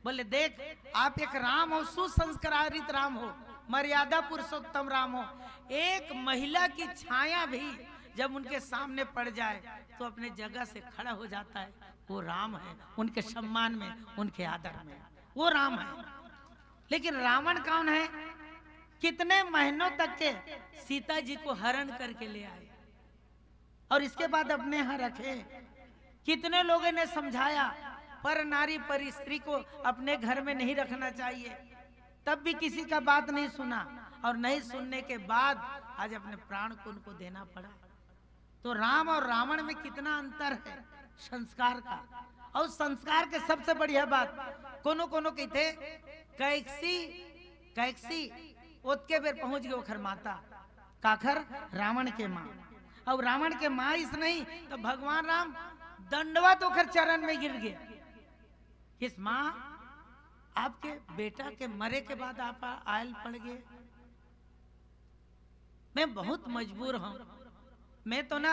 बोले देख, आप एक राम हो, सुसंस्कारित राम हो, मर्यादा पुरुषोत्तम राम हो, एक महिला की छाया भी जब उनके सामने पड़ जाए तो अपने जगह से खड़ा हो जाता है, वो राम है। उनके सम्मान में, उनके आदर में वो राम है। लेकिन रावण कौन है? कितने महीनों तक के सीता जी को हरण करके ले आए और इसके बाद अपने यहाँ रखे। कितने लोगों ने समझाया पर नारी पर स्त्री को अपने घर में नहीं रखना चाहिए, तब भी किसी का बात नहीं सुना, और नहीं सुनने के बाद आज अपने प्राण को उनको देना पड़ा। तो राम और रावण में कितना अंतर है संस्कार का। और संस्कार के सबसे बढ़िया बात, कोनो कोनो कहते कैक्सी ओतके बेर पहुंच गए ओखर माता, काखर रावण के माँ। और रावण के माँ इस नहीं तो भगवान राम दंडवत ओखर चरण में गिर गए। किस माँ? आपके बेटा के मरे के बाद आप आयल पड़ गए। मैं बहुत मजबूर हूं, मैं तो ना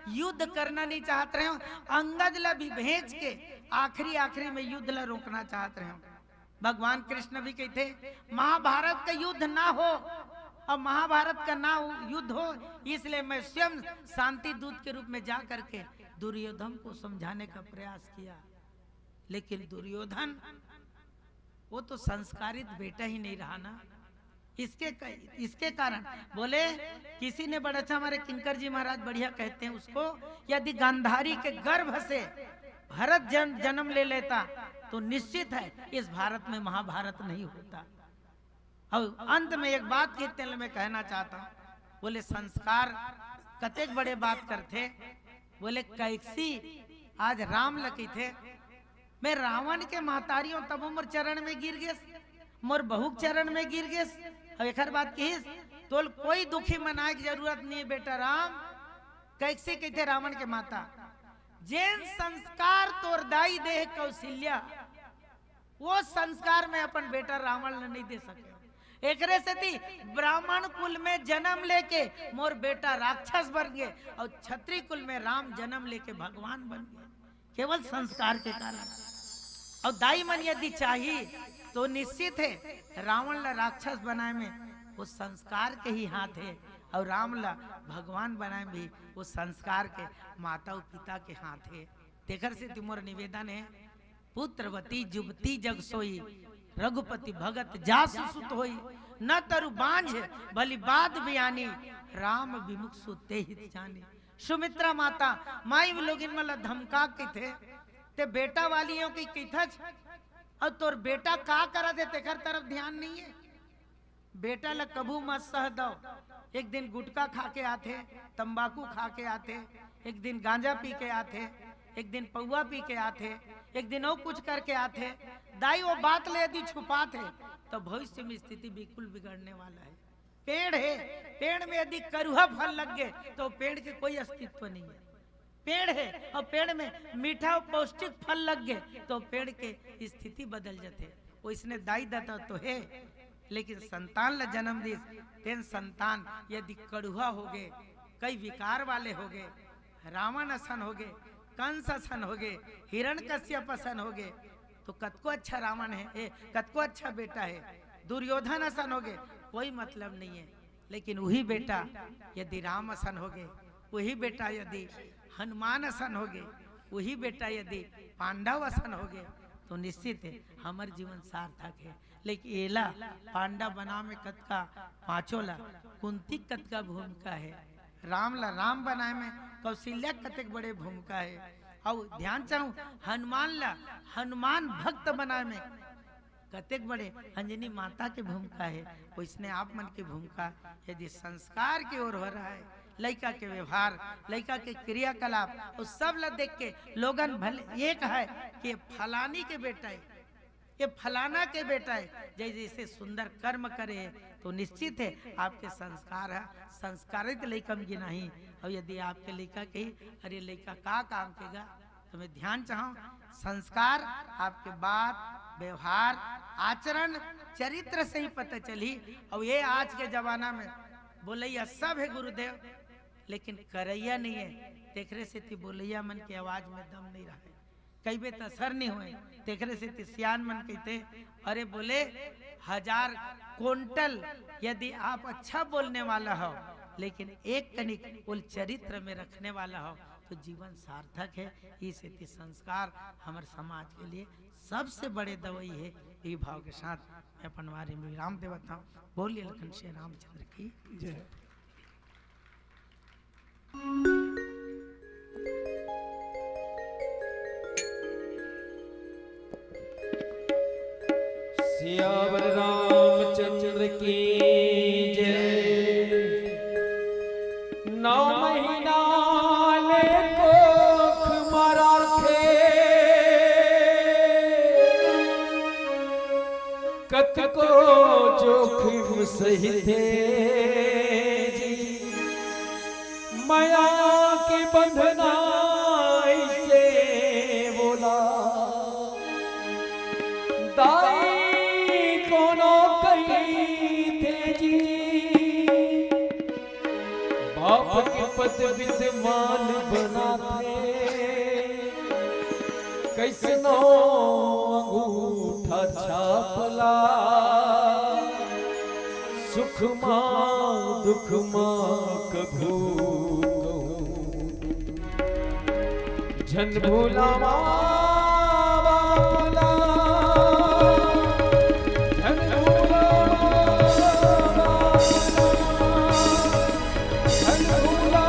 युद्ध करना नहीं चाहते रहे हूं, अंगद ला भी भेज के आखिरी में युद्ध ला रोकना चाहते रहे हूं। भगवान कृष्ण भी कहते महाभारत का युद्ध ना हो, और महाभारत का ना युद्ध हो, इसलिए मैं स्वयं शांति दूत के रूप में जा करके दुर्योधन को समझाने का प्रयास किया। लेकिन दुर्योधन वो तो संस्कारित बेटा ही नहीं रहा ना। इसके कारण बोले, किसी ने बड़ा अच्छा, हमारे किंकर जी महाराज बढ़िया कहते हैं उसको, यदि गांधारी के गर्भ से भरत जन्म ले लेता तो निश्चित है इस भारत में महाभारत नहीं होता। और अंत में एक बात कहते हैं, मैं कहना चाहता हूं, बोले संस्कार कतेक बड़े बात करते। बोले कैसी आज राम लकी थे, मैं रावण के महतारियों तब मोर चरण में गिर गए, मोर बहु चरण में गिर गए। अब एक बात कहिस, तो कोई दुखी मनाए की जरूरत नहीं बेटा राम। कैसे कहते रावण के माता, जैन संस्कार तोर दाई देह कौशल्या, वो संस्कार में अपन बेटा रावण ने नहीं दे सके। एकरे से थी ब्राह्मण कुल में जन्म लेके मोर बेटा राक्षस बन गए, और क्षत्रिय कुल में राम जन्म लेके भगवान बन गए, केवल संस्कार के कारण। और दाई मन यदि चाहिए तो निश्चित है रावण ला राक्षस बनाए में वो संस्कार के ही हाथ है, और राम ला भगवान बनाए भी वो संस्कार के माता और पिता के हाथ है। तेखर से तुमोर निवेदन है, पुत्रवती जुबती जग सोई, रघुपति भगत जासु सुत होई, न तरु बांझ भली बात बयानी, राम विमुख सुते हित जानी। सुमित्रा माता माई लोग इन मला धमका के थे ते बेटा वालियों की किथच, और तोर बेटा का करा दे तेकर तरफ ध्यान नहीं है। बेटा ला कबू मत सह दो। एक दिन गुटखा खा के आते, तंबाकू खा के आते, एक दिन गांजा पी के आते, एक दिन पौवा पी के आते, एक दिन और कुछ करके आते। दाई वो बात ले यदि छुपाते तो भविष्य में स्थिति बिल्कुल बिगड़ने वाला है। पेड़ है, पेड़ में यदि करुआ फल लग गए तो पेड़ के कोई अस्तित्व नहीं है। पेड़ है और पेड़ में मीठा और पौष्टिक फल लग गए तो पेड़ के स्थिति बदल जाते। वो इसने दाई दाता तो है, लेकिन संतान ला जन्म दी तेन संतान यदि कड़ुआ हो गए, कई विकार वाले हो गए, रावण असन हो गए, कंस असन हो गए, हिरण्यकश्यप असन हो गए, तो कतको अच्छा रावण है, कतको अच्छा बेटा है, दुर्योधन असन हो गए, कोई मतलब नहीं है। लेकिन वही बेटा यदि राम असन हो गए, वही बेटा यदि हनुमान असन हो गए, वही बेटा यदि पांडव असन हो गए, तो निश्चित है हमार जीवन सार्थक है। लेकिन एला पांडव बना में कतका पांचों ला कुंती कतका भूमिका है, राम ला राम बनाए में कौशल्या कतक बड़े भूमिका है, और ध्यान चाहूं हनुमान ला हनुमान भक्त बनाए में कतक बड़े अंजनी माता की भूमिका है। उसने आप मन की भूमिका यदि संस्कार की ओर हो रहा है, लड़का के व्यवहार, लड़का के क्रियाकलाप, उस सब ला देख के लोगन भले ये है कि फलानी के बेटा है, ये फलाना के बेटा है, जैसे सुंदर कर्म करे तो निश्चित है आपके संस्कार है, संस्कारित लड़कम की नहीं। और यदि आपके लड़का कही अरे लड़का का काम केगा, तो मैं ध्यान चाहूँ संस्कार आपके बात, व्यवहार, आचरण, चरित्र से ही पता चली। और ये आज के जमाना में बोलैया सब है गुरुदेव, लेकिन करैया नहीं है। तेखरे से ती बोलैया मन की आवाज में दम नहीं रहा है, कई बे असर नहीं हुए। तेखरे से ती सियान मन कहते अरे बोले 1000 क्विंटल यदि आप अच्छा बोलने वाला हो, लेकिन एक कनिक उल चरित्र में रखने वाला हो, तो जीवन सार्थक है। इस संस्कार हमारे समाज के लिए सबसे बड़े दवाई है। ये भाव के साथ मैं पनवारी में विराम देवता हूँ। बोलिए लखन श्री रामचंद्र की जय। सियावर रामचंद्र की जय। 9 महीना ले कोख मारा थे, कतको जोखिम सही थे जी, माया के बंधना से बोला दाई कोनो कही थे जी, बाप के पद विद्यमान बनाते, कैसनो अंगूठा छापला, सुख मां दुख मां कभू जन भूला बाबला, जन भूला जन भूला।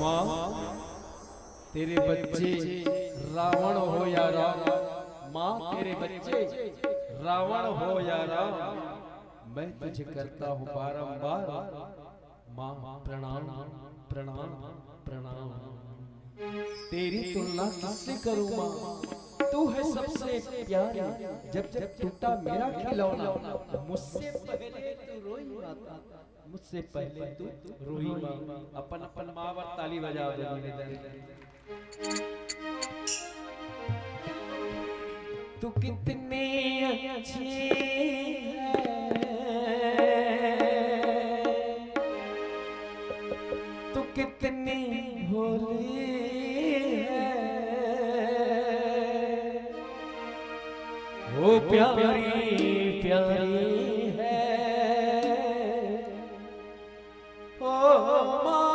माँ तेरे बच्चे रावण हो या राम, माँ तेरे बच्चे रावण हो या राम, मैं तुझे करता हूँ बारंबार माँ प्रणाम प्रणाम प्रणाम। तेरी तुलना किससे करूँ माँ, तू है सबसे प्यारी, जब जब टूटा मेरा खिलौना, मुझसे पहले तू रोई माता, मुझसे पहले तू रोई माँ। अपन अपन माँ पर ताली बजा दो निवेदन। तू कितनी अच्छी है, तू कितनी भोली है, वो प्यारी प्यारी है ओ माँ,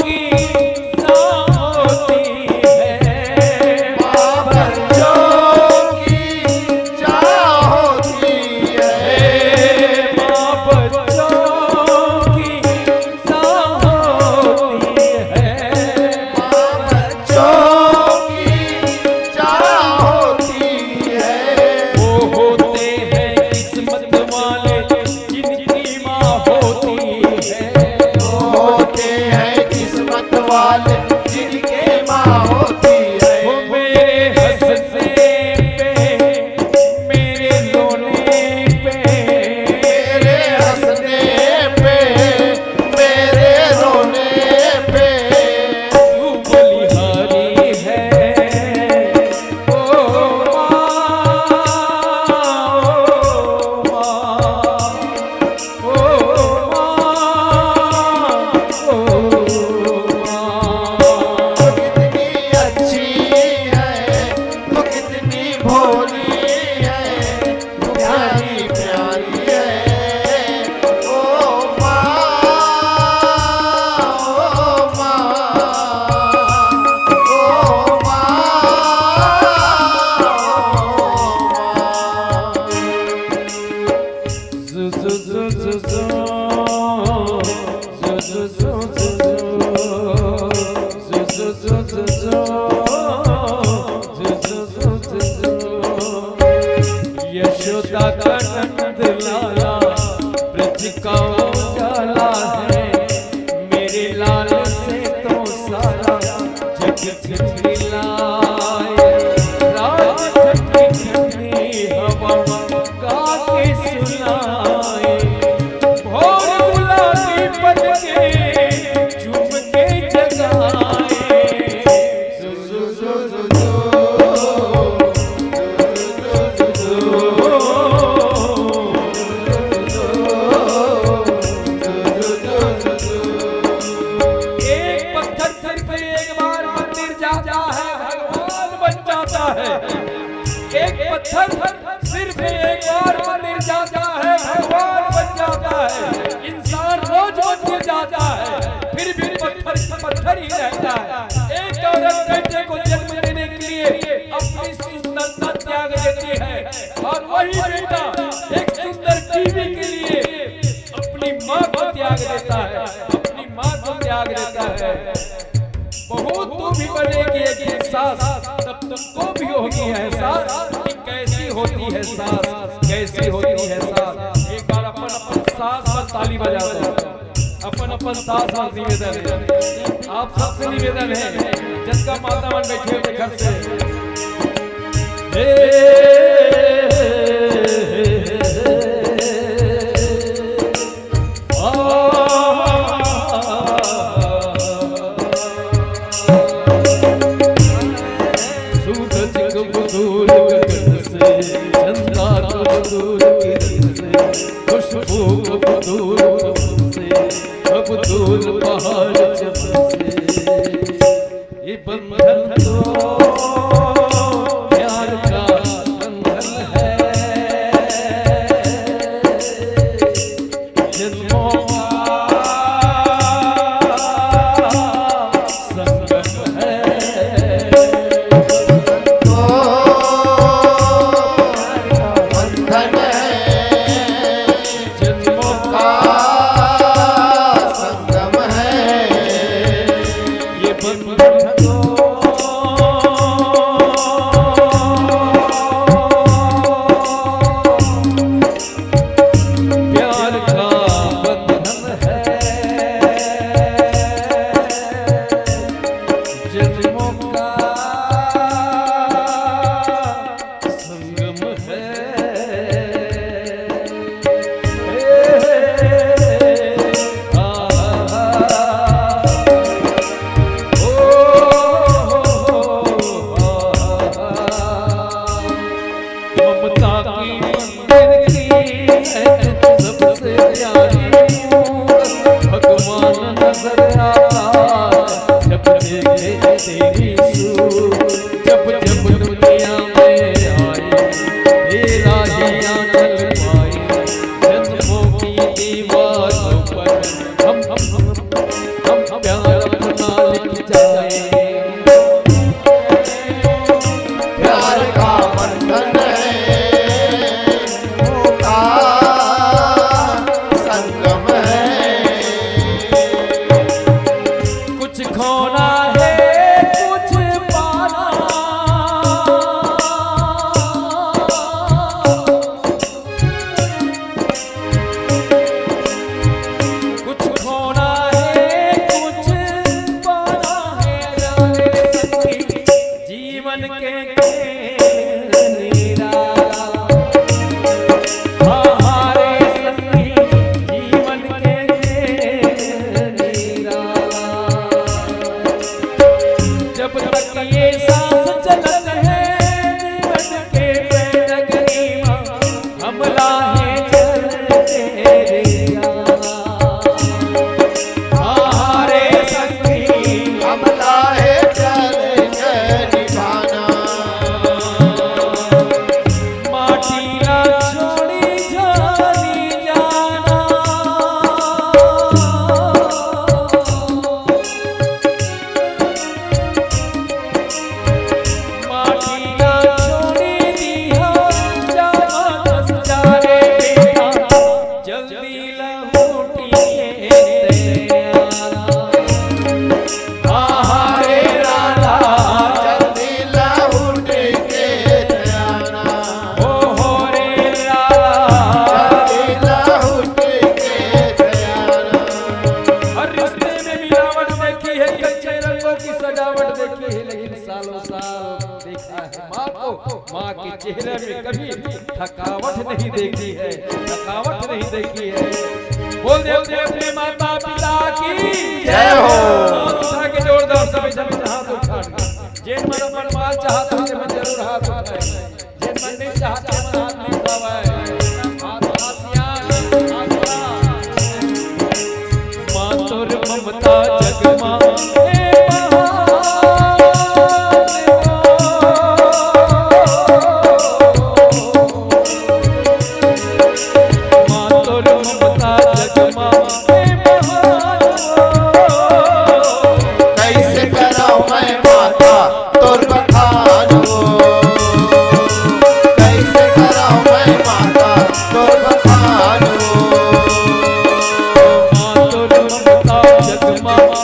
की होती है, माँ बच्चों की चाह होती है, माँ बच्चों की चाह होती है, माँ बच्चों की चाह होती है। वो होते हैं किस्मत वाले जिनकी माँ होती है, होते हैं किस्मत वाले जिनके माँ होती है। वो मेरे हंसने पे, मेरे रोने पे, मेरे हंसने पे, मेरे रोने पे, तू बलिहारी है। ओ माँ, ओ माँ, कितनी अच्छी है, तो कितनी भोली है, तो प्यारी प्यारी है। ओ माँ, ओ माँ, ओ यशोदा का नंद लाला ब्रज का उजाला है, मेरे लाल से तो सारा जग खिलाए। राज ठंडी ठंडी हवा गा के सुनाए, भोर गुलाबी पन के चुम के जगाए। एक पत्थर सिर पे एक बार मंदिर जाता है, भगवान बन जाता है। एक पत्थर सिर पे एक बार मंदिर जाता है, भगवान बन जाता है। इंसान रोज मंदिर जाता है, फिर भी पत्थर पत्थर ही रहता है। एक औरत बेटे को जन्म देने के लिए अपनी सुंदरता त्याग देती है, और वही बेटा एक सुंदर बीवी के लिए अपनी माँ को त्याग देता है, अपनी माँ को त्याग देता है। बहुत तू भी बनेगी एक सास, तब तुमको भी होगी एहसास कि कैसी होती है सास, कैसी होती है सास। एक बार अपन अपन सास पर ताली बजा दो, अपन अपन सास पर निवेदन है, आप सबसे निवेदन है, जिसका माता मन बैठे हुए घर से ये बंधन तो प्यार का बंधन है, जन्मों का संगम है। बंधन है, जन्मों का संगम है। ये बंधन तो सालों साल देखा है माँ को, माँ के चेहरे में कभी थकावट नहीं देखी है, थकावट नहीं देखी है। बोल दे अपने माता पिता की जय हो। हाथ उठा के जोरदार सभी जन हाथ उठा के जिन मन माल चाहता है मैं जरूर हाथ उठाए, जिन मन नहीं चाहता मन हाथ नहीं उठावे। हाथ माँ तोर ममता जगमा कैसे कराऊं मैं माता तोर बखानो, कैसे कराऊं मैं माता तोर बखानो। कैसे कराऊं मैं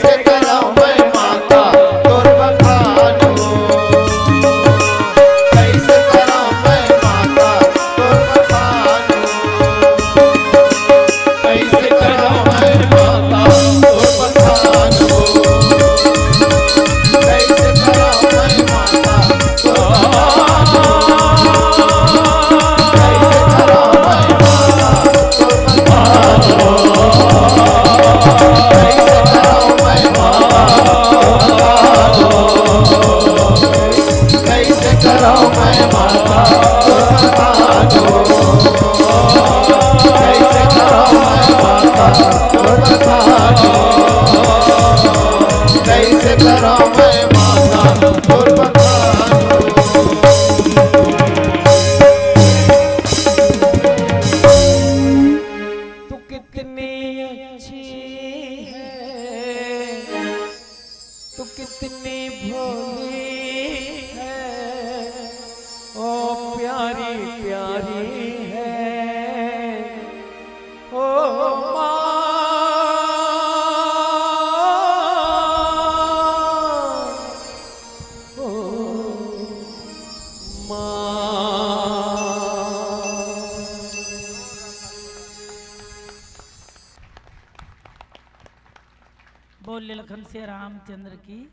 माता तोर बखानो, कैसे कराऊं मैं माता तोर बखानो, कैसे कराऊं मैं माता तोर बखानो, कैसे कराऊं मैं माता तोर बखानो, कैसे कराऊं मैं माता तोर बखानो, कैसे कराऊं मैं माता कैसे कराऊं मैं माता तोर बखानो, कैसे कराऊं मैं माता तोर बखानो, कैसे कराऊं मैं माता तोर बखानो। तू कितनी अच्छी है, तू कितनी भोली है, ओ प्यारी प्यारी है, ओ माँ, ओ माँ। बोल लखन से रामचंद्र की